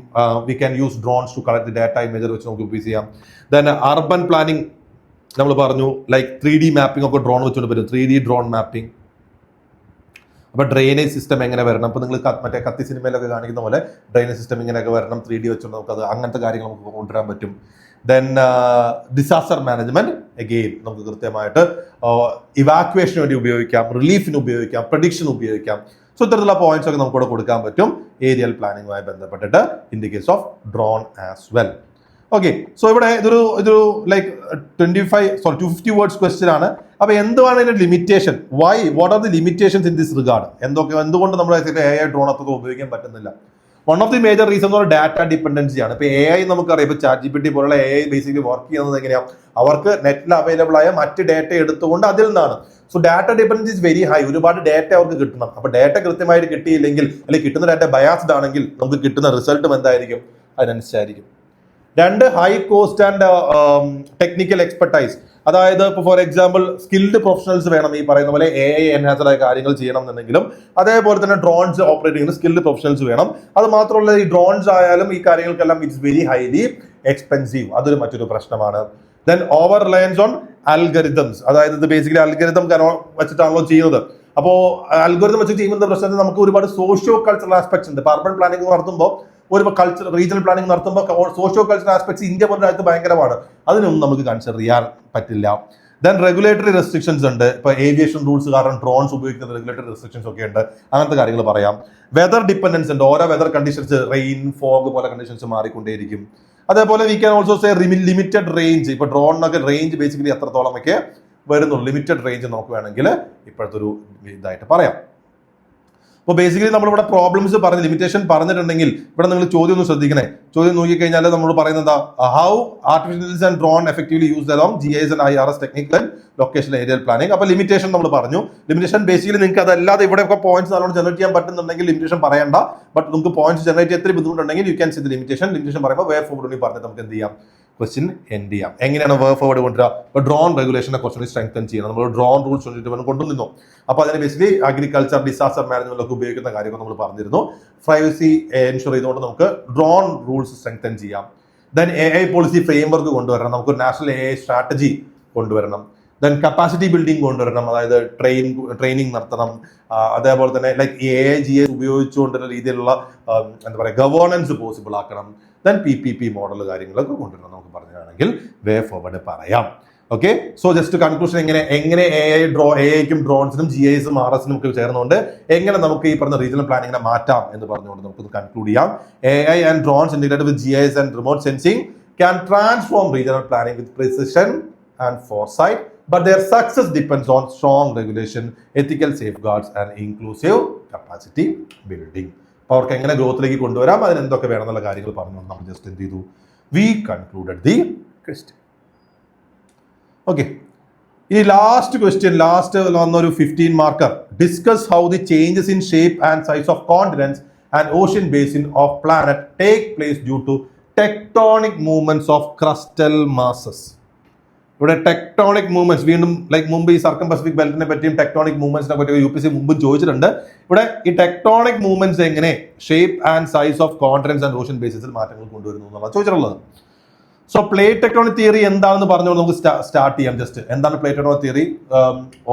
We can use drones to collect data imager വെച്ച് നമുക്ക് യൂസ് ചെയ്യാം. ദെൻ അർബൻ പ്ലാനിങ് നമ്മൾ പറഞ്ഞു, ലൈക്ക് 3D മാപ്പിംഗ് ഒക്കെ ഡ്രോൺ വെച്ചുകൊണ്ട് പറ്റും, 3D ഡ്രോൺ മാപ്പിംഗ്. അപ്പോൾ ഡ്രെയിനേജ് സിസ്റ്റം എങ്ങനെ വരണം, അപ്പോൾ നിങ്ങൾ മറ്റേ കത്തി സിനിമയിലൊക്കെ കാണിക്കുന്ന പോലെ ഡ്രെയിനേജ് സിസ്റ്റം ഇങ്ങനെയൊക്കെ വരണം 3D വെച്ചുകൊണ്ട് നമുക്കത് അങ്ങനത്തെ കാര്യങ്ങൾ നമുക്ക് കൊണ്ടുവരാൻ പറ്റും. ദെൻ ഡിസാസ്റ്റർ മാനേജ്മെന്റ് അഗെയിൻ നമുക്ക് കൃത്യമായിട്ട് ഇവാക്യുവേഷന് വേണ്ടി ഉപയോഗിക്കാം, റിലീഫിന് ഉപയോഗിക്കാം, പ്രഡിക്ഷൻ ഉപയോഗിക്കാം. സോ ഇത്തരത്തിലുള്ള പോയിന്റ്സ് ഒക്കെ നമുക്കിവിടെ കൊടുക്കാൻ പറ്റും ഏരിയൽ പ്ലാനിങ്ങുമായി ബന്ധപ്പെട്ടിട്ട് in the case of drone as well. Okay, so ഇവിടെ ഇതൊരു ലൈക്ക് 250 വേർഡ്സ് ക്വസ്റ്റ്യൻ ആണ്. അപ്പൊ എന്താണ് ഇതിന്റെ limitation, what are the limitations in this regard, എന്തുകൊണ്ട് നമ്മുടെ AI ഡ്രോൺ അത്ര ഉപയോഗിക്കാൻ പറ്റുന്നില്ല? One of the major reason എന്ന് പറഞ്ഞാൽ ഡാറ്റ ഡിപ്പെൻഡൻസി ആണ്. ഇപ്പൊ AI നമുക്കറിയാം, ഇപ്പൊ ChatGPT പോലുള്ള AI ബേസിക്കലി വർക്ക് ചെയ്യുന്നത് എങ്ങനെയാണ്, അവർക്ക് നെറ്റിൽ അവൈലബിൾ ആയ മറ്റ് ഡാറ്റ എടുത്തുകൊണ്ട് അതിൽ നിന്നാണ്. So data dependency is very high. ഒരുപാട് ഡാറ്റ അവർക്ക് കിട്ടണം. അപ്പൊ ഡാറ്റ കൃത്യമായിട്ട് കിട്ടിയില്ലെങ്കിൽ, അല്ലെങ്കിൽ കിട്ടുന്ന ഡാറ്റ ബയാസ്ഡ് ആണെങ്കിൽ നമുക്ക് കിട്ടുന്ന റിസൾട്ടും എന്തായിരിക്കും, അതിനനുസരിച്ചായിരിക്കും. 2, high cost and technical expertise. അതായത് ഇപ്പോൾ ഫോർ എക്സാമ്പിൾ സ്കിൽഡ് പ്രൊഫഷണൽസ് വേണം ഈ പറയുന്ന പോലെ AI എൻഹാൻസ്ഡ് ആയ കാര്യങ്ങൾ ചെയ്യണം എന്നുണ്ടെങ്കിലും, അതേപോലെ തന്നെ ഡ്രോൺസ് ഓപ്പറേറ്റ് ചെയ്യുന്ന സ്കിൽഡ് പ്രൊഫഷണൽസ് വേണം. അത് മാത്രമല്ല ഈ ഡ്രോൺസ് ആയാലും ഈ കാര്യങ്ങൾക്കെല്ലാം ഇറ്റ്സ് വെരി ഹൈലി എക്സ്പെൻസീവ്, അതൊരു മറ്റൊരു പ്രശ്നമാണ്. Then over Reliance on algorithms, അതായത് ഇത് ബേസിക്കലി അൽഗരിതം വെച്ചിട്ടാണല്ലോ ചെയ്യുന്നത്. അപ്പോൾ അൽഗരിതം വെച്ച് ചെയ്യുന്ന പ്രശ്നത്തിൽ നമുക്ക് ഒരുപാട് സോഷ്യോ കൾച്ചറൽ ആസ്പെക്ട്സ് ഉണ്ട്. അർബൻ പ്ലാനിംഗ് നടത്തുമ്പോൾ ഒരു റീജിയണൽ പ്ലാനിംഗ് നടത്തുമ്പോൾ സോഷ്യോ കൾച്ചറൽ ആസ്പെക്ട്സ് ഇന്ത്യ പോലെ രാജ്യത്ത് ഭയങ്കരമാണ്, അതിനൊന്നും നമുക്ക് കൺസിഡർ ചെയ്യാൻ പറ്റില്ല. ദെൻ റെഗുലേറ്ററി റെസ്ട്രിക്ഷൻസ് ഉണ്ട്. ഇപ്പൊ ഏവിയേഷൻ റൂൾസ് കാരണം ഡ്രോൺസ് ഉപയോഗിക്കുന്ന റെഗുലേറ്ററി റെസ്ട്രിക്ഷൻസ് ഒക്കെ ഉണ്ട്, അങ്ങനത്തെ കാര്യങ്ങൾ പറയാം. വെതർ ഡിപ്പെൻഡൻസ് ഉണ്ട്, ഓരോ വെതർ കണ്ടീഷൻസ്, റെയിൻ, ഫോഗ് പോലെ കണ്ടീഷൻസ് മാറിക്കൊണ്ടേയിരിക്കും. അതേപോലെ we can also say limited range. ഇപ്പൊ ഡ്രോണിനൊക്കെ റേഞ്ച് ബേസിക്കലി എത്രത്തോളമൊക്കെ വരുന്നുള്ളൂ, ലിമിറ്റഡ് റേഞ്ച് നമുക്ക് വേണമെങ്കിൽ ഇപ്പോഴത്തെ ഒരു ഇതായിട്ട് പറയാം. അപ്പോൾ ബേസിക്കലി നമ്മളിവിടെ പ്രോബ്ലംസ് പറഞ്ഞ് ലിമിറ്റേഷൻ പറഞ്ഞിട്ടുണ്ടെങ്കിൽ ഇവിടെ നിങ്ങൾ ചോദ്യം ഒന്ന് ശ്രദ്ധിക്കണേ. ചോദ്യം നോക്കിക്കഴിഞ്ഞാൽ നമ്മൾ പറയുന്നത് how artificial and drone effectively used along GIS and IRS technical and location areal planning. അപ്പോൾ ലിമിറ്റേഷൻ നമ്മൾ പറഞ്ഞു. ലിമിറ്റേഷൻ ബേസിക്കലി നിങ്ങൾക്ക് അതല്ലാതെ ഇവിടെയൊക്കെ പോയിന്റ്സ് നല്ലോണം ജനറേറ്റ് ചെയ്യാൻ പറ്റുന്നുണ്ടെങ്കിൽ ലിമിറ്റേഷൻ പറയണ്ട. ബട്ട് നിങ്ങൾക്ക് പോയിന്റ്സ് ജനറേറ്റ് ചെയ്യാൻ എത്ര ബുദ്ധിമുട്ടുണ്ടെങ്കിൽ U can C the limitation. Limitation പറയുമ്പോൾ വേ ഫോർവേഡ് പറഞ്ഞിട്ട് നമുക്ക് എന്ത് ചെയ്യാം, ക്വസ്റ്റ്യൻ എൻഡ് ചെയ്യാം. എങ്ങനെയാണ് വേ ഫോർവേഡ് കൊണ്ടുവരിക? ഇപ്പോൾ ഡ്രോൺ റെഗുലേഷനെ കുറച്ചുകൂടി സ്ട്രെങ്തൻ ചെയ്യണം. നമ്മൾ ഡ്രോൺ റൂൾസ് 21 കൊണ്ടുവന്നു. അപ്പോൾ അതിന് ബേസിക്കലി അഗ്രികൾച്ചർ, ഡിസാസ്റ്റർ മാനേജ്മെന്റ് ഒക്കെ ഉപയോഗിക്കുന്ന കാര്യങ്ങൾ നമ്മൾ പറഞ്ഞിരുന്നു. പ്രൈവസി എൻഷുർ ചെയ്തുകൊണ്ട് നമുക്ക് ഡ്രോൺ റൂൾസ് സ്ട്രെങ്തൻ ചെയ്യാം. ദെൻ AI പോളിസി ഫ്രെയിംവർക്ക് കൊണ്ടുവരണം, നമുക്ക് നാഷണൽ AI സ്ട്രാറ്റജി കൊണ്ടുവരണം. ദെൻ കപ്പാസിറ്റി ബിൽഡിംഗ് കൊണ്ടുവരണം, അതായത് ട്രെയിനിങ് നടത്തണം. അതേപോലെ തന്നെ ലൈക്ക് AI GIS ഉപയോഗിച്ചുകൊണ്ടുള്ള രീതിയിലുള്ള എന്താ പറയുക ഗവേണൻസ് പോസിബിൾ ആക്കണം. ദെൻ PPP മോഡൽ കാര്യങ്ങളൊക്കെ കൊണ്ടുവരണം നമുക്ക് പറഞ്ഞാണെങ്കിൽ വേ ഫോർവേഡ് പറയാം. ഓക്കെ, സോ ജസ്റ്റ് കൺക്ലൂഷൻ എങ്ങനെ AIക്കും ഡ്രോൺസിനും GISനും RSനും ഒക്കെ ചേർന്നുകൊണ്ട് എങ്ങനെ നമുക്ക് ഈ പറഞ്ഞ റീജിയണൽ പ്ലാനിങ്ങിനെ മാറ്റാം എന്ന് പറഞ്ഞുകൊണ്ട് നമുക്ക് കൺക്ലൂഡ് ചെയ്യാം. AI and drones integrated with GIS and remote sensing can transform regional planning with precision and foresight, but their success depends on strong regulation, ethical safeguards and inclusive capacity building. അപ്പോൾ അവർക്ക് എങ്ങനെ ഗ്രോത്തിലേക്ക് കൊണ്ടുവരാം, അതിന് എന്തൊക്കെ വേണമെന്നുള്ള കാര്യങ്ങൾ പറഞ്ഞു നമ്മൾ ജസ്റ്റ് എന്ത് ചെയ്തു, we concluded the question. Okay, ഈ ലാസ്റ്റ് വന്നൊരു 15 marker. Discuss how the changes in shape and size of continents and ocean basin of planet take place due to tectonic movements of crustal masses. ഇവിടെ tectonic movements വീണ്ടും like മുമ്പ് ഈ സർക്കം Pacific ബെൽറ്റിനെ പറ്റിയും tectonic മൂവ്മെന്റ്സിനെ പറ്റിയും UPSC മുമ്പ് ചോദിച്ചിട്ടുണ്ട്. ഇവിടെ ഈ ടെക്ടോണിക് മൂവ്മെന്റ്സ് എങ്ങനെ shape and size of continents and ocean ബേസിസിൽ മാറ്റങ്ങൾ കൊണ്ടുവരുന്നു എന്നുള്ളത് ചോദിച്ചിട്ടുള്ളത്. സോ പ്ലേറ്റ് ടെക്ടോണിക് തിയറി എന്താണെന്ന് പറഞ്ഞുകൊണ്ട് നമുക്ക് സ്റ്റാർട്ട് ചെയ്യാം. ജസ്റ്റ് എന്താണ് plate tectonic theory?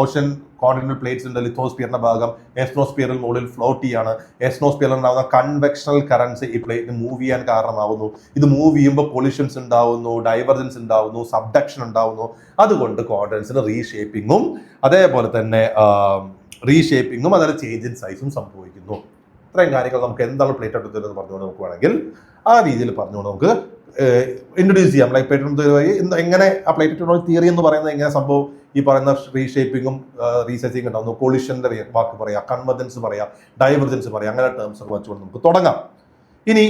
Ocean continental plates ഉണ്ട്, ലിത്തോസ്ഫിയറിന്റെ ഭാഗം എസ്നോസ്ഫിയറിൽ മുകളിൽ ഫ്ലോട്ട് ചെയ്യാണ്. എസ്നോസ്ഫിയറിൽ ഉണ്ടാകുന്ന കൺവെക്ഷണൽ കറൻസ് ഈ പ്ലേറ്റിന് മൂവ് ചെയ്യാൻ കാരണമാകുന്നു. ഇത് മൂവ് ചെയ്യുമ്പോൾ പൊല്യൂഷൻസ് ഉണ്ടാവുന്നു, ഡൈവർജൻസ് ഉണ്ടാവുന്നു, സബ്ഡക്ഷൻ ഉണ്ടാവുന്നു. അതുകൊണ്ട് കോണ്ടിനെന്റ്സിന് റീഷേപ്പിങ്ങും അതേപോലെ തന്നെ അതായത് ചേഞ്ച് ഇൻ സൈസും സംഭവിക്കുന്നു. ഇത്രയും കാര്യങ്ങൾ നമുക്ക് എന്താണ് പ്ലേറ്റ് ടെക്ടോണിക് തിയറി എന്ന് പറഞ്ഞുകൊണ്ട് നമുക്ക് വേണമെങ്കിൽ ആ രീതിയിൽ പറഞ്ഞുകൊണ്ട് നമുക്ക് ഇൻട്രൊഡ്യൂസ് ചെയ്യാം. ലൈക്ക് പ്ലേറ്റ് ടെക്ടോണിക് തിയറി എങ്ങനെ ആ പ്ലേറ്റ് ടെക്ടോണിക് തിയറി എന്ന് പറയുന്നത് എങ്ങനെ സംഭവം ഈ പറയുന്ന റീഷേപ്പിങ്ങും റീസൈസിങ് ഉണ്ടാവുന്നു, കൊളിഷന്റെ വാക്ക് പറയാം, കൺവെർജൻസ് പറയാം, ഡൈവർജൻസ് പറയാം, അങ്ങനെ ടേംസ് ഒക്കെ വെച്ചുകൊണ്ട് നമുക്ക് തുടങ്ങാം. ഇനി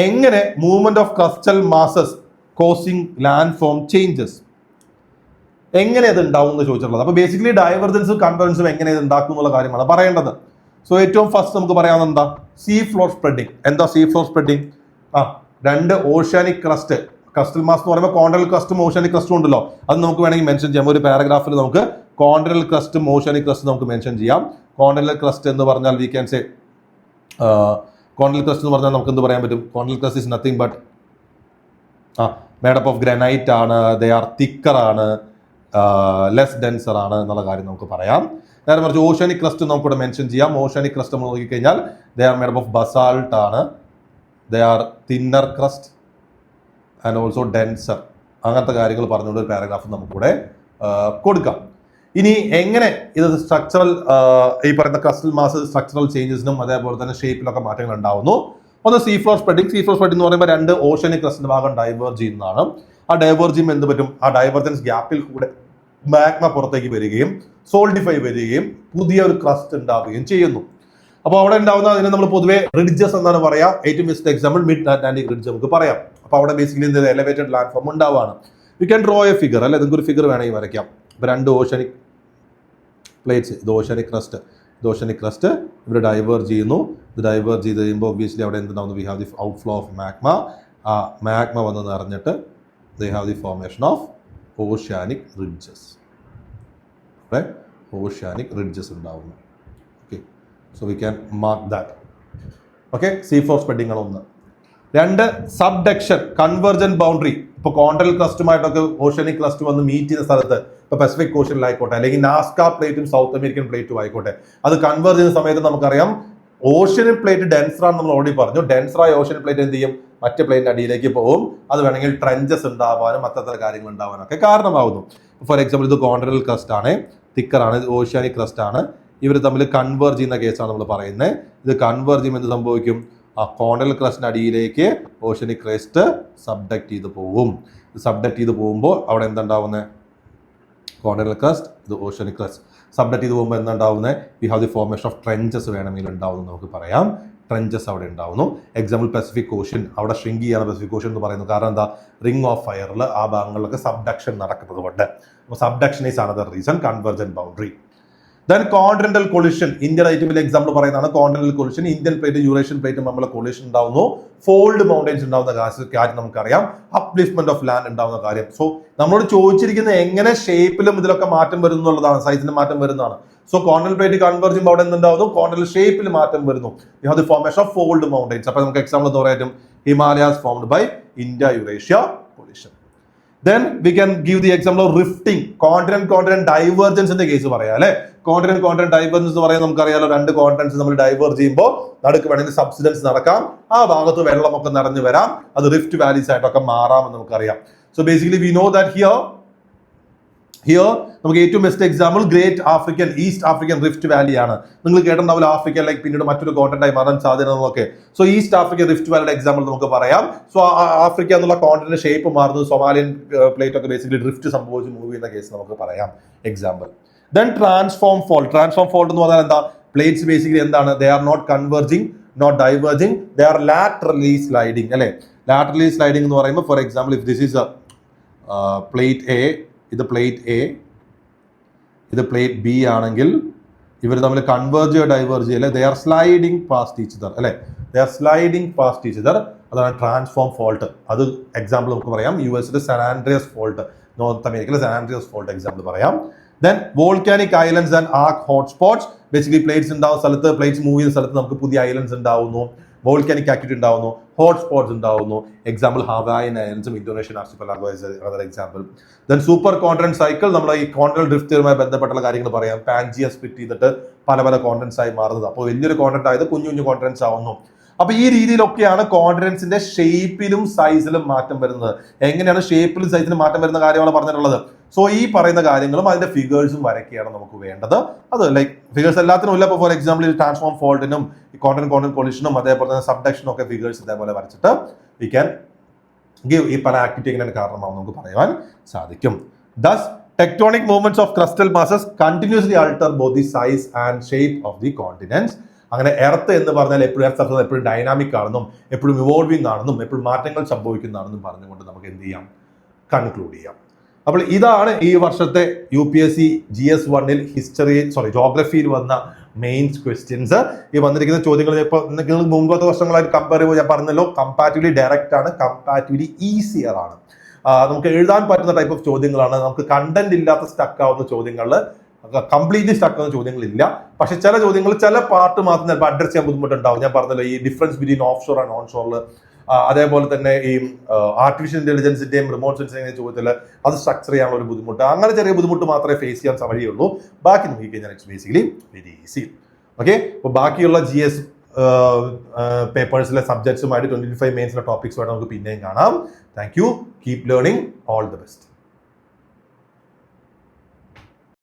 എങ്ങനെ movement of crustal masses causing land form changes എങ്ങനെ അത് ഉണ്ടാവും എന്ന് ചോദിച്ചിട്ടുള്ളത്. അപ്പൊ ബേസിക്കലി ഡൈവർജൻസും കൺവെർജൻസും എങ്ങനെ ഇത് ഉണ്ടാക്കും എന്നുള്ള കാര്യമാണ് പറയേണ്ടത്. സോ ഏറ്റവും ഫസ്റ്റ് നമുക്ക് പറയാവുന്നത് എന്താ? See floor spreading. എന്താ സീ ഫ്ലോർ സ്പ്രെഡിങ്? രണ്ട് ഓഷ്യാനിക് ക്രസ്റ്റൽ മാസ് എന്ന് പറയുമ്പോൾ കോണ്ടിനൽ ക്രസ്റ്റും ഓഷ്യാനിക് ക്രസ്റ്റും ഉണ്ടല്ലോ, അത് നമുക്ക് വേണമെങ്കിൽ മെൻഷൻ ചെയ്യാം. ഒരു പാരഗ്രാഫിൽ നമുക്ക് കോണ്ടിനൽ ക്രസ്റ്റും ഓഷ്യാനിക് ക്രസ്റ്റും നമുക്ക് മെൻഷൻ ചെയ്യാം. കോണ്ടിനെന്റൽ ക്രസ്റ്റ് എന്ന് പറഞ്ഞാൽ we can say continental crust എന്ന് പറഞ്ഞാൽ നമുക്ക് എന്ത് പറയാൻ പറ്റും? Continental crust is nothing but made up of granite ആണ്, ദേ ആർ തിക്കർ ആണ്, ലെസ് ഡെൻസർ ആണ് എന്നുള്ള കാര്യം നമുക്ക് പറയാം. നേരെ മറിച്ച് ഓഷ്യാനിക് ക്രസ്റ്റ് നമുക്കിവിടെ മെൻഷൻ ചെയ്യാം. ഓഷ്യാനിക് ക്രസ്റ്റ് നമ്മൾ നോക്കിക്കഴിഞ്ഞാൽ they are made up of basalt ആണ്, they are thinner crust and also denser. അങ്ങനത്തെ കാര്യങ്ങൾ പറഞ്ഞുകൊണ്ട് ഒരു പാരഗ്രാഫ് നമുക്കിവിടെ കൊടുക്കാം. ഇനി എങ്ങനെ ഇത് സ്ട്രക്ചറൽ ഈ പറയുന്ന ക്രസ്റ്റൽ മാസ് സ്ട്രക്ചറൽ ചേഞ്ചസിനും അതേപോലെ തന്നെ ഷേപ്പിലൊക്കെ മാറ്റങ്ങൾ ഉണ്ടാവുന്നു. ഒന്ന് see floor spreading. See floor spreading എന്ന് പറയുമ്പോൾ രണ്ട് ഓഷ്യനിക് ക്രസ്റ്റിന്റെ ഭാഗം ഡൈവേർജ് ചെയ്യുന്നതാണ്. ആ ഡൈവേർജ് ചെയ്യുമ്പോൾ എന്ത് പറ്റും? ആ ഡൈവേർജൻസ് ഗ്യാപ്പിൽ കൂടെ മാഗ്മ പുറത്തേക്ക് വരികയും സോൾഡിഫൈ വരികയും പുതിയ ഒരു ക്രസ്റ്റ് ഉണ്ടാവുകയും ചെയ്യുന്നു. അപ്പോൾ അവിടെ ഉണ്ടാവുന്ന അതിനെ നമ്മൾ പൊതുവെ റിഡ്ജസ് എന്നാണ് പറയാം. ഏറ്റവും best example mid Atlantic ridge നമുക്ക് പറയാം. അപ്പോൾ അവിടെ ബേസിക്കലി എന്ത് എലിവേറ്റഡ് ലാൻഡ് ഫോം ഉണ്ടാവുകയാണ്. You can draw a figure അല്ലെ, നിങ്ങൾക്ക് ഒരു ഫിഗർ വേണമെങ്കിൽ വരയ്ക്കാം. ഇപ്പോൾ രണ്ട് ഓഷ്യനിക് പ്ലേറ്റ്സ്, ഇത് ഓഷ്യനിക് ക്രസ്റ്റ് ഇവർ ഡൈവേർജ് ചെയ്യുന്നു. ഇത് ഡൈവേർജ് ചെയ്ത് കഴിയുമ്പോൾ ഒബ്വിയസ്ലി അവിടെ എന്തുണ്ടാവുന്നു? We have the outflow of magma. ആ മാഗ്മ വന്ന് നിറഞ്ഞിട്ട് they have the formation of oceanic ridges. അവിടെ ഓഷ്യാനിക് റിഡ്ജസ് ഉണ്ടാവുന്നു. Okay, so we can mark that. Okay, see floor spreading ആണ് ഒന്ന്. രണ്ട്, സബ്ഡക്ഷൻ കൺവെർജന്റ് ബൗണ്ടറി. ഇപ്പോൾ കോണ്ടിനെന്റൽ ക്രസ്റ്റുമായിട്ടൊക്കെ ഓഷ്യനിക് ക്രസ്റ്റ് വന്ന് മീറ്റ് ചെയ്യുന്ന സ്ഥലത്ത്, ഇപ്പോൾ പസഫിക് ഓഷ്യനിലായിക്കോട്ടെ അല്ലെങ്കിൽ നാസ്ക പ്ലേറ്റും സൗത്ത് അമേരിക്കൻ പ്ലേറ്റും ആയിക്കോട്ടെ, അത് കൺവേർജ് ചെയ്യുന്ന സമയത്ത് നമുക്കറിയാം ഓഷ്യനിക് പ്ലേറ്റ് ഡെൻസർ ആണെന്ന് നമ്മൾ ഓൾറെഡി പറഞ്ഞു. ഡെൻസറായ ഓഷ്യനിക് പ്ലേറ്റ് എന്ത് ചെയ്യും? മറ്റേ പ്ലേറ്റിന്റെ അടിയിലേക്ക് പോകും. അത് വേണമെങ്കിൽ ട്രെഞ്ചസ് ഉണ്ടാവാനും മറ്റത്ര കാര്യങ്ങൾ ഉണ്ടാവാനൊക്കെ കാരണമാവുന്നു. ഫോർ എക്സാമ്പിൾ ഇത് കോണ്ടിനെന്റൽ ക്രസ്റ്റ് ആണ്, തിക്കറാണ്, ഇത് ഓഷ്യാനിക് ക്രസ്റ്റ് ആണ്. ഇവർ തമ്മിൽ കൺവേർജ് ചെയ്യുന്ന കേസാണ് നമ്മൾ പറയുന്നത്. ഇത് കൺവേർജ് ചെയ്യുമ്പോൾ എന്ത് സംഭവിക്കും? ആ കോണ്ടിനെന്റൽ ക്രസ്റ്റിന്റെ അടിയിലേക്ക് ഓഷ്യനിക് ക്രസ്റ്റ് സബ്ഡക്ട് ചെയ്ത് പോകും. സബ്ഡക്ട് ചെയ്ത് പോകുമ്പോൾ അവിടെ എന്തുണ്ടാവുന്നത്? കോണ്ടിനെന്റൽ ക്രസ്റ്റ്, ഇത് ഓഷ്യനിക് ക്രസ്റ്റ് സബ്ഡക്ട് ചെയ്ത് പോകുമ്പോൾ എന്തുണ്ടാവുന്നത്? We have the formation of trenches വേണമെങ്കിൽ ഉണ്ടാവുന്നു നമുക്ക് പറയാം. ട്രെഞ്ചസ് അവിടെ ഉണ്ടാവുന്നു. എക്സാമ്പിൾ പസഫിക് ഓഷ്യൻ, അവിടെ ഷ്രിങ്ക് ചെയ്യാണ് പസഫിക് ഓഷ്യൻ എന്ന് പറയുന്നത്. കാരണം എന്താ? റിംഗ് ഓഫ് ഫയറിൽ ആ ഭാഗങ്ങളിലൊക്കെ സബ്ഡക്ഷൻ നടക്കുന്നത് കൊണ്ട്. അപ്പോൾ subduction is another reason. Convergent boundary. Then continental collision, ഇന്ത്യയുടെ ഏറ്റവും വലിയ എക്സാമ്പിൾ പറയുന്നതാണ് continental collision. Indian plate Eurasian പ്ലേറ്റും നമ്മൾ കൊളിഷൻ ഉണ്ടാവുന്നു. ഫോൾഡ് മൗണ്ടൻസ് ഉണ്ടാവുന്ന കാര്യം നമുക്കറിയാം. അപ്ലിഫ്റ്റ്മെന്റ് ഓഫ് ലാൻഡ് ഉണ്ടാവുന്ന കാര്യം. സോ നമ്മളോട് ചോദിച്ചിരിക്കുന്നത് എങ്ങനെ ഷേപ്പിലും ഇതിലൊക്കെ മാറ്റം വരുന്നു എന്നുള്ളതാണ്, സൈസിന് മാറ്റം വരുന്നതാണ്. സോ കോണ്ടിനെന്റൽ പ്ലേറ്റ് കൺവേർജ് ചെയ്യുമ്പോൾ അവിടെ എന്തുണ്ടാവുന്നു? കോണ്ടിനെന്റൽ ഷേപ്പിൽ മാറ്റം വരുന്നു. You have the formation of fold mountains. അപ്പോൾ നമുക്ക് എക്സാമ്പിൾ എന്ന് പറയാം Himalayas formed by India Eurasia collision. Then we can give the example of rifting. Continent divergence in the case പറയാം അല്ലെ. Continent divergence എന്ന് പറയാൻ നമുക്കറിയാലോ, രണ്ട് കോണ്ടിനെന്റ്സ് നമ്മൾ ഡൈവേർജ് ചെയ്യുമ്പോൾ നടുക്ക് വേണമെങ്കിൽ സബ്സിഡൻസ് നടക്കാം, ആ ഭാഗത്ത് വെള്ളമൊക്കെ നിറഞ്ഞു വരാം, അത് റിഫ്റ്റ് വാലീസ് ആയിട്ടൊക്കെ മാറാമെന്ന് നമുക്കറിയാം. So basically we know that here നമുക്ക് ഏറ്റവും best example great African east African rift Valley ആണ്. നിങ്ങൾ കേട്ടിട്ടുണ്ടാവില്ല ആഫ്രിക്ക ലൈക്ക് പിന്നീട് മറ്റൊരു കോണ്ടിനെന്റ് ആയി മാറാൻ സാധ്യതകളൊക്കെ. സോ ഈസ്റ്റ് ആഫ്രിക്കൻ റിഫ്റ്റ് വാലിയുടെ എക്സാമ്പിൾ നമുക്ക് പറയാം. സോ ആഫ്രിക്ക എന്നുള്ള കോണ്ടിനെന്റ് ഷേപ്പ് മാറുന്നത്, സൊമാലിയൻ പ്ലേറ്റ് ഒക്കെ ബേസിക്കലി ഡ്രിഫ്റ്റ് സംഭവിച്ച് മൂവ് ചെയ്യുന്ന കേസ് നമുക്ക് പറയാം എക്സാമ്പിൾ. ദെൻ ട്രാൻസ്ഫോം ഫോൾഡ് എന്ന് പറഞ്ഞാൽ എന്താ? പ്ലേറ്റ്സ് ബേസിക്കലി എന്താണ്? They are not converging, not diverging, they are laterally sliding അല്ലെ. ലാറ്ററലി സ്ലൈഡിംഗ് എന്ന് പറയുമ്പോൾ for example if this is plate A, ഇത് പ്ലേറ്റ് എ, ഇത് പ്ലേറ്റ് ബി ആണെങ്കിൽ ഇവർ തമ്മിൽ കൺവേർജ് ഡൈവേർജ് ചെയ്യല്ലേ, they are sliding past each other അല്ലെ. They are sliding past each other. അതാണ് ട്രാൻസ്ഫോം ഫോൾട്ട്. അത് എക്സാമ്പിൾ നമുക്ക് പറയാം. യുഎസിലെ സാൻ ആൻഡ്രിയാസ് ഫോൾട്ട്, നോർത്ത് അമേരിക്കയിലെ സാൻ ആൻഡ്രിയാസ് ഫോൾട്ട് എക്സാമ്പിൾ പറയാം. Then volcanic islands and arc hotspots. Basically plates ഉണ്ടാവുന്ന സ്ഥലത്ത്, പ്ലേറ്റ്സ് മൂവ് ചെയ്യുന്ന സ്ഥലത്ത് നമുക്ക് പുതിയ ഐലൻഡ്സ് ഉണ്ടാവുന്നു, വോൾക്കാനിക് ആക്ടിവിറ്റി ഉണ്ടാവുന്നു, ഹോട്ട്സ്പോട്ട്സ് ഉണ്ടാവുന്നു. എക്സാമ്പിൾ ഹവായിൻ ഐലൻഡ്സും Indonesian archipelago another example. Then super continent cycle, നമ്മൾ ഈ കോണ്ടിനെന്റൽ ഡ്രിഫ്റ്റുമായി ബന്ധപ്പെട്ടുള്ള കാര്യങ്ങൾ പറയാം. പാൻജിയ സ്പ്ലിറ്റ് ചെയ്തിട്ട് പല കോണ്ടിനെന്റ്സ് ആയി മാറുന്നത്. അപ്പോൾ വലിയൊരു കോണ്ടിനെന്റ് ആയത് കുഞ്ഞു കോണ്ടിനെന്റ്സ് ആവുന്നു. അപ്പൊ ഈ രീതിയിലൊക്കെയാണ് കോണ്ടിനെന്റ്സിന്റെ ഷേപ്പിലും സൈസിലും മാറ്റം വരുന്നത്. എങ്ങനെയാണ് ഷേപ്പിലും സൈസിലും മാറ്റം വരുന്ന കാര്യമാണ് പറഞ്ഞിട്ടുള്ളത്. സോ ഈ പറയുന്ന കാര്യങ്ങളും അതിന്റെ ഫിഗേഴ്സും വരയ്ക്കുകയാണ് നമുക്ക് വേണ്ടത്. അത് ലൈക്ക് ഫിഗേഴ്സ് എല്ലാത്തിനും ഇല്ല. ഇപ്പോൾ ഫോർ എക്സാമ്പിൾ ട്രാൻസ്ഫോം ഫോൾട്ടിനും കോണ്ടിനെന്റ് കൊളിഷനും അതേപോലെ തന്നെ സബ്ഡക്ഷനും ഒക്കെ ഫിഗേഴ്സ് ഇതേപോലെ വരച്ചിട്ട് വി ക്യാൻ ഗിവ് ഈ പല ആക്ടിവിറ്റി എങ്ങനെ കാരണമാവും നമുക്ക് പറയുവാൻ സാധിക്കും. Thus tectonic movements of crustal masses continuously alter both the size and shape of the continents. അങ്ങനെ എർത്ത് എന്ന് പറഞ്ഞാൽ എപ്പോഴും ഡൈനാമിക് ആണെന്നും എപ്പോഴും ഇവോൾവിംഗ് ആണെന്നും എപ്പോഴും മാറ്റങ്ങൾ സംഭവിക്കുന്നതാണെന്നും പറഞ്ഞുകൊണ്ട് നമുക്ക് എന്ത് ചെയ്യാം? കൺക്ലൂഡ് ചെയ്യാം. അപ്പോൾ ഇതാണ് ഈ വർഷത്തെ UPSC GS1 ജോഗ്രഫിയിൽ വന്ന മെയിൻസ് ക്വസ്റ്റ്യൻസ്. ഈ വന്നിരിക്കുന്ന ചോദ്യങ്ങൾ ഇപ്പോൾ നിങ്ങൾ മുമ്പത്തെ വർഷങ്ങളായിട്ട് കമ്പയർ ചെയ്യുമ്പോൾ ഞാൻ പറഞ്ഞല്ലോ, കമ്പാരിറ്റീവ്ലി ഡയറക്റ്റ് ആണ്, കമ്പാരിറ്റീവ്ലി ഈസിയർ ആണ്. നമുക്ക് എഴുതാൻ പറ്റുന്ന ടൈപ്പ് ഓഫ് ചോദ്യങ്ങളാണ്. നമുക്ക് കണ്ടന്റ് ഇല്ലാത്ത സ്റ്റക്ക് ആവുന്ന ചോദ്യങ്ങളിൽ കംപ്ലീറ്റ്ലി സ്റ്റക്ക് ആവുന്ന ചോദ്യങ്ങളില്ല. പക്ഷെ ചില ചോദ്യങ്ങൾ ചില പാർട്ട് മാത്രം ചിലപ്പോൾ അഡ്രസ് ചെയ്യാൻ ബുദ്ധിമുട്ടുണ്ടാവും. ഞാൻ പറഞ്ഞല്ലോ ഈ difference between of shore and on ഷോറിൽ, അതേപോലെ തന്നെ ഈ ആർട്ടിഫിഷ്യൽ ഇന്റലിജൻസിന്റെയും റിമോട്ട് സെൻസിംഗിന്റെ ചോദ്യത്തിൽ അത് സ്ട്രക്ചർ ചെയ്യാനുള്ള ഒരു ബുദ്ധിമുട്ട്, അങ്ങനെ ചെറിയ ബുദ്ധിമുട്ട് മാത്രമേ ഫേസ് ചെയ്യാൻ വഴിയുള്ളൂ. ബാക്കി നോക്കി കഴിഞ്ഞാൽ it's basically very easy. Okay, അപ്പോൾ ബാക്കിയുള്ള GS പേപ്പേഴ്സിലെ സബ്ജക്ട്സുമായിട്ട് 2025 മെയിൻസിലെ ടോപ്പിക്സുമായിട്ട് നമുക്ക് പിന്നെയും കാണാം. Thank you. Keep learning. All the best.